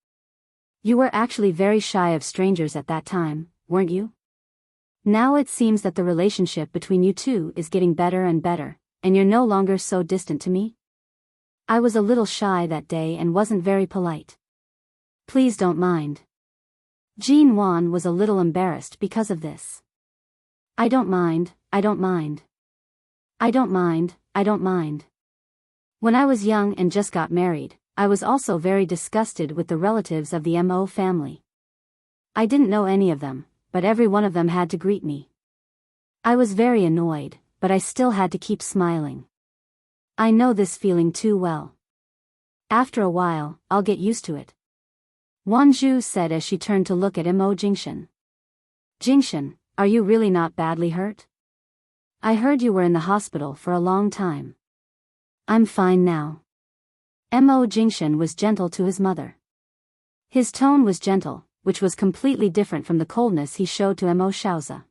A: You were actually very shy of strangers at that time, weren't you? Now it seems that the relationship between you two is getting better and better, and you're no longer so distant to me? I was a little shy that day and wasn't very polite. Please don't mind. Jin Wan was a little embarrassed because of this. I don't mind, I don't mind. I don't mind, I don't mind. When I was young and just got married, I was also very disgusted with the relatives of the Mo family. I didn't know any of them, but every one of them had to greet me. I was very annoyed, but I still had to keep smiling. I know this feeling too well. After a while, I'll get used to it. Wanzhu said as she turned to look at Mo Jingshan. Jingshan, are you really not badly hurt? I heard you were in the hospital for a long time. I'm fine now. Mo Jingshan was gentle to his mother. His tone was gentle, which was completely different from the coldness he showed to Mo Shaoza.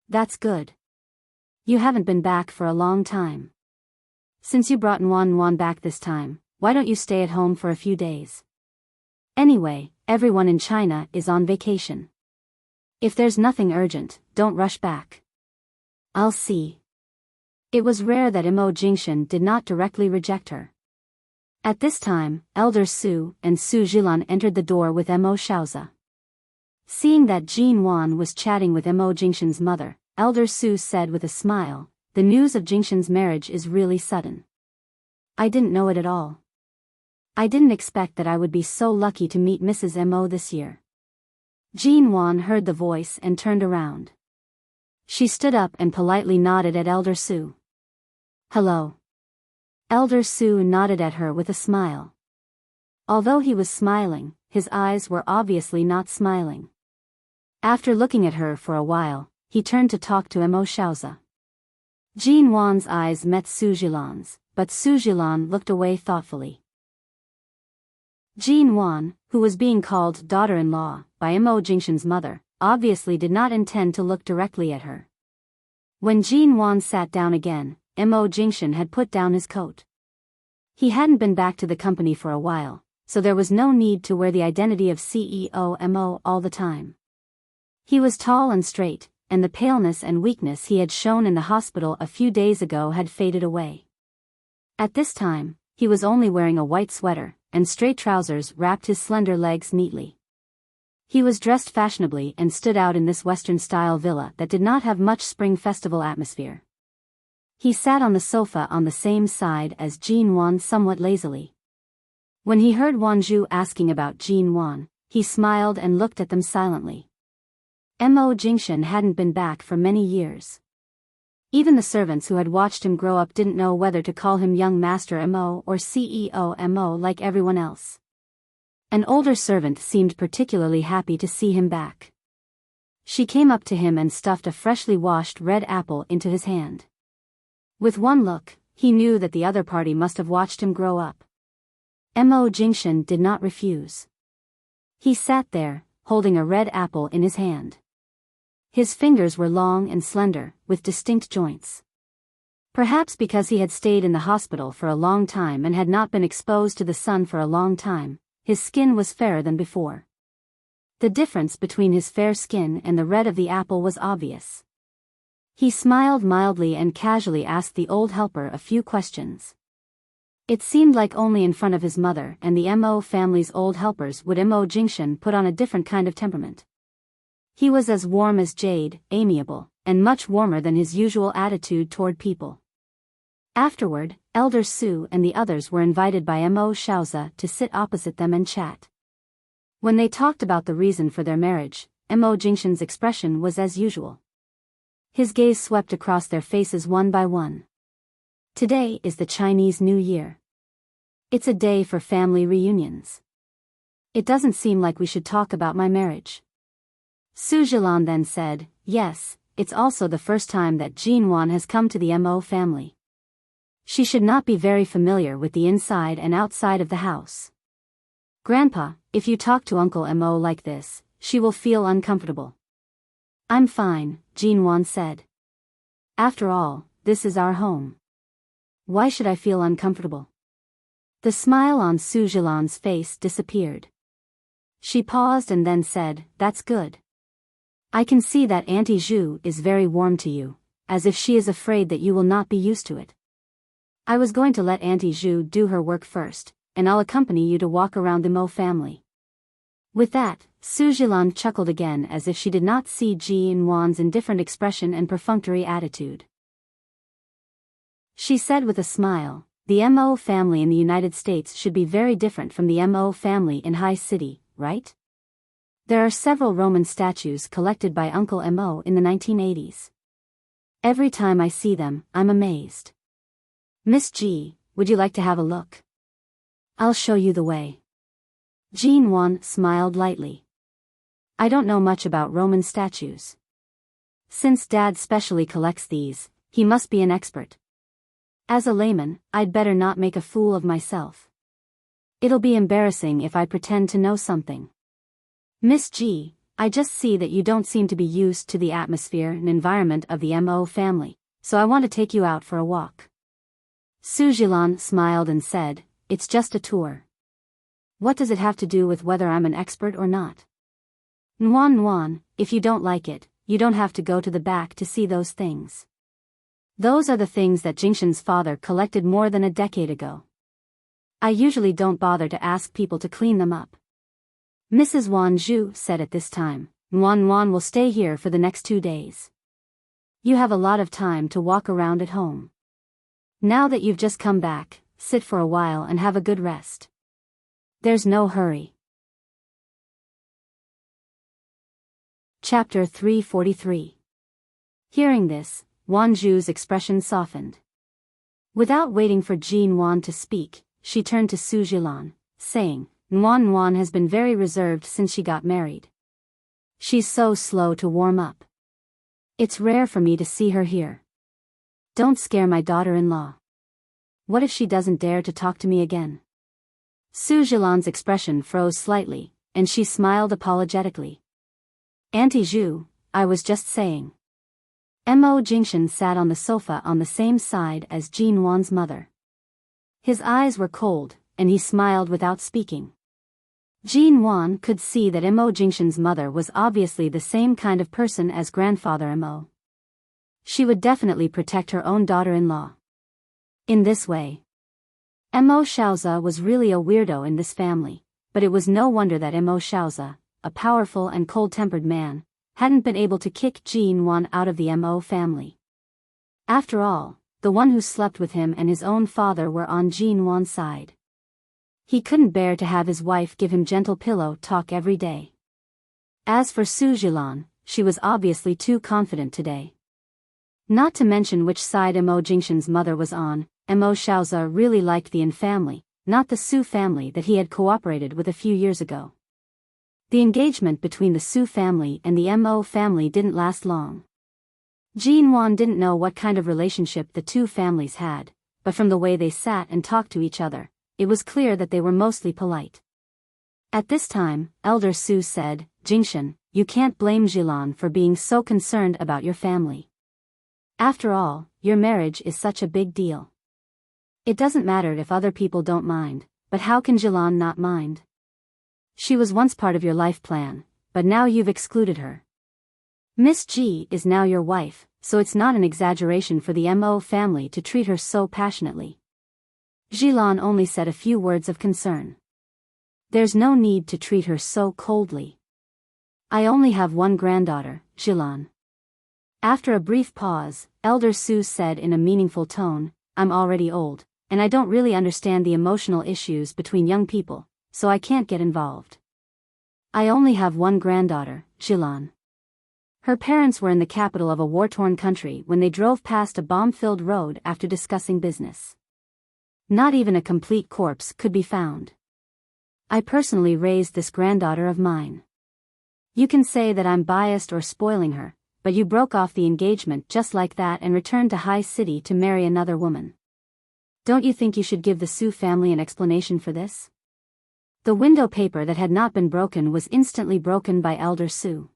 A: That's good. You haven't been back for a long time. Since you brought Wan back this time, why don't you stay at home for a few days? Anyway, everyone in China is on vacation. If there's nothing urgent, don't rush back. I'll see. It was rare that Mo Jingshan did not directly reject her. At this time, Elder Su and Su Jilan entered the door with Mo Shaoza. Seeing that Jin Wan was chatting with Mo Jingshan's mother, Elder Su said with a smile, the news of Jingshan's marriage is really sudden. I didn't know it at all. I didn't expect that I would be so lucky to meet Mrs. Mo this year. Jin Wan heard the voice and turned around. She stood up and politely nodded at Elder Su. Hello. Elder Su nodded at her with a smile. Although he was smiling, his eyes were obviously not smiling. After looking at her for a while, he turned to talk to Mo Shaoza. Jin Wan's eyes met Su Jilan's, but Su Jilan looked away thoughtfully. Jin Wan, who was being called daughter-in-law by Mo Jingshan's mother, obviously did not intend to look directly at her. When Jin Wan sat down again, Mo Jingshan had put down his coat. He hadn't been back to the company for a while, so there was no need to wear the identity of CEO Mo all the time. He was tall and straight, and the paleness and weakness he had shown in the hospital a few days ago had faded away. At this time, he was only wearing a white sweater, and straight trousers wrapped his slender legs neatly. He was dressed fashionably and stood out in this Western-style villa that did not have much spring festival atmosphere. He sat on the sofa on the same side as Jin Wan somewhat lazily. When he heard Wan Zhu asking about Jin Wan, he smiled and looked at them silently. Mo Jingshan hadn't been back for many years. Even the servants who had watched him grow up didn't know whether to call him young Master Mo or CEO Mo like everyone else. An older servant seemed particularly happy to see him back. She came up to him and stuffed a freshly washed red apple into his hand. With one look, he knew that the other party must have watched him grow up. Mo Jingshan did not refuse. He sat there, holding a red apple in his hand. His fingers were long and slender, with distinct joints. Perhaps because he had stayed in the hospital for a long time and had not been exposed to the sun for a long time, his skin was fairer than before. The difference between his fair skin and the red of the apple was obvious. He smiled mildly and casually asked the old helper a few questions. It seemed like only in front of his mother and the Mo family's old helpers would Mo Jingshan put on a different kind of temperament. He was as warm as jade, amiable, and much warmer than his usual attitude toward people. Afterward, Elder Su and the others were invited by Mo Shaozi to sit opposite them and chat. When they talked about the reason for their marriage, Mo Jingshan's expression was as usual. His gaze swept across their faces one by one. Today is the Chinese New Year. It's a day for family reunions. It doesn't seem like we should talk about my marriage. Su Zhilan then said, yes, it's also the first time that Jin Wan has come to the Mo family. She should not be very familiar with the inside and outside of the house. Grandpa, if you talk to Uncle Mo like this, she will feel uncomfortable. I'm fine, Jin Wan said. After all, this is our home. Why should I feel uncomfortable? The smile on Su Zhilan's face disappeared. She paused and then said, that's good. I can see that Auntie Zhu is very warm to you, as if she is afraid that you will not be used to it. I was going to let Auntie Zhu do her work first, and I'll accompany you to walk around the Mo family. With that, Su Zhilan chuckled again as if she did not see Jin Wan's indifferent expression and perfunctory attitude. She said with a smile, the Mo family in the United States should be very different from the Mo family in High City, right? There are several Roman statues collected by Uncle Mo in the 1980s. Every time I see them, I'm amazed. Miss G, would you like to have a look? I'll show you the way. Jin Wan smiled lightly. I don't know much about Roman statues. Since Dad specially collects these, he must be an expert. As a layman, I'd better not make a fool of myself. It'll be embarrassing if I pretend to know something. Miss G, I just see that you don't seem to be used to the atmosphere and environment of the Mo family, so I want to take you out for a walk. Su Zhilan smiled and said, it's just a tour. What does it have to do with whether I'm an expert or not? Nuan, if you don't like it, you don't have to go to the back to see those things. Those are the things that Jingshan's father collected more than a decade ago. I usually don't bother to ask people to clean them up. Mrs. Wan Zhu said at this time, Nuan will stay here for the next 2 days. You have a lot of time to walk around at home. Now that you've just come back, sit for a while and have a good rest. There's no hurry. Chapter 343. Hearing this, Wan Zhu's expression softened. Without waiting for Jin Wan to speak, she turned to Su Zhilan, saying, Nuan has been very reserved since she got married. She's so slow to warm up. It's rare for me to see her here. Don't scare my daughter-in-law. What if she doesn't dare to talk to me again? Su Zhilan's expression froze slightly, and she smiled apologetically. Auntie Zhu, I was just saying. Mo Jingshan sat on the sofa on the same side as Jin Wan's mother. His eyes were cold, and he smiled without speaking. Jin Wan could see that Mo Jingshan's mother was obviously the same kind of person as grandfather Mo. She would definitely protect her own daughter-in-law. In this way, Mo Shaozi was really a weirdo in this family, but it was no wonder that Mo Shaozi, a powerful and cold-tempered man, hadn't been able to kick Jin Wan out of the Mo family. After all, the one who slept with him and his own father were on Jin Wan's side. He couldn't bear to have his wife give him gentle pillow talk every day. As for Su Jilan, she was obviously too confident today. Not to mention which side Mo Jingshan's mother was on, Mo Xiaoza really liked the Yin family, not the Su family that he had cooperated with a few years ago. The engagement between the Su family and the Mo family didn't last long. Jin Wan didn't know what kind of relationship the two families had, but from the way they sat and talked to each other, it was clear that they were mostly polite. At this time, Elder Su said, "Jingshan, you can't blame Jilan for being so concerned about your family. After all, your marriage is such a big deal. It doesn't matter if other people don't mind, but how can Jilan not mind? She was once part of your life plan, but now you've excluded her. Miss G is now your wife, so it's not an exaggeration for the Mo family to treat her so passionately." Jilan only said a few words of concern. "There's no need to treat her so coldly. I only have one granddaughter, Jilan." After a brief pause, Elder Su said in a meaningful tone, "I'm already old, and I don't really understand the emotional issues between young people, so I can't get involved. I only have one granddaughter, Jilan." Her parents were in the capital of a war-torn country when they drove past a bomb-filled road after discussing business. Not even a complete corpse could be found. "I personally raised this granddaughter of mine. You can say that I'm biased or spoiling her, but you broke off the engagement just like that and returned to High City to marry another woman. Don't you think you should give the Su family an explanation for this?" The window paper that had not been broken was instantly broken by Elder Su.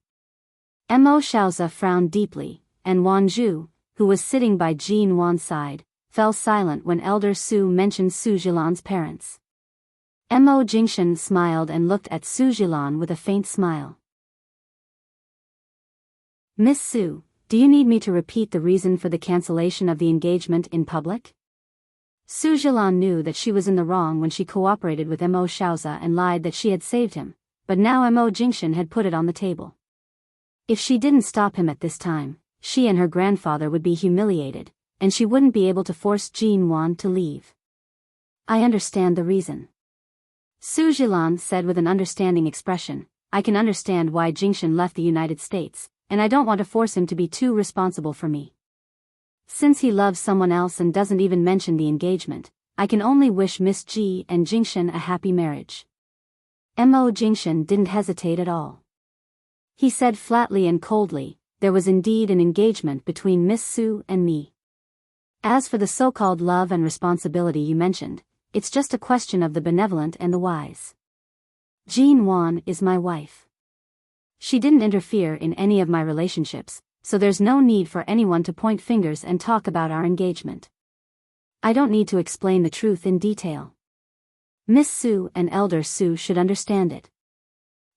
A: Mo Xiaoza frowned deeply, and Wan Zhu, who was sitting by Jin Wan's side, fell silent when Elder Su mentioned Su Jilan's parents. Mo Jingshan smiled and looked at Su Jilan with a faint smile. "Miss Su, do you need me to repeat the reason for the cancellation of the engagement in public?" Su Jilan knew that she was in the wrong when she cooperated with Mo Xiaoza and lied that she had saved him, but now Mo Jingshan had put it on the table. If she didn't stop him at this time, she and her grandfather would be humiliated, and she wouldn't be able to force Jin Wan to leave. "I understand the reason," Su Jilan said with an understanding expression. "I can understand why Jingshan left the United States, and I don't want to force him to be too responsible for me. Since he loves someone else and doesn't even mention the engagement, I can only wish Miss G and Jingshan a happy marriage." Mo Jingshan didn't hesitate at all. He said flatly and coldly, "There was indeed an engagement between Miss Su and me. As for the so-called love and responsibility you mentioned, it's just a question of the benevolent and the wise. Jin Wan is my wife. She didn't interfere in any of my relationships, so there's no need for anyone to point fingers and talk about our engagement. I don't need to explain the truth in detail. Miss Su and Elder Su should understand it.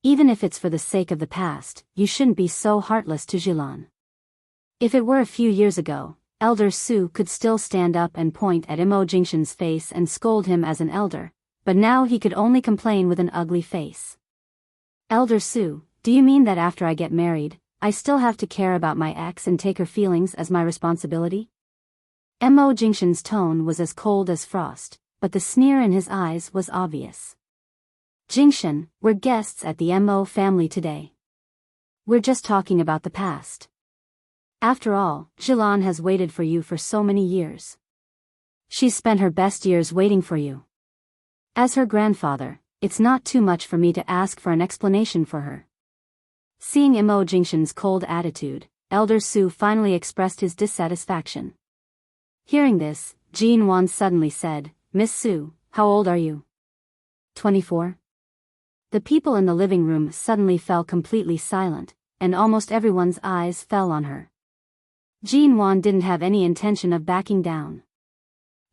A: Even if it's for the sake of the past, you shouldn't be so heartless to Jilan." If it were a few years ago, Elder Su could still stand up and point at Mo Jingshan's face and scold him as an elder, but now he could only complain with an ugly face. "Elder Su, do you mean that after I get married, I still have to care about my ex and take her feelings as my responsibility?" Mo Jingshan's tone was as cold as frost, but the sneer in his eyes was obvious. "Jingshan, we're guests at the Mo family today. We're just talking about the past. After all, Jilan has waited for you for so many years. She's spent her best years waiting for you. As her grandfather, it's not too much for me to ask for an explanation for her." Seeing Mo Jingshan's cold attitude, Elder Su finally expressed his dissatisfaction. Hearing this, Jin Wan suddenly said, "Miss Su, how old are you?" 24. The people in the living room suddenly fell completely silent, and almost everyone's eyes fell on her. Jin Wan didn't have any intention of backing down.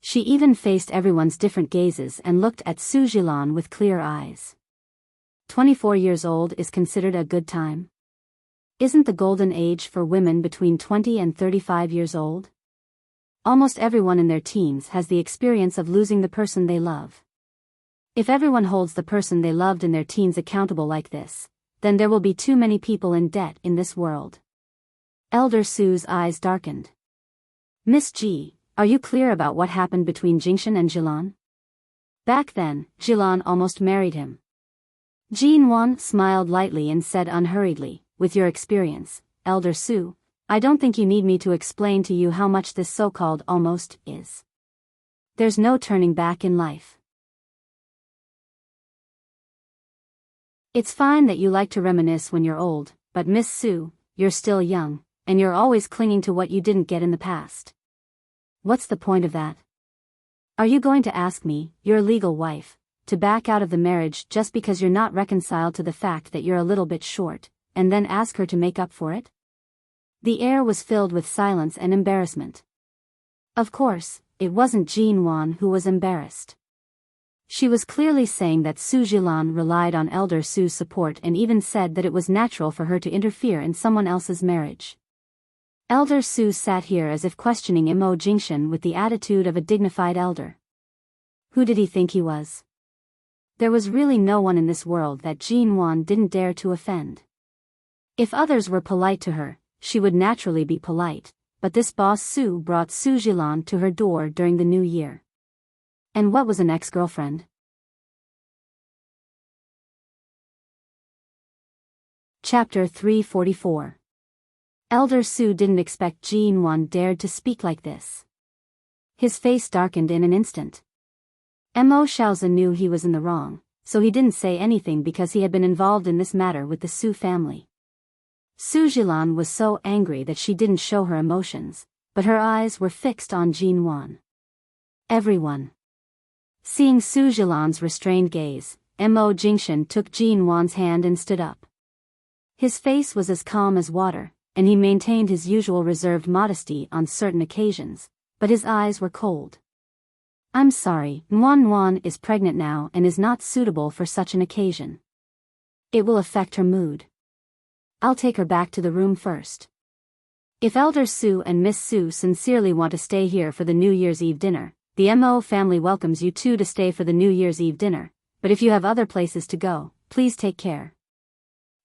A: She even faced everyone's different gazes and looked at Su Jilan with clear eyes. 24 years old is considered a good time. Isn't the golden age for women between 20 and 35 years old? Almost everyone in their teens has the experience of losing the person they love. If everyone holds the person they loved in their teens accountable like this, then there will be too many people in debt in this world. Elder Su's eyes darkened. "Miss G, Are you clear about what happened between Jingshan and Jilan? Back then, Jilan almost married him. Jinwan smiled lightly and said unhurriedly, with your experience, Elder Su, I don't think you need me to explain to you how much this so-called almost is. There's no turning back in life. It's fine that you like to reminisce when you're old, but Miss Su, you're still young, and you're always clinging to what you didn't get in the past. What's the point of that? Are you going to ask me, your legal wife, to back out of the marriage just because you're not reconciled to the fact that you're a little bit short, and then ask her to make up for it? The air was filled with silence and embarrassment. Of course, it wasn't Jinwan who was embarrassed. She was clearly saying that Su Jilan relied on Elder Su's support and even said that it was natural for her to interfere in someone else's marriage. Elder Su sat here as if questioning Imo Jingshan with the attitude of a dignified elder. Who did he think he was? There was really no one in this world that Jinwan didn't dare to offend. If others were polite to her, she would naturally be polite, but this boss Su brought Su Jilan to her door during the new year. And what was an ex-girlfriend? Chapter 344. Elder Su didn't expect Jinwan dared to speak like this. His face darkened in an instant. Mo Shaozi knew he was in the wrong, so he didn't say anything because he had been involved in this matter with the Su family. Su Jilan was so angry that she didn't show her emotions, but her eyes were fixed on Jinwan. Everyone. Seeing Su Jilan's restrained gaze, Mo Jingshan took Jinwan's hand and stood up. His face was as calm as water, and he maintained his usual reserved modesty on certain occasions, but his eyes were cold. I'm sorry, Nuan is pregnant now and is not suitable for such an occasion. It will affect her mood. I'll take her back to the room first. If Elder Su and Miss Su sincerely want to stay here for the New Year's Eve dinner, the Mo family welcomes you two to stay for the New Year's Eve dinner, but if you have other places to go, please take care.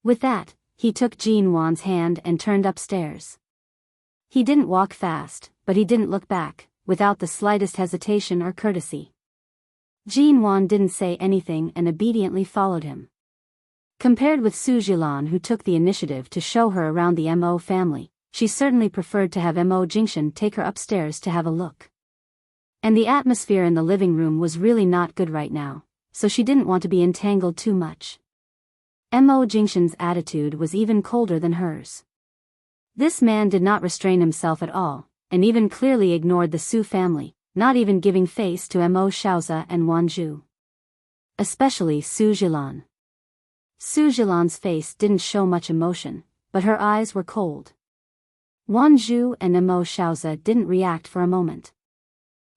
A: With that, he took Jinwan's hand and turned upstairs. He didn't walk fast, but he didn't look back, without the slightest hesitation or courtesy. Jinwan didn't say anything and obediently followed him. Compared with Su Jilan, who took the initiative to show her around the Mo family, she certainly preferred to have Mo Jingshan take her upstairs to have a look. And the atmosphere in the living room was really not good right now, so she didn't want to be entangled too much. Mo Jingshan's attitude was even colder than hers. This man did not restrain himself at all, and even clearly ignored the Su family, not even giving face to Mo Shaozi and Wanju. Especially Su Jilan. Su Jilan's face didn't show much emotion, but her eyes were cold. Wanju and Mo Shaozi didn't react for a moment.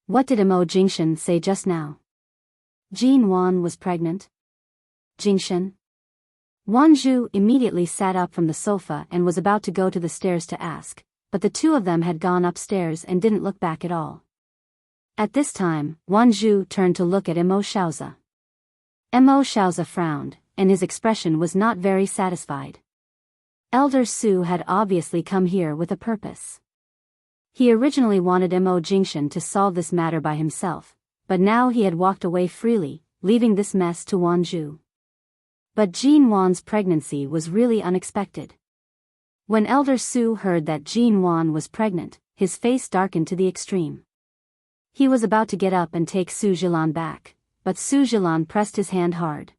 A: What did Mo Jingshan say just now? Jinwan was pregnant? Jingshan? Wanju immediately sat up from the sofa and was about to go to the stairs to ask, but the two of them had gone upstairs and didn't look back at all. At this time, Wanju turned to look at Mo Shaozi. Mo Shaozi frowned, and his expression was not very satisfied. Elder Su had obviously come here with a purpose. He originally wanted Mo Jingshan to solve this matter by himself, but now he had walked away freely, leaving this mess to Wanju. But Jinwan's pregnancy was really unexpected. When Elder Su heard that Jinwan was pregnant, his face darkened to the extreme. He was about to get up and take Su Jilan back, but Su Jilan pressed his hand hard.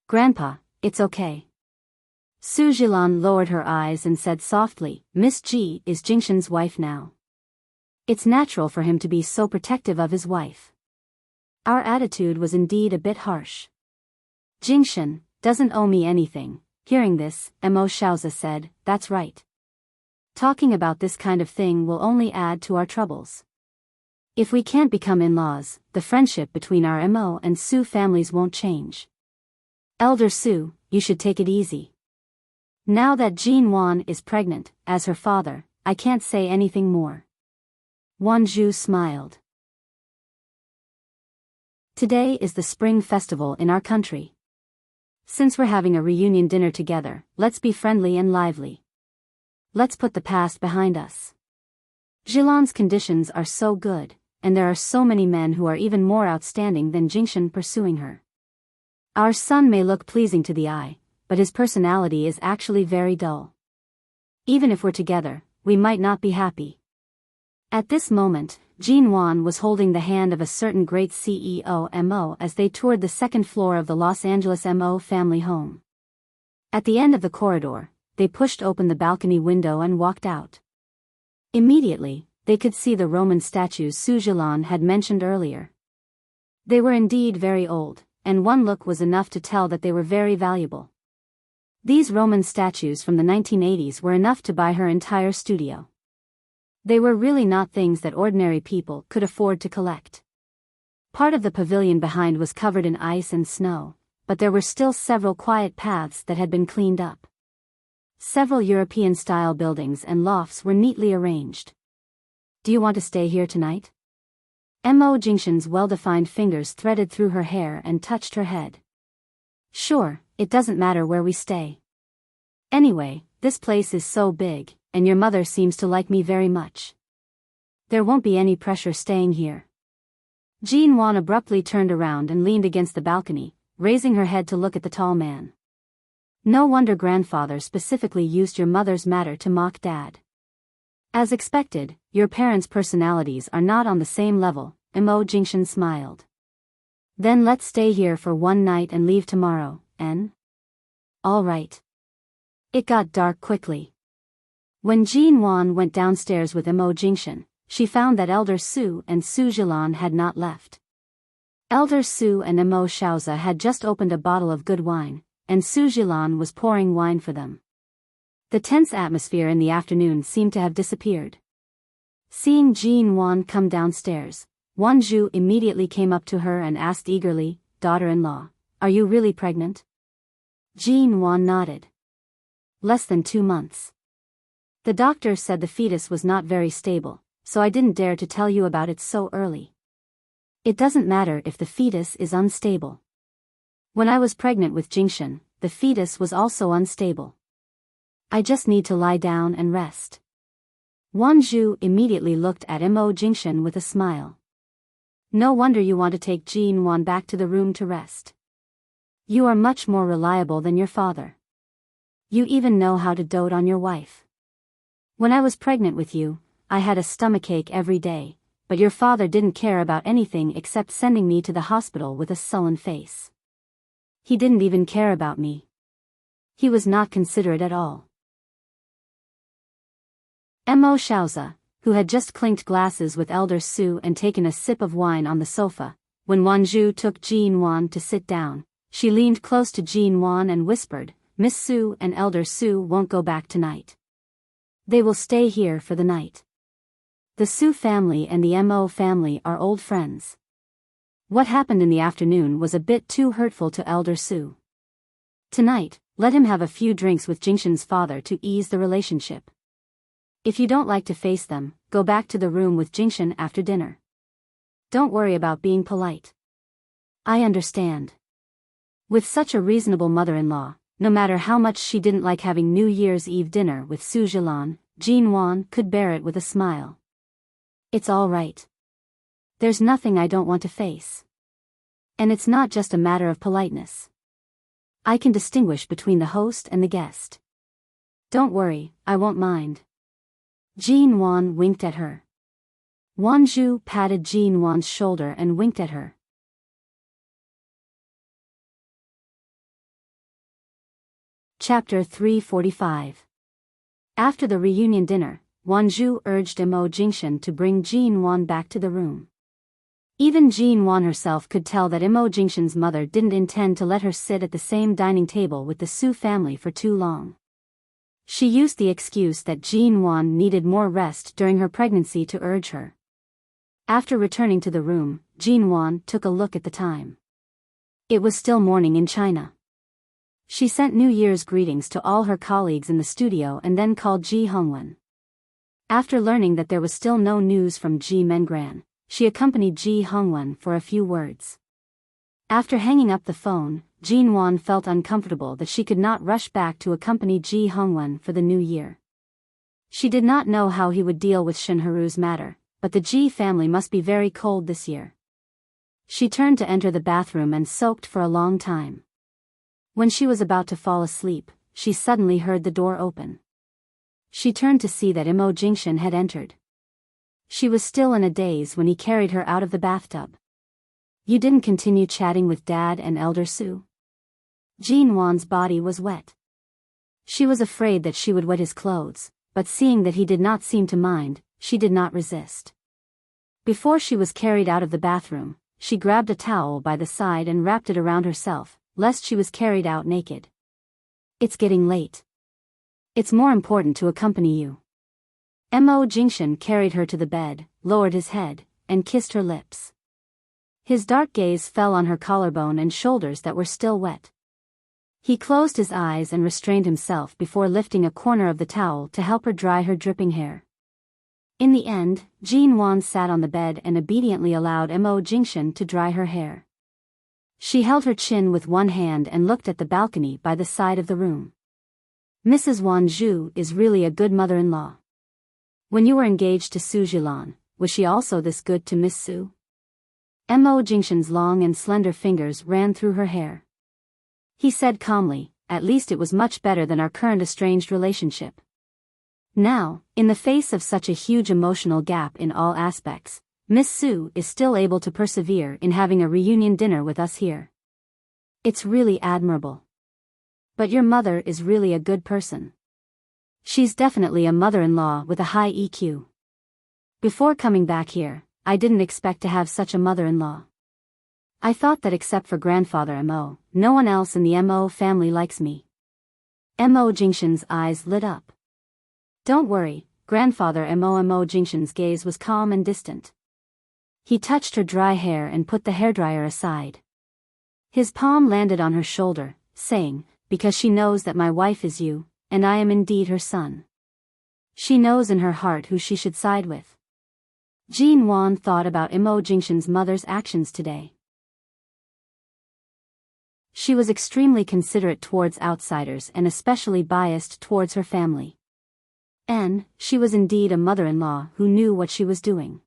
A: Grandpa, it's okay. Su Jilan lowered her eyes and said softly, Miss Ji is Jingshan's wife now. It's natural for him to be so protective of his wife. Our attitude was indeed a bit harsh. Jingshan doesn't owe me anything. Hearing this, Mo Shaozi said, that's right. Talking about this kind of thing will only add to our troubles. If we can't become in-laws, the friendship between our Mo and Su families won't change. Elder Su, you should take it easy. Now that Jinwan is pregnant, as her father, I can't say anything more. Wanju smiled. Today is the spring festival in our country. Since we're having a reunion dinner together, let's be friendly and lively. Let's put the past behind us. Jilan's conditions are so good, and there are so many men who are even more outstanding than Jingshan pursuing her. Our son may look pleasing to the eye, but his personality is actually very dull. Even if we're together, we might not be happy. At this moment, Jean Wan was holding the hand of a certain great CEO MO as they toured the second floor of the Los Angeles MO family home. At the end of the corridor, they pushed open the balcony window and walked out. Immediately, they could see the Roman statues Su Jilan had mentioned earlier. They were indeed very old, and one look was enough to tell that they were very valuable. These Roman statues from the 1980s were enough to buy her entire studio. They were really not things that ordinary people could afford to collect. Part of the pavilion behind was covered in ice and snow, but there were still several quiet paths that had been cleaned up. Several European-style buildings and lofts were neatly arranged. Do you want to stay here tonight? Mo Jingshan's well-defined fingers threaded through her hair and touched her head. Sure, it doesn't matter where we stay. Anyway, this place is so big, and your mother seems to like me very much. There won't be any pressure staying here. Jean Wan abruptly turned around and leaned against the balcony, raising her head to look at the tall man. No wonder grandfather specifically used your mother's matter to mock Dad. As expected, your parents' personalities are not on the same level, Mo Jingshan smiled. Then let's stay here for one night and leave tomorrow, en? All right. It got dark quickly. When Jean Wan went downstairs with Mo Jingshan, she found that Elder Su and Su Jilan had not left. Elder Su and Mo Shaoza had just opened a bottle of good wine, and Su Jilan was pouring wine for them. The tense atmosphere in the afternoon seemed to have disappeared. Seeing Jean Wan come downstairs, Wan Zhu immediately came up to her and asked eagerly, "Daughter-in-law, are you really pregnant?" Jean Wan nodded. Less than 2 months. The doctor said the fetus was not very stable, so I didn't dare to tell you about it so early. It doesn't matter if the fetus is unstable. When I was pregnant with Jingshan, the fetus was also unstable. I just need to lie down and rest. Wan Zhu immediately looked at Mo Jingshan with a smile. No wonder you want to take Jean Wan back to the room to rest. You are much more reliable than your father. You even know how to dote on your wife. When I was pregnant with you, I had a stomachache every day, but your father didn't care about anything except sending me to the hospital with a sullen face. He didn't even care about me. He was not considerate at all. Mo Shaoza, who had just clinked glasses with Elder Su and taken a sip of wine on the sofa, when Wan Zhu took Jean Wan to sit down, she leaned close to Jean Wan and whispered, "Miss Su and Elder Su won't go back tonight. They will stay here for the night. The Su family and the Mo family are old friends." What happened in the afternoon was a bit too hurtful to Elder Su. Tonight, let him have a few drinks with Jingshan's father to ease the relationship. If you don't like to face them, go back to the room with Jingshan after dinner. Don't worry about being polite. I understand. With such a reasonable mother-in-law, no matter how much she didn't like having New Year's Eve dinner with Su Jilan, Jean Wan could bear it with a smile. It's all right. There's nothing I don't want to face. And it's not just a matter of politeness. I can distinguish between the host and the guest. Don't worry, I won't mind. Jean Wan winked at her. Wan Zhu patted Jean Wan's shoulder and winked at her. Chapter 345. After the reunion dinner, Wan Zhu urged Mo Jingshan to bring Jean Wan back to the room. Even Jean Wan herself could tell that Mo Jingshan's mother didn't intend to let her sit at the same dining table with the Su family for too long. She used the excuse that Jean Wan needed more rest during her pregnancy to urge her. After returning to the room, Jean Wan took a look at the time. It was still morning in China. She sent New Year's greetings to all her colleagues in the studio and then called Ji Hongwen. After learning that there was still no news from Ji Mengran, she accompanied Ji Hongwen for a few words. After hanging up the phone, Jean Wan felt uncomfortable that she could not rush back to accompany Ji Hongwen for the new year. She did not know how he would deal with Shinharu's matter, but the Ji family must be very cold this year. She turned to enter the bathroom and soaked for a long time. When she was about to fall asleep, she suddenly heard the door open. She turned to see that Imo Jingshan had entered. She was still in a daze when he carried her out of the bathtub. You didn't continue chatting with Dad and Elder Su? Jin Wan's body was wet. She was afraid that she would wet his clothes, but seeing that he did not seem to mind, she did not resist. Before she was carried out of the bathroom, she grabbed a towel by the side and wrapped it around herself, lest she was carried out naked. It's getting late. It's more important to accompany you. Mo Jingshan carried her to the bed, lowered his head, and kissed her lips. His dark gaze fell on her collarbone and shoulders that were still wet. He closed his eyes and restrained himself before lifting a corner of the towel to help her dry her dripping hair. In the end, Jin Wan sat on the bed and obediently allowed Mo Jingshan to dry her hair. She held her chin with one hand and looked at the balcony by the side of the room. Mrs. Wan Zhu is really a good mother-in-law. When you were engaged to Su Jilan, was she also this good to Miss Su? Mo Jingshan's long and slender fingers ran through her hair. He said calmly, at least it was much better than our current estranged relationship. Now, in the face of such a huge emotional gap in all aspects, Miss Su is still able to persevere in having a reunion dinner with us here. It's really admirable. But your mother is really a good person. She's definitely a mother-in-law with a high EQ. Before coming back here, I didn't expect to have such a mother-in-law. I thought that except for grandfather Mo, no one else in the Mo family likes me. Mo Jingshan's eyes lit up. Don't worry, grandfather Mo Jingshan's gaze was calm and distant. He touched her dry hair and put the hairdryer aside. His palm landed on her shoulder, saying, because she knows that my wife is you, and I am indeed her son. She knows in her heart who she should side with. Jin Wan thought about Mo Jingshan's mother's actions today. She was extremely considerate towards outsiders and especially biased towards her family. And she was indeed a mother-in-law who knew what she was doing.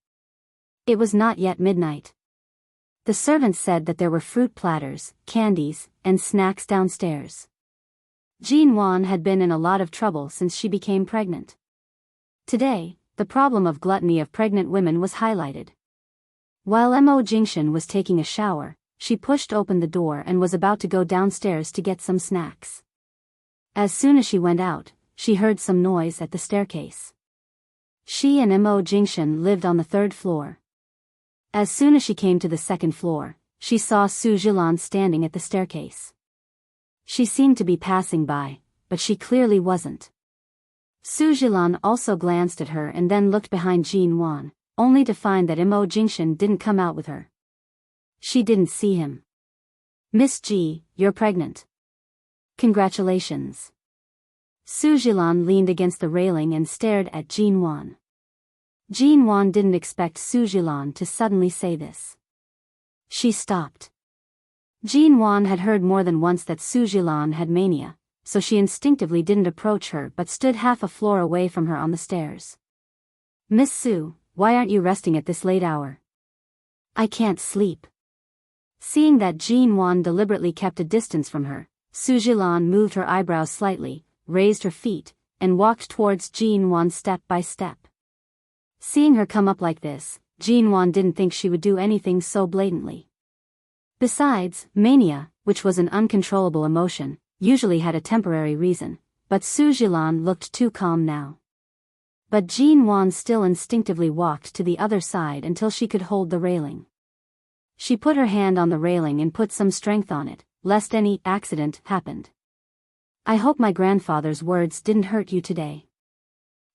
A: It was not yet midnight. The servants said that there were fruit platters, candies, and snacks downstairs. Jin Wan had been in a lot of trouble since she became pregnant. Today, the problem of gluttony of pregnant women was highlighted. While Mo Jingshan was taking a shower, she pushed open the door and was about to go downstairs to get some snacks. As soon as she went out, she heard some noise at the staircase. She and Mo Jingshan lived on the 3rd floor. As soon as she came to the 2nd floor, she saw Su Jilan standing at the staircase. She seemed to be passing by, but she clearly wasn't. Su Jilan also glanced at her and then looked behind Jin Wan, only to find that Mo Jingshan didn't come out with her. She didn't see him. Miss Ji, you're pregnant. Congratulations. Su Jilan leaned against the railing and stared at Jin Wan. Jin Wan didn't expect Su Jilan to suddenly say this. She stopped. Jin Wan had heard more than once that Su Jilan had mania, so she instinctively didn't approach her but stood half a floor away from her on the stairs. Miss Su, why aren't you resting at this late hour? I can't sleep. Seeing that Jin Wan deliberately kept a distance from her, Su Jilan moved her eyebrows slightly, raised her feet, and walked towards Jin Wan step by step. Seeing her come up like this, Jin Wan didn't think she would do anything so blatantly. Besides, mania, which was an uncontrollable emotion, usually had a temporary reason, but Su Jilan looked too calm now. But Jin Wan still instinctively walked to the other side until she could hold the railing. She put her hand on the railing and put some strength on it, lest any accident happened. I hope my grandfather's words didn't hurt you today.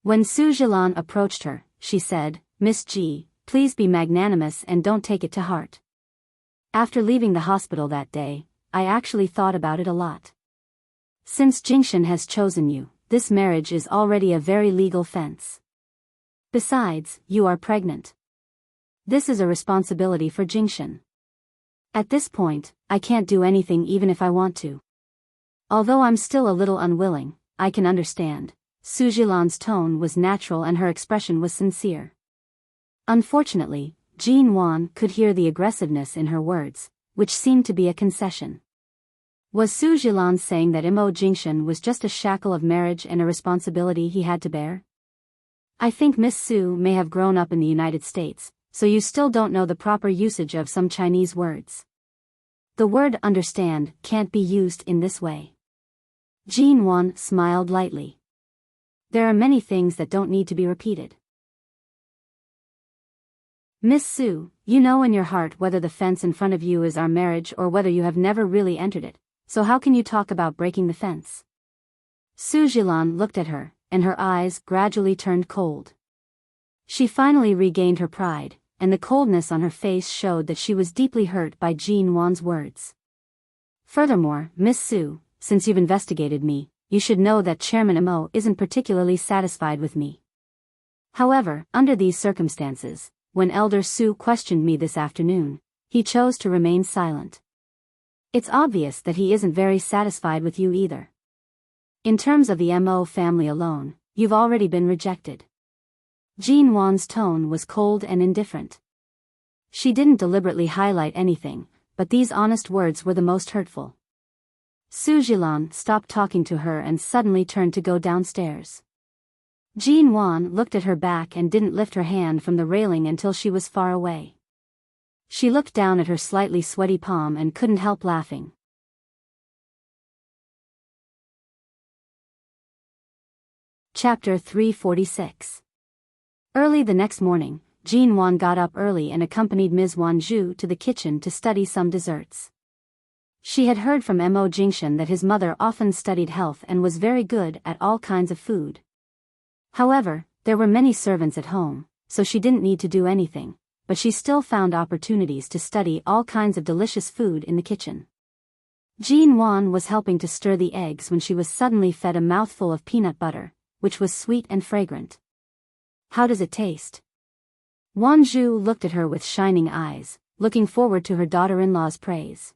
A: When Su Jilan approached her, she said, Miss Ji, please be magnanimous and don't take it to heart. After leaving the hospital that day, I actually thought about it a lot. Since Jingshan has chosen you, this marriage is already a very legal fence. Besides, you are pregnant. This is a responsibility for Jingshan. At this point, I can't do anything even if I want to. Although I'm still a little unwilling, I can understand, Su Jilan's tone was natural and her expression was sincere. Unfortunately, Jin Wan could hear the aggressiveness in her words, which seemed to be a concession. Was Su Jilan saying that Imo Jingshan was just a shackle of marriage and a responsibility he had to bear? I think Miss Su may have grown up in the United States, so you still don't know the proper usage of some Chinese words. The word understand can't be used in this way. Jin Wan smiled lightly. There are many things that don't need to be repeated. Miss Su, you know in your heart whether the fence in front of you is our marriage or whether you have never really entered it, so how can you talk about breaking the fence? Su Jilan looked at her, and her eyes gradually turned cold. She finally regained her pride, and the coldness on her face showed that she was deeply hurt by Jin Wan's words. Furthermore, Miss Su, since you've investigated me, you should know that Chairman Imo isn't particularly satisfied with me. However, under these circumstances, when Elder Su questioned me this afternoon, he chose to remain silent. It's obvious that he isn't very satisfied with you either. In terms of the Mo family alone, you've already been rejected. Jin Wan's tone was cold and indifferent. She didn't deliberately highlight anything, but these honest words were the most hurtful. Su Jilan stopped talking to her and suddenly turned to go downstairs. Jin Wan looked at her back and didn't lift her hand from the railing until she was far away. She looked down at her slightly sweaty palm and couldn't help laughing. Chapter 346. Early the next morning, Jin Wan got up early and accompanied Ms. Wan Zhu to the kitchen to study some desserts. She had heard from Mo Jingshan that his mother often studied health and was very good at all kinds of food. However, there were many servants at home, so she didn't need to do anything, but she still found opportunities to study all kinds of delicious food in the kitchen. Jin Wan was helping to stir the eggs when she was suddenly fed a mouthful of peanut butter, which was sweet and fragrant. How does it taste? Wan Zhu looked at her with shining eyes, looking forward to her daughter-in-law's praise.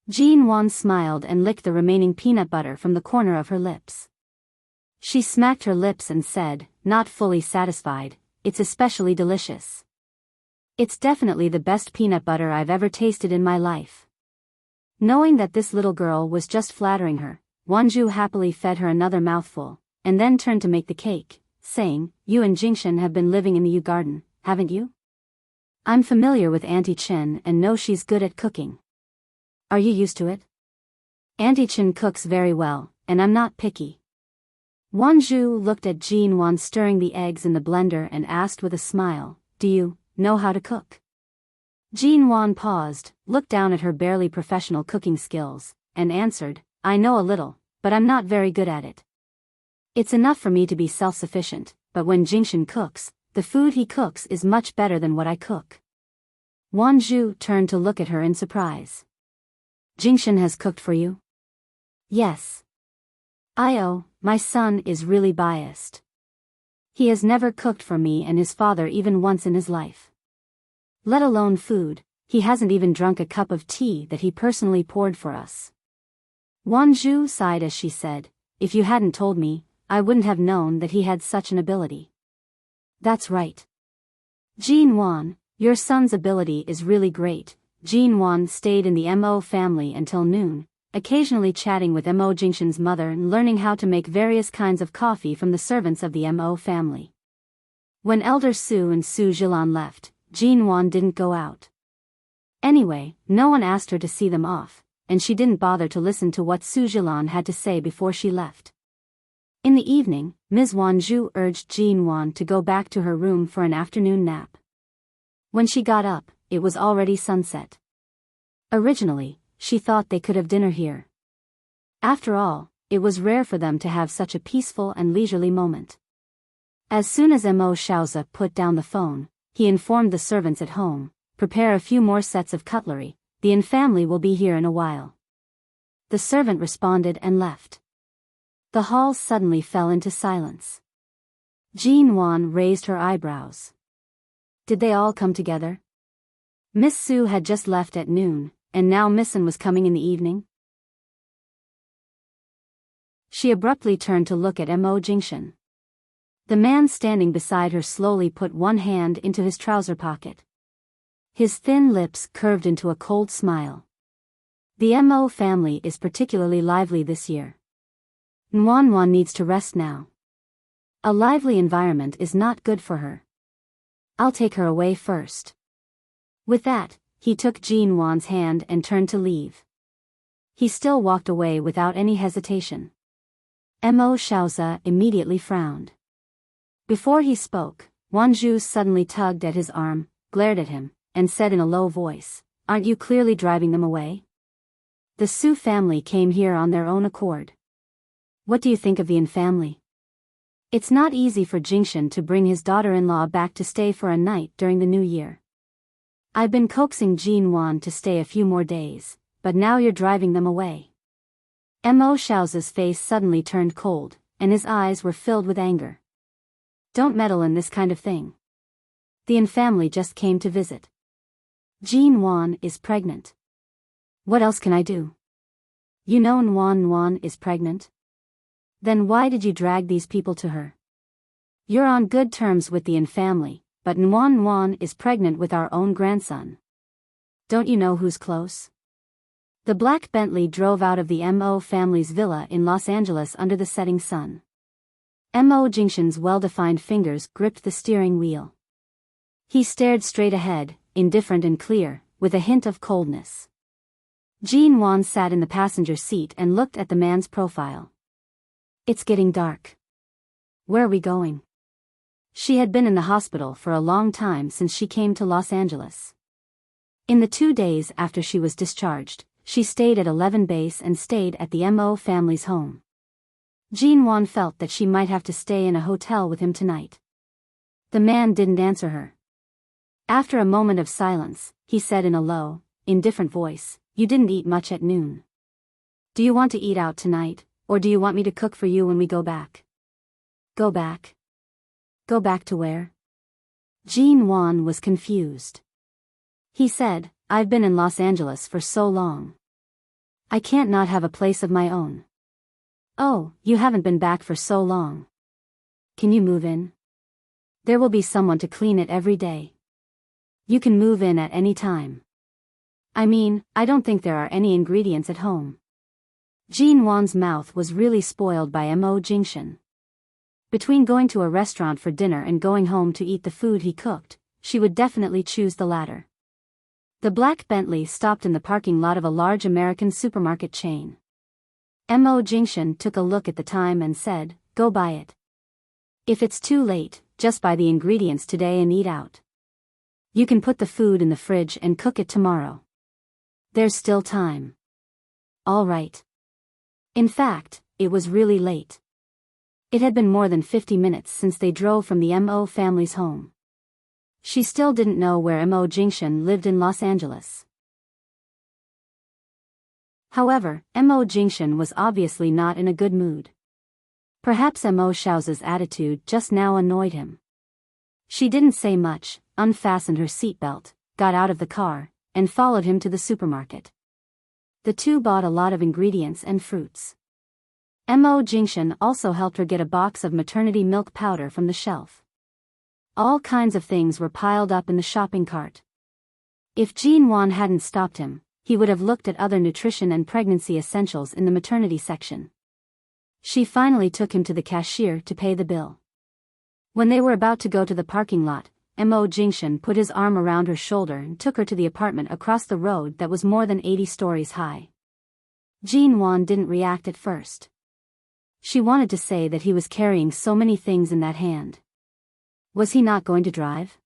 A: Jin Wan smiled and licked the remaining peanut butter from the corner of her lips. She smacked her lips and said, not fully satisfied, it's especially delicious. It's definitely the best peanut butter I've ever tasted in my life. Knowing that this little girl was just flattering her, Wan Zhu happily fed her another mouthful, and then turned to make the cake, saying, you and Jingshan have been living in the Yu garden, haven't you? I'm familiar with Auntie Chen and know she's good at cooking. Are you used to it? Auntie Chen cooks very well, and I'm not picky. Wan Zhu looked at Jin Wan stirring the eggs in the blender and asked with a smile, do you know how to cook? Jin Wan paused, looked down at her barely professional cooking skills, and answered, I know a little, but I'm not very good at it. It's enough for me to be self-sufficient, but when Jingshan cooks, the food he cooks is much better than what I cook. Wan Zhu turned to look at her in surprise. Jingshan has cooked for you? Yes. My son is really biased. He has never cooked for me and his father even once in his life. Let alone food, he hasn't even drunk a cup of tea that he personally poured for us. Wan Zhu sighed as she said, if you hadn't told me, I wouldn't have known that he had such an ability. That's right. Jin Wan, your son's ability is really great. Jin Wan stayed in the Mo family until noon, occasionally chatting with Mo Jingshan's mother and learning how to make various kinds of coffee from the servants of the Mo family. When Elder Su and Su Jilan left, Jin Wan didn't go out. Anyway, no one asked her to see them off, and she didn't bother to listen to what Su Jilan had to say before she left. In the evening, Ms. Wan Zhu urged Jin Wan to go back to her room for an afternoon nap. When she got up, it was already sunset. Originally, she thought they could have dinner here. After all, it was rare for them to have such a peaceful and leisurely moment. As soon as Mo Shaoza put down the phone, he informed the servants at home, prepare a few more sets of cutlery, the Yin family will be here in a while. The servant responded and left. The hall suddenly fell into silence. Jin Wan raised her eyebrows. Did they all come together? Miss Su had just left at noon, and now Missin was coming in the evening? She abruptly turned to look at Mo Jingshan. The man standing beside her slowly put one hand into his trouser pocket. His thin lips curved into a cold smile. The Mo family is particularly lively this year. Nwan needs to rest now. A lively environment is not good for her. I'll take her away first. With that, he took Jin Wan's hand and turned to leave. He still walked away without any hesitation. Mo Xiaozi immediately frowned. Before he spoke, Wan Zhu suddenly tugged at his arm, glared at him, and said in a low voice, "Aren't you clearly driving them away? The Su family came here on their own accord. What do you think of the Yin family? It's not easy for Jingshan to bring his daughter-in-law back to stay for a night during the new year. I've been coaxing Jin Wan to stay a few more days, but now you're driving them away." Mo Xiaozi's face suddenly turned cold, and his eyes were filled with anger. "Don't meddle in this kind of thing. The Yin family just came to visit. Jin Wan is pregnant. What else can I do? You know Nwan is pregnant? Then why did you drag these people to her? You're on good terms with the Yin family, but Nwan is pregnant with our own grandson. Don't you know who's close?" The black Bentley drove out of the Mo family's villa in Los Angeles under the setting sun. Mo Jingshan's well-defined fingers gripped the steering wheel. He stared straight ahead, indifferent and clear, with a hint of coldness. Jin Wan sat in the passenger seat and looked at the man's profile. "It's getting dark. Where are we going?" She had been in the hospital for a long time since she came to Los Angeles. In the 2 days after she was discharged, she stayed at 11 Base and stayed at the Mo family's home. Jin Wan felt that she might have to stay in a hotel with him tonight. The man didn't answer her. After a moment of silence, he said in a low, indifferent voice, "You didn't eat much at noon. Do you want to eat out tonight, or do you want me to cook for you when we go back?" "Go back? Go back to where?" Jin Wan was confused. He said, "I've been in Los Angeles for so long. I can't not have a place of my own." "Oh, you haven't been back for so long. Can you move in? There will be someone to clean it every day. You can move in at any time. I mean, I don't think there are any ingredients at home." Jin Wan's mouth was really spoiled by Mo Jingshan. Between going to a restaurant for dinner and going home to eat the food he cooked, she would definitely choose the latter. The black Bentley stopped in the parking lot of a large American supermarket chain. Mo Jingshan took a look at the time and said, "Go buy it. If it's too late, just buy the ingredients today and eat out. You can put the food in the fridge and cook it tomorrow. There's still time." All right. In fact, it was really late. It had been more than 50 minutes since they drove from the Mo family's home. She still didn't know where Mo Jingshan lived in Los Angeles. However, Mo Jingshan was obviously not in a good mood. Perhaps Mo Xiaozi's attitude just now annoyed him. She didn't say much, unfastened her seatbelt, got out of the car, and followed him to the supermarket. The two bought a lot of ingredients and fruits. Mo Jingshan also helped her get a box of maternity milk powder from the shelf. All kinds of things were piled up in the shopping cart. If Jin Wan hadn't stopped him, he would have looked at other nutrition and pregnancy essentials in the maternity section. She finally took him to the cashier to pay the bill. When they were about to go to the parking lot, Mo Jingshan put his arm around her shoulder and took her to the apartment across the road that was more than 80 stories high. Jin Wan didn't react at first. She wanted to say that he was carrying so many things in that hand. Was he not going to drive?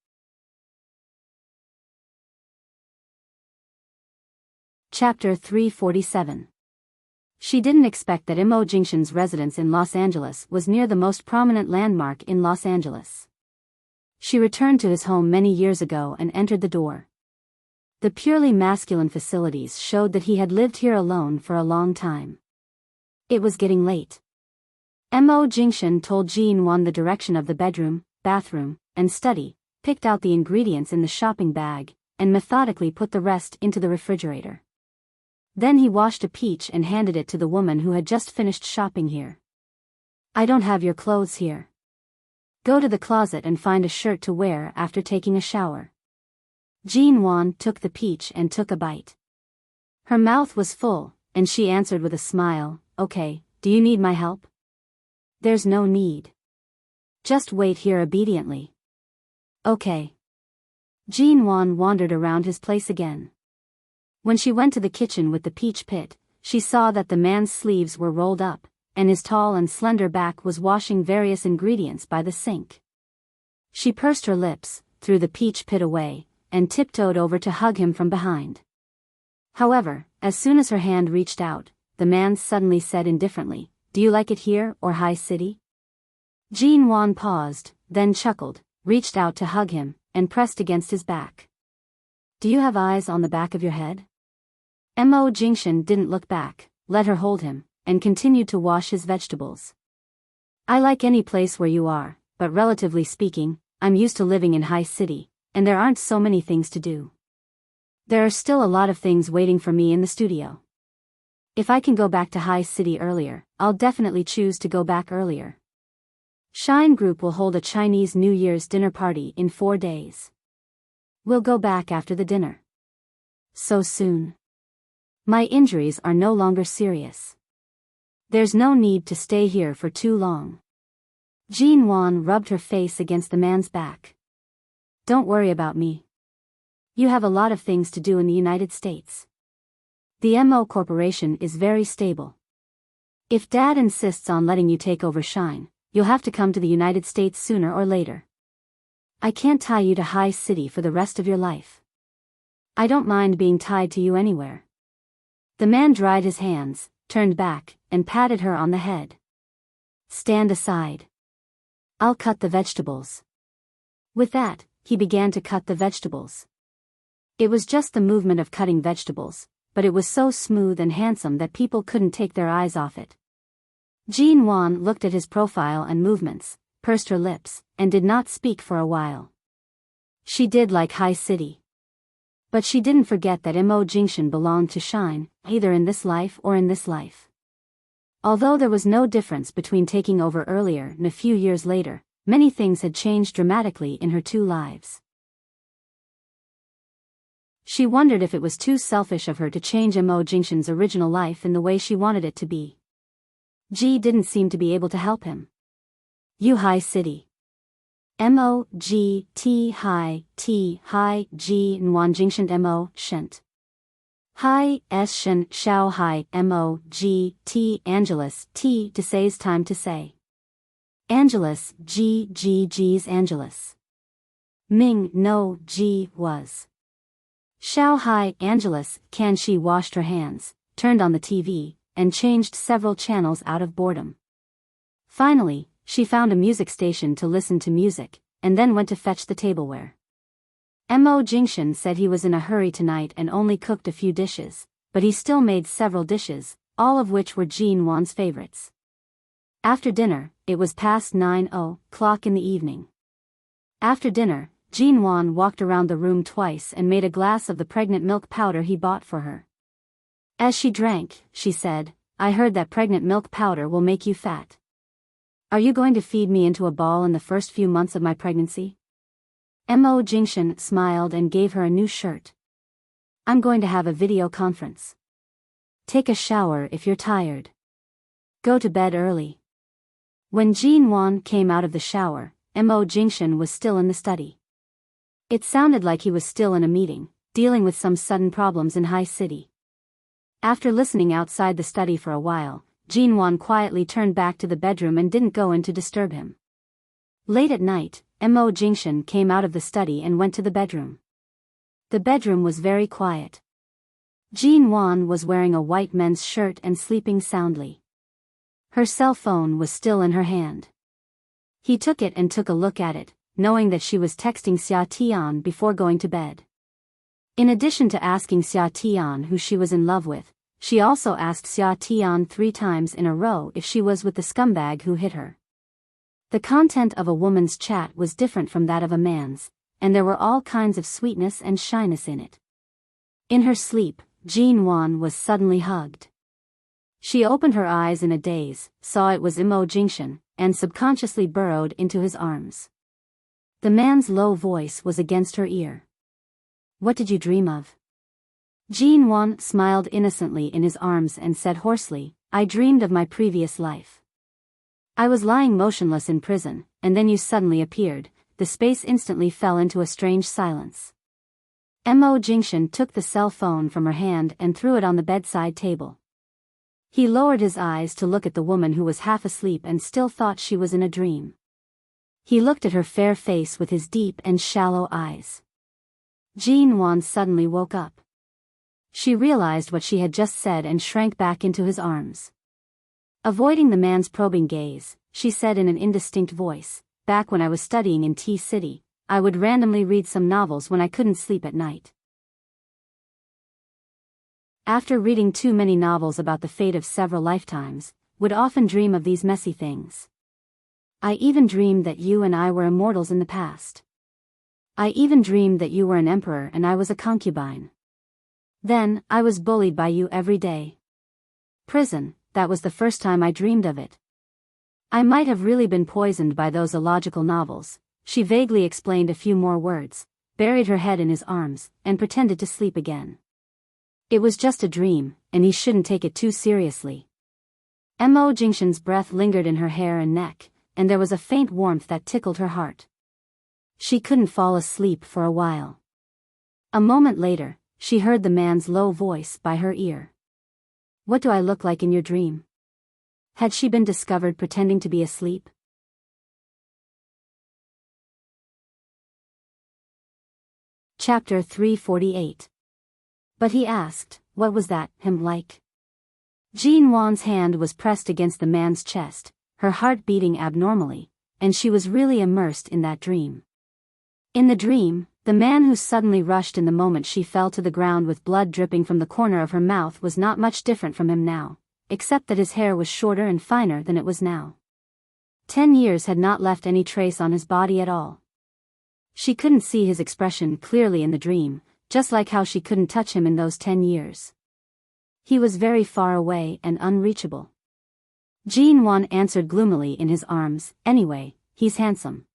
A: Chapter 347. She didn't expect that Mo Jingshan's residence in Los Angeles was near the most prominent landmark in Los Angeles. She returned to his home many years ago and entered the door. The purely masculine facilities showed that he had lived here alone for a long time. It was getting late. Mo Jingshan told Jin Wan the direction of the bedroom, bathroom, and study, picked out the ingredients in the shopping bag, and methodically put the rest into the refrigerator. Then he washed a peach and handed it to the woman who had just finished shopping here. I don't have your clothes here. Go to the closet and find a shirt to wear after taking a shower. Jean Wan took the peach and took a bite. Her mouth was full, and she answered with a smile, okay, do you need my help? There's no need. Just wait here obediently. Okay. Jean Wan wandered around his place again. When she went to the kitchen with the peach pit, she saw that the man's sleeves were rolled up, and his tall and slender back was washing various ingredients by the sink. She pursed her lips, threw the peach pit away, and tiptoed over to hug him from behind. However, as soon as her hand reached out, the man suddenly said indifferently, do you like it here or High City? Jean Wan paused, then chuckled, reached out to hug him, and pressed against his back. Do you have eyes on the back of your head? Mo Jingshan didn't look back, let her hold him, and continued to wash his vegetables. I like any place where you are, but relatively speaking, I'm used to living in High City, and there aren't so many things to do. There are still a lot of things waiting for me in the studio. If I can go back to High City earlier, I'll definitely choose to go back earlier. Shine Group will hold a Chinese New Year's dinner party in 4 days. We'll go back after the dinner. So soon. My injuries are no longer serious. There's no need to stay here for too long. Jean Wan rubbed her face against the man's back. Don't worry about me. You have a lot of things to do in the United States. The MO Corporation is very stable. If Dad insists on letting you take over Shine, you'll have to come to the United States sooner or later. I can't tie you to High City for the rest of your life. I don't mind being tied to you anywhere. The man dried his hands, turned back, and patted her on the head. Stand aside. I'll cut the vegetables. With that, he began to cut the vegetables. It was just the movement of cutting vegetables, but it was so smooth and handsome that people couldn't take their eyes off it. Jean Wan looked at his profile and movements, pursed her lips, and did not speak for a while. She did like High City. But she didn't forget that Mo Jingshan belonged to Shine, either in this life or in this life. Although there was no difference between taking over earlier and a few years later, many things had changed dramatically in her two lives. She wondered if it was too selfish of her to change Mo Jingshan's original life in the way she wanted it to be. Ji didn't seem to be able to help him. You High City. M-O-G-T High T High G Nguan Jingshan M-O Shent. Hi S Shen Shao Hai M-O-G-T Angelus T to say's time to say. Angelus G G G's Angelus. Ming no G was. Shao Hai Angelus Can she washed her hands, turned on the TV, and changed several channels out of boredom. Finally, she found a music station to listen to music, and then went to fetch the tableware. Mo Jingshan said he was in a hurry tonight and only cooked a few dishes, but he still made several dishes, all of which were Jean Wan's favorites. After dinner, it was past 9:00 in the evening. After dinner, Jean Wan walked around the room twice and made a glass of the pregnant milk powder he bought for her. As she drank, she said, I heard that pregnant milk powder will make you fat. Are you going to feed me into a ball in the first few months of my pregnancy? Mo Jingshan smiled and gave her a new shirt. I'm going to have a video conference. Take a shower if you're tired. Go to bed early. When Jean Wan came out of the shower, Mo Jingshan was still in the study. It sounded like he was still in a meeting, dealing with some sudden problems in High City. After listening outside the study for a while, Jean Wan quietly turned back to the bedroom and didn't go in to disturb him. Late at night, Mo Jingshan came out of the study and went to the bedroom. The bedroom was very quiet. Jean Wan was wearing a white men's shirt and sleeping soundly. Her cell phone was still in her hand. He took it and took a look at it, knowing that she was texting Xia Tian before going to bed. In addition to asking Xia Tian who she was in love with, she also asked Xia Tian 3 times in a row if she was with the scumbag who hit her. The content of a woman's chat was different from that of a man's, and there were all kinds of sweetness and shyness in it. In her sleep, Jean Wan was suddenly hugged. She opened her eyes in a daze, saw it was Imo Jingshan, and subconsciously burrowed into his arms. The man's low voice was against her ear. "What did you dream of?" Jean Wan smiled innocently in his arms and said hoarsely, "I dreamed of my previous life. I was lying motionless in prison, and then you suddenly appeared." The space instantly fell into a strange silence. Imo Jingshan took the cell phone from her hand and threw it on the bedside table. He lowered his eyes to look at the woman who was half asleep and still thought she was in a dream. He looked at her fair face with his deep and shallow eyes. Jean Wan suddenly woke up. She realized what she had just said and shrank back into his arms. Avoiding the man's probing gaze, she said in an indistinct voice, "Back when I was studying in T-City, I would randomly read some novels when I couldn't sleep at night. After reading too many novels about the fate of several lifetimes, would often dream of these messy things. I even dreamed that you and I were immortals in the past. I even dreamed that you were an emperor and I was a concubine. Then, I was bullied by you every day. Prison, that was the first time I dreamed of it. I might have really been poisoned by those illogical novels." She vaguely explained a few more words, buried her head in his arms, and pretended to sleep again. It was just a dream, and he shouldn't take it too seriously. Imo Jingshan's breath lingered in her hair and neck, and there was a faint warmth that tickled her heart. She couldn't fall asleep for a while. A moment later, she heard the man's low voice by her ear. "What do I look like in your dream?" Had she been discovered pretending to be asleep? Chapter 348. But he asked, "What was that, him like?" Jean Wan's hand was pressed against the man's chest, her heart beating abnormally, and she was really immersed in that dream. In the dream, the man who suddenly rushed in the moment she fell to the ground with blood dripping from the corner of her mouth was not much different from him now, except that his hair was shorter and finer than it was now. 10 years had not left any trace on his body at all. She couldn't see his expression clearly in the dream, just like how she couldn't touch him in those 10 years. He was very far away and unreachable. Jean Wan answered gloomily in his arms, "Anyway, he's handsome."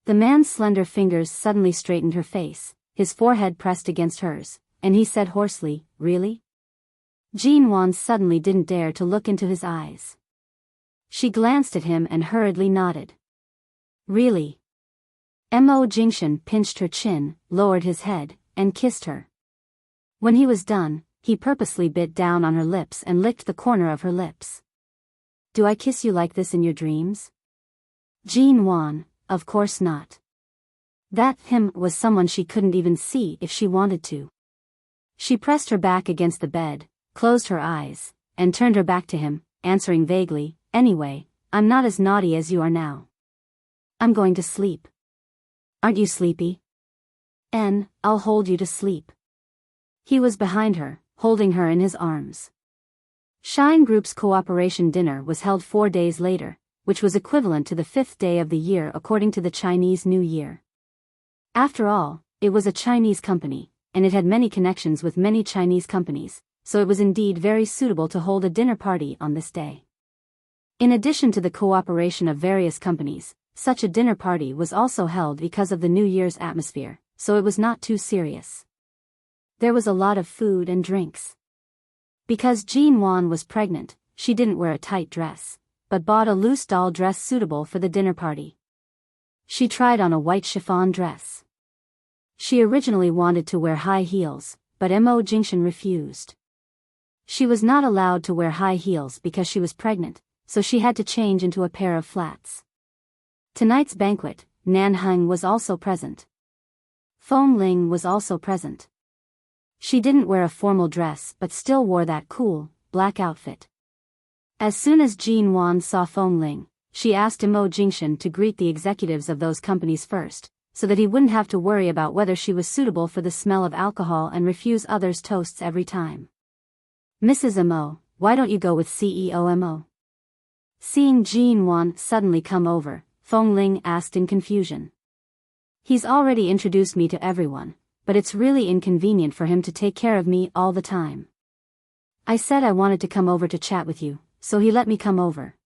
A: The man's slender fingers suddenly straightened her face, his forehead pressed against hers, and he said hoarsely, "Really?" Jean Wan suddenly didn't dare to look into his eyes. She glanced at him and hurriedly nodded. "Really?" Imo Jingshan pinched her chin, lowered his head, and kissed her. When he was done, he purposely bit down on her lips and licked the corner of her lips. "Do I kiss you like this in your dreams?" Jean Wan, of course not. That him was someone she couldn't even see if she wanted to. She pressed her back against the bed, closed her eyes, and turned her back to him, answering vaguely, "Anyway, I'm not as naughty as you are now. I'm going to sleep." "Aren't you sleepy?" I'll hold you to sleep." He was behind her, holding her in his arms. Shine Group's cooperation dinner was held 4 days later, which was equivalent to the 5th day of the year according to the Chinese New Year. After all, it was a Chinese company, and it had many connections with many Chinese companies, so it was indeed very suitable to hold a dinner party on this day. In addition to the cooperation of various companies, such a dinner party was also held because of the New Year's atmosphere, so it was not too serious. There was a lot of food and drinks. Because Jean Wan was pregnant, she didn't wear a tight dress, but bought a loose doll dress suitable for the dinner party. She tried on a white chiffon dress. She originally wanted to wear high heels, but Imo Jingshan refused. She was not allowed to wear high heels because she was pregnant, so she had to change into a pair of flats. Tonight's banquet, Nan Heng was also present. Fong Ling was also present. She didn't wear a formal dress but still wore that cool, black outfit. As soon as Jean Wan saw Fong Ling, she asked Imo Jingshan to greet the executives of those companies first, so that he wouldn't have to worry about whether she was suitable for the smell of alcohol and refuse others' toasts every time. "Mrs. Imo, why don't you go with CEO Imo?" Seeing Jean Wan suddenly come over, Fong Ling asked in confusion. "He's already introduced me to everyone, but it's really inconvenient for him to take care of me all the time. I said I wanted to come over to chat with you, so he let me come over.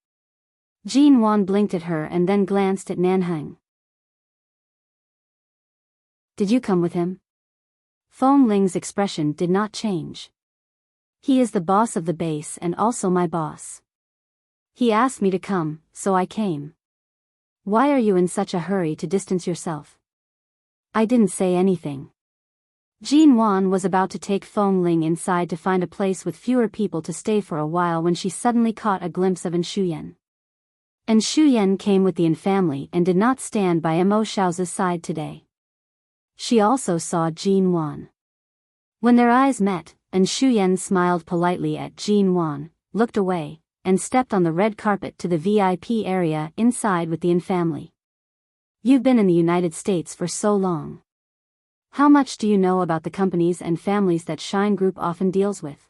A: Jean Wan blinked at her and then glanced at Nanhang. Did you come with him? Feng Ling's expression did not change. He is the boss of the base and also my boss. He asked me to come, so I came. Why are you in such a hurry to distance yourself? I didn't say anything. Jean Wan was about to take Feng Ling inside to find a place with fewer people to stay for a while when she suddenly caught a glimpse of Shuyan. Shuyan came with the Yin family and did not stand by Mo Xiao's side today. She also saw Jean Wan. When their eyes met, Shuyan smiled politely at Jean Wan, looked away, and stepped on the red carpet to the VIP area inside with the Yin family. You've been in the United States for so long. How much do you know about the companies and families that Shine Group often deals with?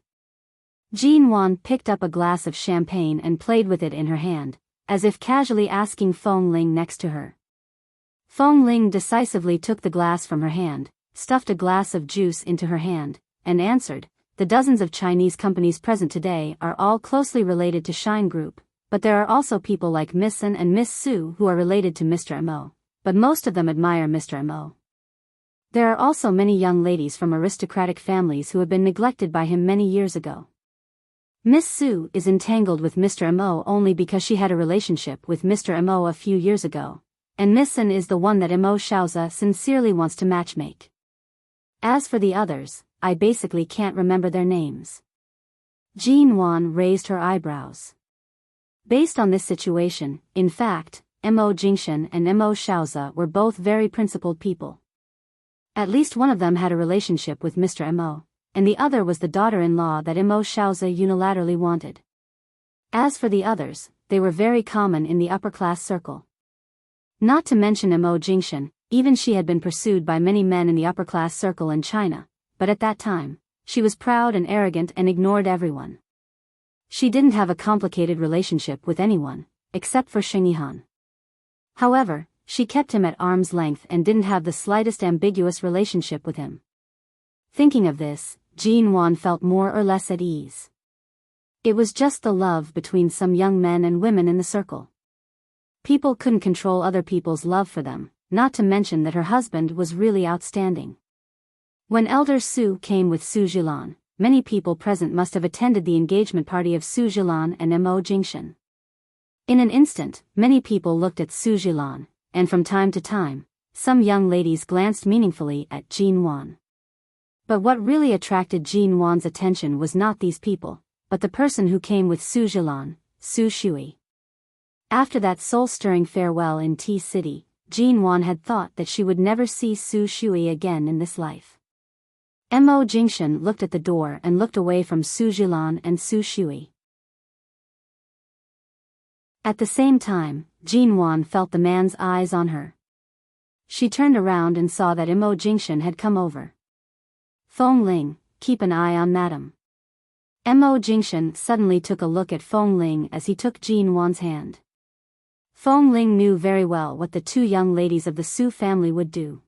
A: Jean Wan picked up a glass of champagne and played with it in her hand, as if casually asking Feng Ling next to her. Feng Ling decisively took the glass from her hand, stuffed a glass of juice into her hand, and answered, the dozens of Chinese companies present today are all closely related to Shine Group, but there are also people like Miss Sun and Miss Su who are related to Mr. Mo, but most of them admire Mr. Mo. There are also many young ladies from aristocratic families who have been neglected by him many years ago. Miss Su is entangled with Mr. Mo only because she had a relationship with Mr. Mo a few years ago, and Miss Sun is the one that Mo Xiaoza sincerely wants to matchmake. As for the others, I basically can't remember their names. Jean Wan raised her eyebrows. Based on this situation, in fact, Mo Jingshan and Mo Xiaoza were both very principled people. At least one of them had a relationship with Mr. Mo, and the other was the daughter-in-law that Mo Xiaoza unilaterally wanted. As for the others, they were very common in the upper-class circle. Not to mention Mo Jingshan, even she had been pursued by many men in the upper-class circle in China, but at that time, she was proud and arrogant and ignored everyone. She didn't have a complicated relationship with anyone, except for Xing Yihan. However, she kept him at arm's length and didn't have the slightest ambiguous relationship with him. Thinking of this, Jean Wan felt more or less at ease. It was just the love between some young men and women in the circle. People couldn't control other people's love for them, not to mention that her husband was really outstanding. When Elder Su came with Su Jilan, many people present must have attended the engagement party of Su Jilan and Mo Jingshan. In an instant, many people looked at Su Jilan, and from time to time, some young ladies glanced meaningfully at Jean Wan. But what really attracted Jean Wan's attention was not these people, but the person who came with Su Jilan, Su Shui. After that soul-stirring farewell in Tea City, Jean Wan had thought that she would never see Su Shui again in this life. Mo Jingshan looked at the door and looked away from Su Jilan and Su Shui. At the same time, Jean Wan felt the man's eyes on her. She turned around and saw that Mo Jingshan had come over. Feng Ling, keep an eye on Madam. Mo Jingshan suddenly took a look at Feng Ling as he took Jean Wan's hand. Feng Ling knew very well what the two young ladies of the Su family would do.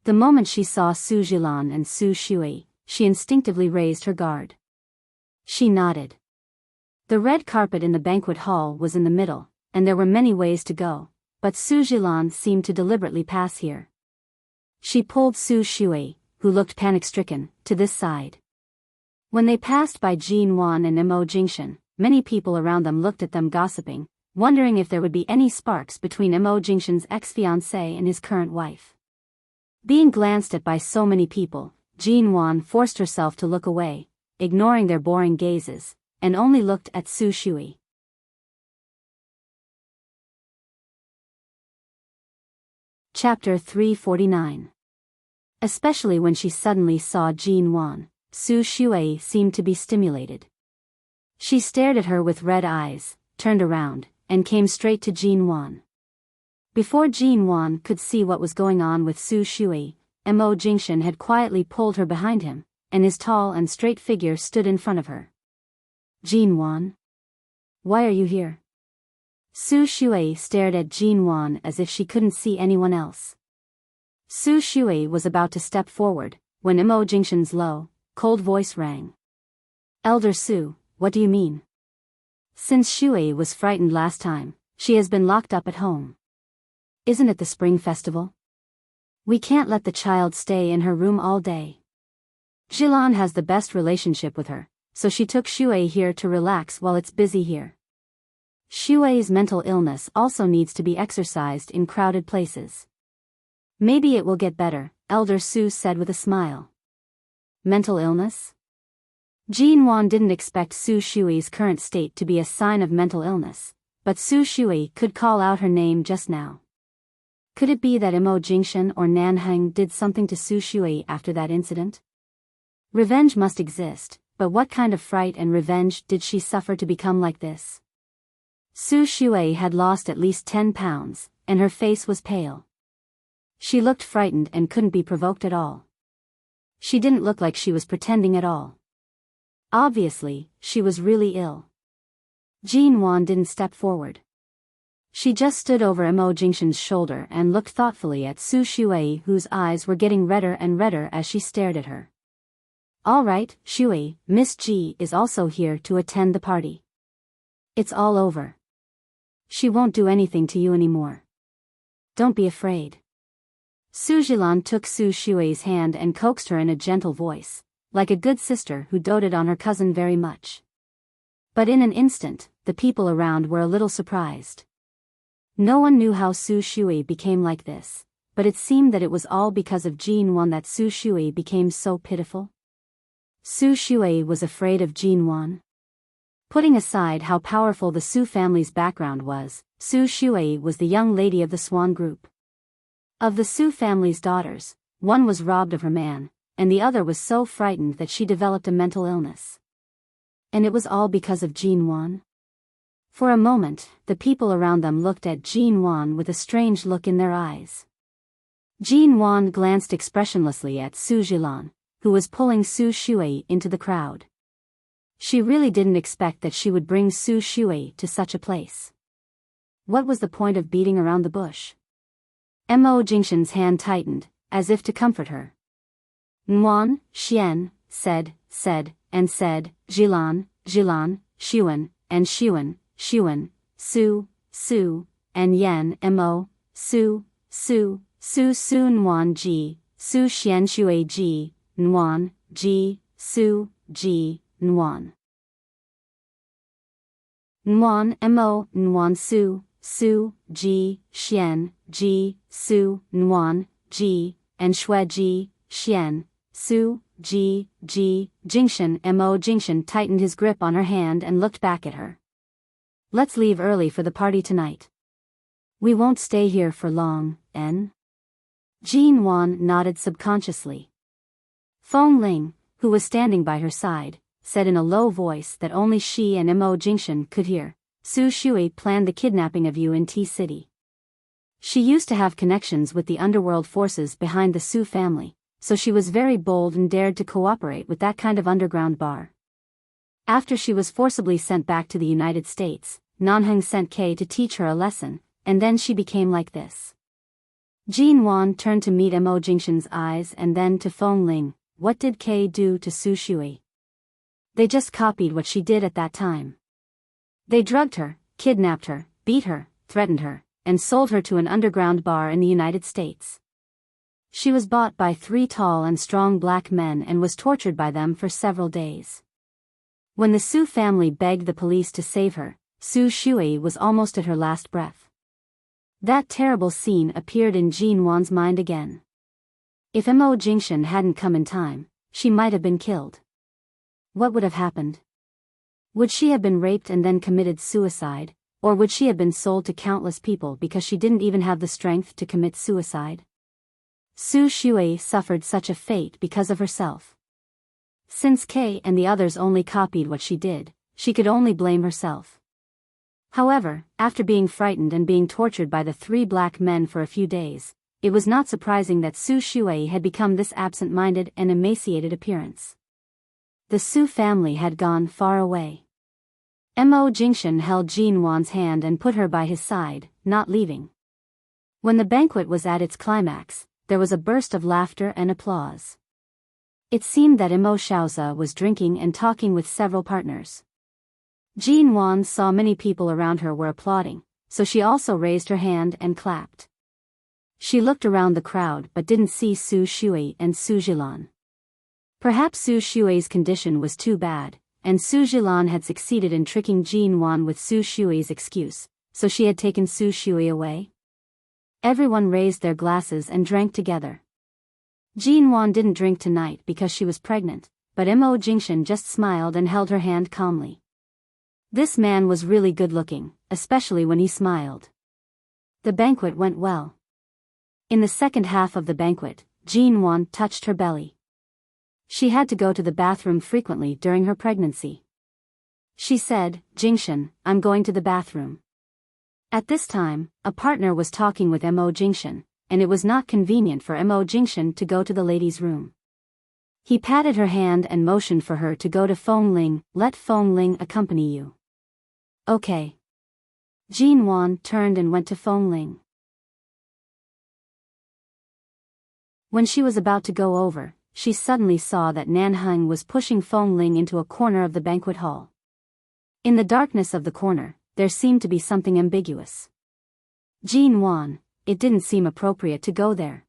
A: The moment she saw Su Jilan and Su Shui, she instinctively raised her guard. She nodded. The red carpet in the banquet hall was in the middle, and there were many ways to go, but Su Jilan seemed to deliberately pass here. She pulled Su Shui, who looked panic-stricken, to this side. When they passed by Jean Wan and Mo Jingshan, many people around them looked at them gossiping, wondering if there would be any sparks between Mo Jingshan's ex-fiancée and his current wife. Being glanced at by so many people, Jean Wan forced herself to look away, ignoring their boring gazes, and only looked at Su Shui. Chapter 349. Especially when she suddenly saw Jean Wan, Su Shui seemed to be stimulated. She stared at her with red eyes, turned around, and came straight to Jean Wan. Before Jean Wan could see what was going on with Su Shui, Mo Jingshan had quietly pulled her behind him, and his tall and straight figure stood in front of her. Jean Wan? Why are you here? Su Shui stared at Jean Wan as if she couldn't see anyone else. Su Shui was about to step forward, when Imo Jingshan's low, cold voice rang. Elder Su, what do you mean? Since Shui was frightened last time, she has been locked up at home. Isn't it the spring festival? We can't let the child stay in her room all day. Jilan has the best relationship with her, so she took Shui here to relax while it's busy here. Shui's mental illness also needs to be exercised in crowded places. Maybe it will get better, Elder Su said with a smile. Mental illness? Jin Wan didn't expect Su Shui's current state to be a sign of mental illness, but Su Shui could call out her name just now. Could it be that Imo Jingshan or Nanheng did something to Su Shui after that incident? Revenge must exist, but what kind of fright and revenge did she suffer to become like this? Su Shui had lost at least 10 pounds, and her face was pale. She looked frightened and couldn't be provoked at all. She didn't look like she was pretending at all. Obviously, she was really ill. Jin Wan didn't step forward. She just stood over Imo Jingshan's shoulder and looked thoughtfully at Su Shui, whose eyes were getting redder and redder as she stared at her. All right, Shui, Miss Ji is also here to attend the party. It's all over. She won't do anything to you anymore. Don't be afraid. Su Jilan took Su Shui's hand and coaxed her in a gentle voice, like a good sister who doted on her cousin very much. But in an instant, the people around were a little surprised. No one knew how Su Shui became like this, but it seemed that it was all because of Jin Wan that Su Shui became so pitiful. Su Shui was afraid of Jin Wan. Putting aside how powerful the Su family's background was, Su Shui was the young lady of the Swan group. Of the Su family's daughters, one was robbed of her man, and the other was so frightened that she developed a mental illness. And it was all because of Jin Wan? For a moment, the people around them looked at Jin Wan with a strange look in their eyes. Jin Wan glanced expressionlessly at Su Jilan, who was pulling Su Shui into the crowd. She really didn't expect that she would bring Su Shui to such a place. What was the point of beating around the bush? Mo Jingshan's hand tightened, as if to comfort her. Nguan, Xian, said, Jilan, Xuan, and Xuan, Su, and Yan, Mo, Su, Nguan Ji, Su Xian Shui Ji, Nguan, Ji, Su, Ji, Nguan. Nguan, Mo, Nguan Su, Ji, Xian, Ji, Su, Nguan, Ji, and Shui Ji, Xian, Su, Ji, Jingshan. Mo Jingshan tightened his grip on her hand and looked back at her. Let's leave early for the party tonight. We won't stay here for long, en? Jin Wan nodded subconsciously. Feng Ling, who was standing by her side, said in a low voice that only she and Mo Jingshan could hear, Su Shui planned the kidnapping of you in T-City. She used to have connections with the underworld forces behind the Su family, so she was very bold and dared to cooperate with that kind of underground bar. After she was forcibly sent back to the United States, Nanheng sent Kei to teach her a lesson, and then she became like this. Jin Wan turned to meet Mo Jingshan's eyes and then to Feng Ling. What did Kei do to Su Shui? They just copied what she did at that time. They drugged her, kidnapped her, beat her, threatened her, and sold her to an underground bar in the United States. She was bought by 3 tall and strong black men and was tortured by them for several days. When the Su family begged the police to save her, Su Shui was almost at her last breath. That terrible scene appeared in Jin Wan's mind again. If Mo Jingshan hadn't come in time, she might have been killed. What would have happened? Would she have been raped and then committed suicide, or would she have been sold to countless people because she didn't even have the strength to commit suicide? Su Shui suffered such a fate because of herself. Since Kei and the others only copied what she did, she could only blame herself. However, after being frightened and being tortured by the 3 black men for a few days, it was not surprising that Su Shui had become this absent-minded and emaciated appearance. The Su family had gone far away. Mo Jingshan held Jin Wan's hand and put her by his side, not leaving. When the banquet was at its climax, there was a burst of laughter and applause. It seemed that Immerse was drinking and talking with several partners. Jean Wan saw many people around her were applauding, so she also raised her hand and clapped. She looked around the crowd but didn't see Su Shui and Su Jilan. Perhaps Su Shui's condition was too bad, and Su Jilan had succeeded in tricking Jean Wan with Su Shui's excuse, so she had taken Su Shui away. Everyone raised their glasses and drank together. Jean Wan didn't drink tonight because she was pregnant, but Mo Jingshan just smiled and held her hand calmly. This man was really good-looking, especially when he smiled. The banquet went well. In the second half of the banquet, Jean Wan touched her belly. She had to go to the bathroom frequently during her pregnancy. She said, "Jingshan, I'm going to the bathroom." At this time, a partner was talking with Mo Jingshan, and it was not convenient for Mo Jingshan to go to the ladies' room. He patted her hand and motioned for her to go to Feng Ling. "Let Feng Ling accompany you." "Okay." Jean Wan turned and went to Feng Ling. When she was about to go over, she suddenly saw that Nanheng was pushing Feng Ling into a corner of the banquet hall. In the darkness of the corner, there seemed to be something ambiguous. Jean Wan, it didn't seem appropriate to go there.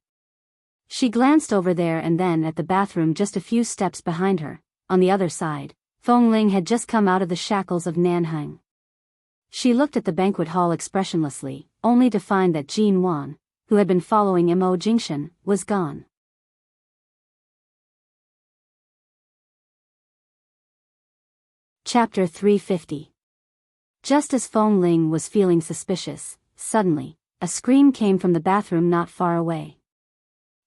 A: She glanced over there and then at the bathroom just a few steps behind her. On the other side, Feng Ling had just come out of the shackles of Nanheng. She looked at the banquet hall expressionlessly, only to find that Jean Wan, who had been following Mo Jingshan, was gone. Chapter 350. Just as Feng Ling was feeling suspicious, suddenly, a scream came from the bathroom not far away.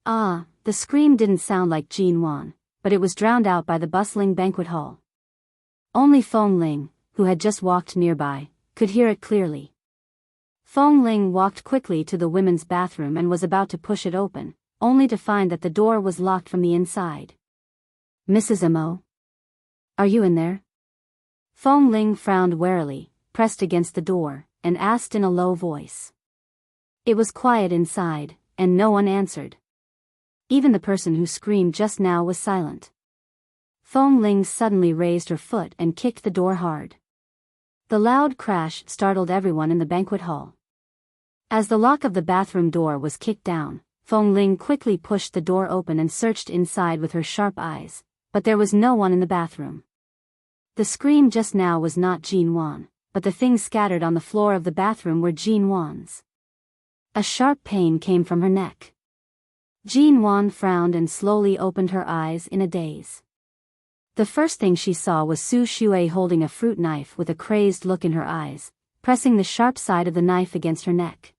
A: The scream didn't sound like Jean Wan, but it was drowned out by the bustling banquet hall. Only Feng Ling, who had just walked nearby, could hear it clearly. Feng Ling walked quickly to the women's bathroom and was about to push it open, only to find that the door was locked from the inside. "Mrs. Mo? Are you in there?" Feng Ling frowned warily, pressed against the door, and asked in a low voice. It was quiet inside, and no one answered. Even the person who screamed just now was silent. Feng Ling suddenly raised her foot and kicked the door hard. The loud crash startled everyone in the banquet hall. As the lock of the bathroom door was kicked down, Feng Ling quickly pushed the door open and searched inside with her sharp eyes, but there was no one in the bathroom. The scream just now was not Jean Wan, but the things scattered on the floor of the bathroom were Jean Wan's. A sharp pain came from her neck. Jean Wan frowned and slowly opened her eyes in a daze. The first thing she saw was Su Shui holding a fruit knife with a crazed look in her eyes, pressing the sharp side of the knife against her neck.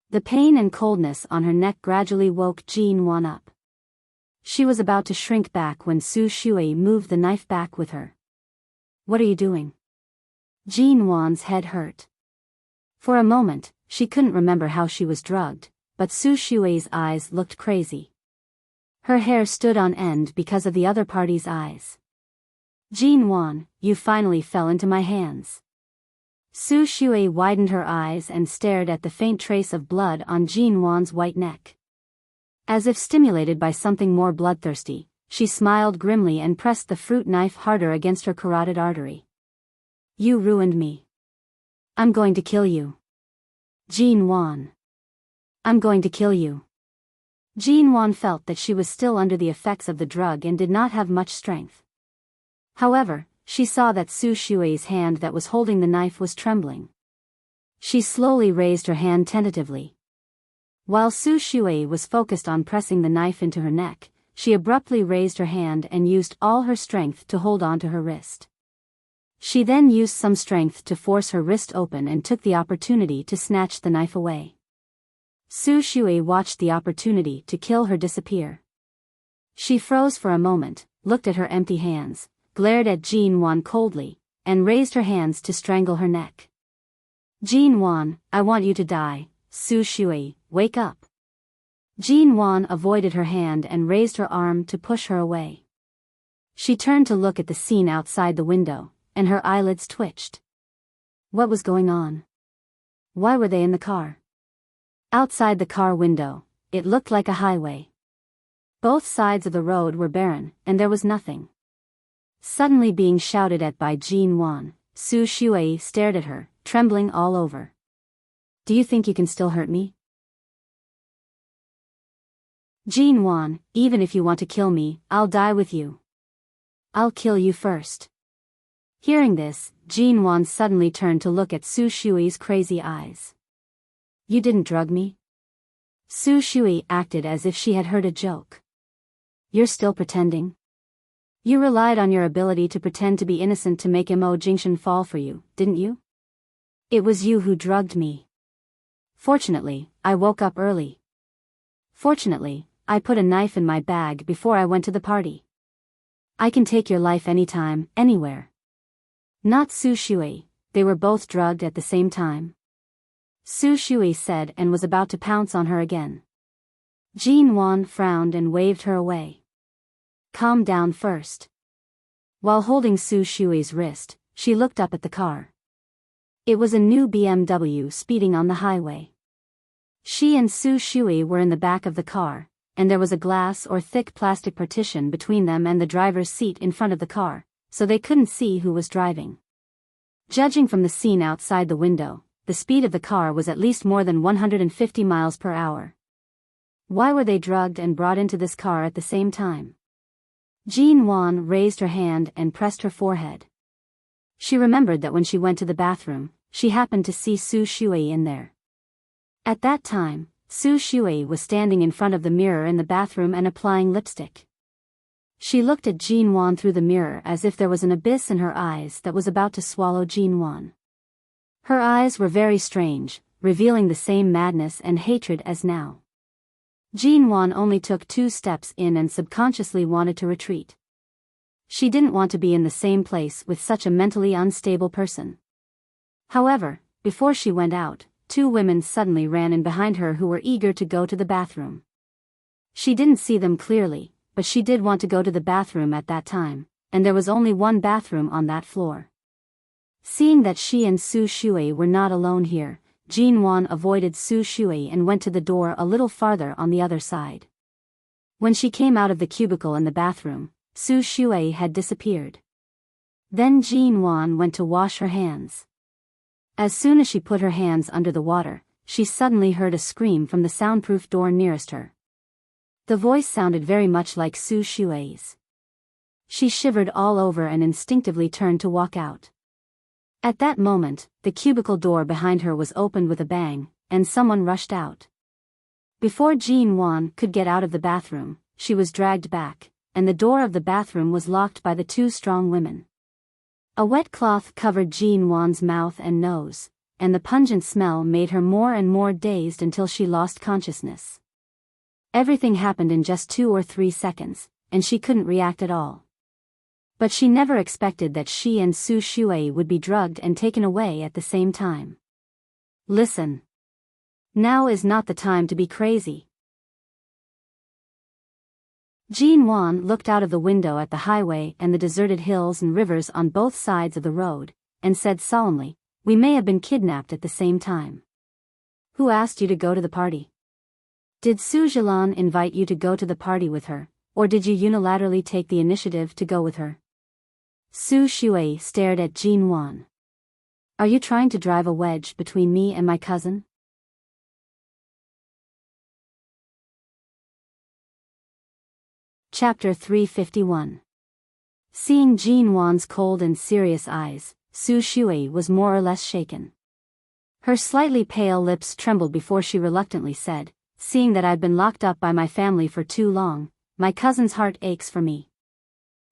A: The pain and coldness on her neck gradually woke Jean Wan up. She was about to shrink back when Su Shui moved the knife back with her. "What are you doing?" Jean Wan's head hurt. For a moment, she couldn't remember how she was drugged, but Su Shui's eyes looked crazy. Her hair stood on end because of the other party's eyes. "Jean Wan, you finally fell into my hands." Su Shui widened her eyes and stared at the faint trace of blood on Jean Wan's white neck. As if stimulated by something more bloodthirsty, she smiled grimly and pressed the fruit knife harder against her carotid artery. "You ruined me. I'm going to kill you. Jean Wan. I'm going to kill you." Jean Wan felt that she was still under the effects of the drug and did not have much strength. However, she saw that Su Shui's hand that was holding the knife was trembling. She slowly raised her hand tentatively. While Su Shui was focused on pressing the knife into her neck, she abruptly raised her hand and used all her strength to hold onto her wrist. She then used some strength to force her wrist open and took the opportunity to snatch the knife away. Su Shui watched the opportunity to kill her disappear. She froze for a moment, looked at her empty hands, glared at Jean Wan coldly, and raised her hands to strangle her neck. "Jean Wan, I want you to die. Su Shui, wake up." Jean Wan avoided her hand and raised her arm to push her away. She turned to look at the scene outside the window, and her eyelids twitched. What was going on? Why were they in the car? Outside the car window, it looked like a highway. Both sides of the road were barren, and there was nothing. Suddenly being shouted at by Jin Wan, Su Shui stared at her, trembling all over. Do you think you can still hurt me? Jin Wan, even if you want to kill me, I'll die with you. I'll kill you first. Hearing this, Jin Wan suddenly turned to look at Su Shui's crazy eyes. You didn't drug me? Su Shui acted as if she had heard a joke. You're still pretending? You relied on your ability to pretend to be innocent to make Mo Jingxian fall for you, didn't you? It was you who drugged me. Fortunately, I woke up early. Fortunately, I put a knife in my bag before I went to the party. I can take your life anytime, anywhere. Not Su Shui, they were both drugged at the same time. Su Shui said and was about to pounce on her again. Jin Wan frowned and waved her away. Calm down first. While holding Su Shui's wrist, she looked up at the car. It was a new BMW speeding on the highway. She and Su Shui were in the back of the car, and there was a glass or thick plastic partition between them and the driver's seat in front of the car, so they couldn't see who was driving. Judging from the scene outside the window, the speed of the car was at least more than 150 miles per hour. Why were they drugged and brought into this car at the same time? Jin Wan raised her hand and pressed her forehead. She remembered that when she went to the bathroom, she happened to see Su Shui in there. At that time, Su Shui was standing in front of the mirror in the bathroom and applying lipstick. She looked at Jin Wan through the mirror as if there was an abyss in her eyes that was about to swallow Jin Wan. Her eyes were very strange, revealing the same madness and hatred as now. Jin Wan only took 2 steps in and subconsciously wanted to retreat. She didn't want to be in the same place with such a mentally unstable person. However, before she went out, 2 women suddenly ran in behind her who were eager to go to the bathroom. She didn't see them clearly, but she did want to go to the bathroom at that time, and there was only one bathroom on that floor. Seeing that she and Su Shui were not alone here, Jin Wan avoided Su Shui and went to the door a little farther on the other side. When she came out of the cubicle in the bathroom, Su Shui had disappeared. Then Jin Wan went to wash her hands. As soon as she put her hands under the water, she suddenly heard a scream from the soundproof door nearest her. The voice sounded very much like Su Shui's. She shivered all over and instinctively turned to walk out. At that moment, the cubicle door behind her was opened with a bang, and someone rushed out. Before Jin Wan could get out of the bathroom, she was dragged back, and the door of the bathroom was locked by the 2 strong women. A wet cloth covered Jin Wan's mouth and nose, and the pungent smell made her more and more dazed until she lost consciousness. Everything happened in just 2 or 3 seconds, and she couldn't react at all. But she never expected that she and Su Shui would be drugged and taken away at the same time. Listen. Now is not the time to be crazy. Jin Wan looked out of the window at the highway and the deserted hills and rivers on both sides of the road, and said solemnly, "We may have been kidnapped at the same time. Who asked you to go to the party? Did Su Zhilan invite you to go to the party with her, or did you unilaterally take the initiative to go with her?" Su Shui stared at Jin Wan. "Are you trying to drive a wedge between me and my cousin?" Chapter 351. Seeing Jin Wan's cold and serious eyes, Su Shui was more or less shaken. Her slightly pale lips trembled before she reluctantly said, "Seeing that I've been locked up by my family for too long, my cousin's heart aches for me.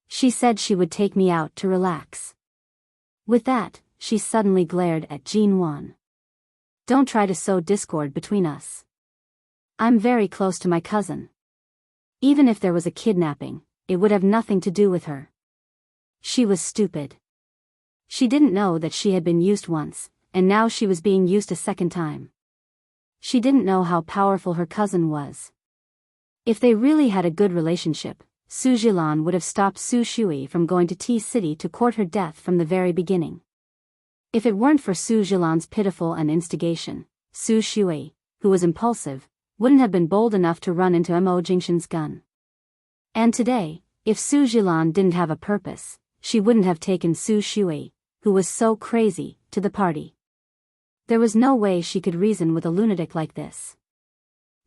A: She said she would take me out to relax." With that, she suddenly glared at Jin Wan. "Don't try to sow discord between us. I'm very close to my cousin. Even if there was a kidnapping, it would have nothing to do with her." She was stupid. She didn't know that she had been used once, and now she was being used a second time. She didn't know how powerful her cousin was. If they really had a good relationship, Su Zhilan would have stopped Su Shui from going to T-City to court her death from the very beginning. If it weren't for Su Zhilan's pitiful and instigation, Su Shui, who was impulsive, wouldn't have been bold enough to run into Mo Jingshan's gun. And today, if Su Zhilan didn't have a purpose, she wouldn't have taken Su Shui, who was so crazy, to the party. There was no way she could reason with a lunatic like this.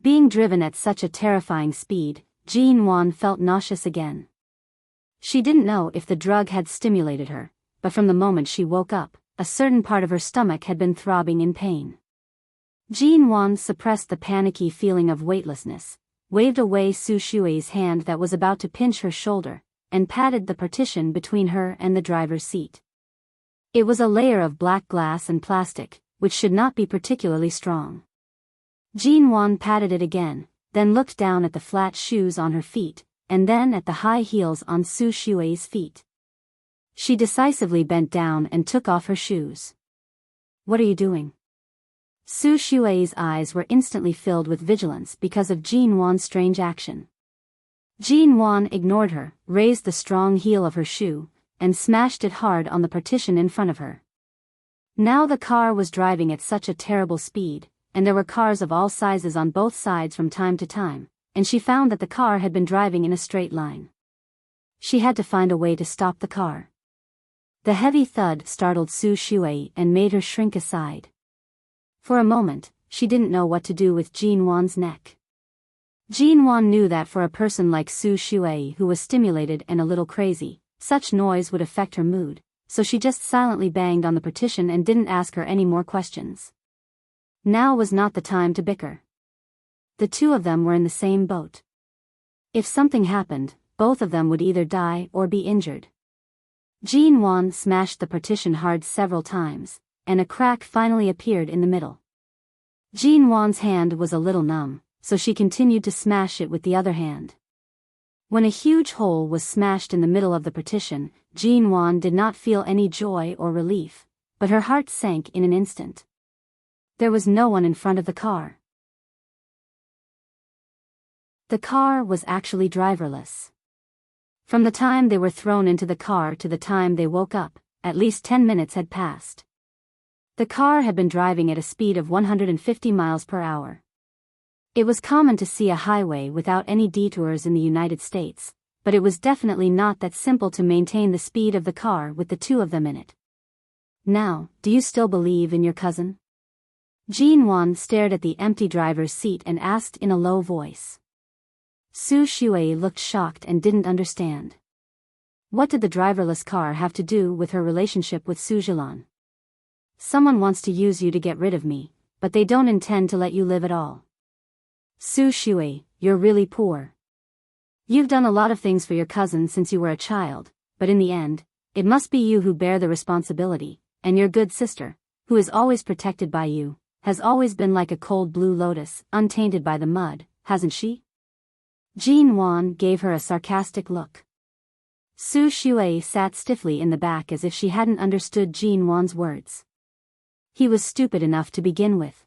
A: Being driven at such a terrifying speed, Jean Wan felt nauseous again. She didn't know if the drug had stimulated her, but from the moment she woke up, a certain part of her stomach had been throbbing in pain. Jean Wan suppressed the panicky feeling of weightlessness, waved away Su Shui's hand that was about to pinch her shoulder, and patted the partition between her and the driver's seat. It was a layer of black glass and plastic, which should not be particularly strong. Jean Wan patted it again, then looked down at the flat shoes on her feet, and then at the high heels on Su Shui's feet. She decisively bent down and took off her shoes. "What are you doing?" Su Shui's eyes were instantly filled with vigilance because of Jean Wan's strange action. Jean Wan ignored her, raised the strong heel of her shoe, and smashed it hard on the partition in front of her. Now the car was driving at such a terrible speed, and there were cars of all sizes on both sides from time to time, and she found that the car had been driving in a straight line. She had to find a way to stop the car. The heavy thud startled Su Shui and made her shrink aside. For a moment, she didn't know what to do with Jean Wan's neck. Jean Wan knew that for a person like Su Shui who was stimulated and a little crazy, such noise would affect her mood, so she just silently banged on the partition and didn't ask her any more questions. Now was not the time to bicker. The two of them were in the same boat. If something happened, both of them would either die or be injured. Jean Wan smashed the partition hard several times, and a crack finally appeared in the middle. Jean Wan's hand was a little numb, so she continued to smash it with the other hand. When a huge hole was smashed in the middle of the partition, Jean Wan did not feel any joy or relief, but her heart sank in an instant. There was no one in front of the car. The car was actually driverless. From the time they were thrown into the car to the time they woke up, at least 10 minutes had passed. The car had been driving at a speed of 150 miles per hour. It was common to see a highway without any detours in the United States, but it was definitely not that simple to maintain the speed of the car with the two of them in it. "Now, do you still believe in your cousin?" Jean Wan stared at the empty driver's seat and asked in a low voice. Su Shui looked shocked and didn't understand. What did the driverless car have to do with her relationship with Su Zhilan? "Someone wants to use you to get rid of me, but they don't intend to let you live at all. Su Shui, you're really poor. You've done a lot of things for your cousin since you were a child, but in the end, it must be you who bear the responsibility, and your good sister, who is always protected by you, has always been like a cold blue lotus, untainted by the mud, hasn't she?" Jean Wan gave her a sarcastic look. Su Shui sat stiffly in the back as if she hadn't understood Jean Wan's words. He was stupid enough to begin with.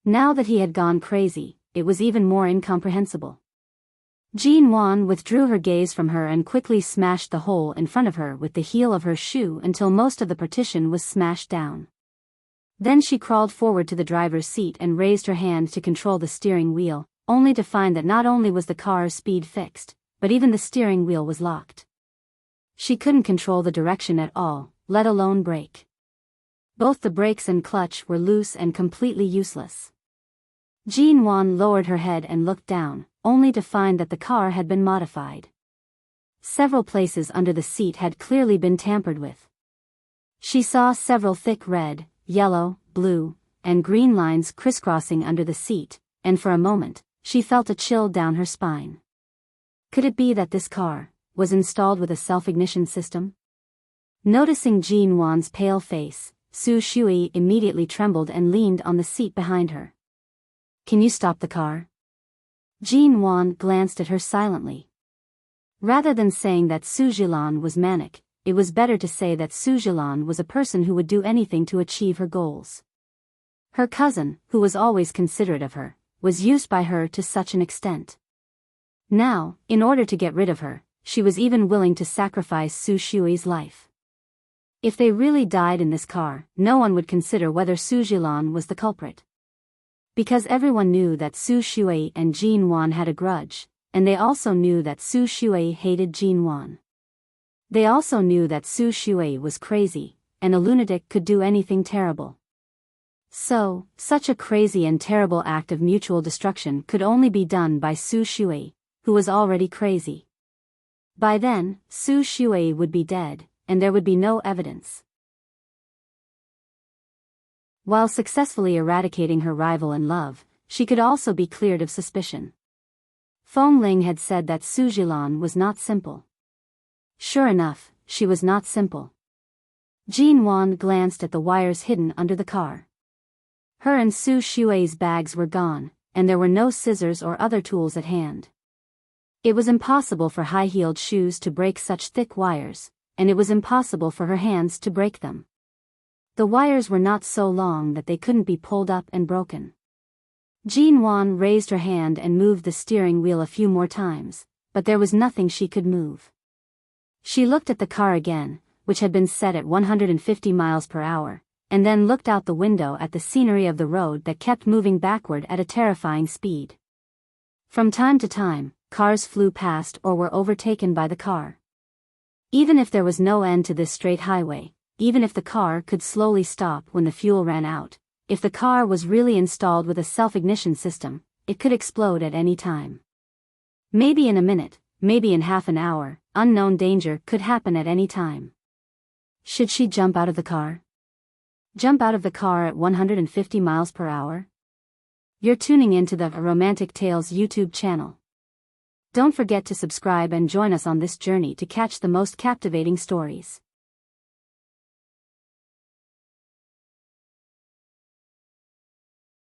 A: Now that he had gone crazy, it was even more incomprehensible. Jean Wan withdrew her gaze from her and quickly smashed the hole in front of her with the heel of her shoe until most of the partition was smashed down. Then she crawled forward to the driver's seat and raised her hand to control the steering wheel, only to find that not only was the car's speed fixed, but even the steering wheel was locked. She couldn't control the direction at all, let alone brake. Both the brakes and clutch were loose and completely useless. Jean Wan lowered her head and looked down, only to find that the car had been modified. Several places under the seat had clearly been tampered with. She saw several thick red, yellow, blue, and green lines crisscrossing under the seat, and for a moment, she felt a chill down her spine. Could it be that this car was installed with a self-ignition system? Noticing Jean Wan's pale face, Su Shui immediately trembled and leaned on the seat behind her. "Can you stop the car?" Jean Wan glanced at her silently. Rather than saying that Su Zhilan was manic, it was better to say that Su Zhilan was a person who would do anything to achieve her goals. Her cousin, who was always considerate of her, was used by her to such an extent. Now, in order to get rid of her, she was even willing to sacrifice Su Shui's life. If they really died in this car, no one would consider whether Su Zhilan was the culprit. Because everyone knew that Su Shui and Jin Wan had a grudge, and they also knew that Su Shui hated Jin Wan. They also knew that Su Shui was crazy, and a lunatic could do anything terrible. So, such a crazy and terrible act of mutual destruction could only be done by Su Shui, who was already crazy. By then, Su Shui would be dead, and there would be no evidence. While successfully eradicating her rival in love, she could also be cleared of suspicion. Feng Ling had said that Su Jilan was not simple. Sure enough, she was not simple. Jin Wan glanced at the wires hidden under the car. Her and Su Shui's bags were gone, and there were no scissors or other tools at hand. It was impossible for high-heeled shoes to break such thick wires, and it was impossible for her hands to break them. The wires were not so long that they couldn't be pulled up and broken. Jin Wan raised her hand and moved the steering wheel a few more times, but there was nothing she could move. She looked at the car again, which had been set at 150 miles per hour, and then looked out the window at the scenery of the road that kept moving backward at a terrifying speed. From time to time, cars flew past or were overtaken by the car. Even if there was no end to this straight highway, even if the car could slowly stop when the fuel ran out, if the car was really installed with a self-ignition system, it could explode at any time. Maybe in a minute, maybe in half an hour, unknown danger could happen at any time. Should she jump out of the car? Jump out of the car at 150 miles per hour? You're tuning into the Romantic Tales YouTube channel. Don't forget to subscribe and join us on this journey to catch the most captivating stories.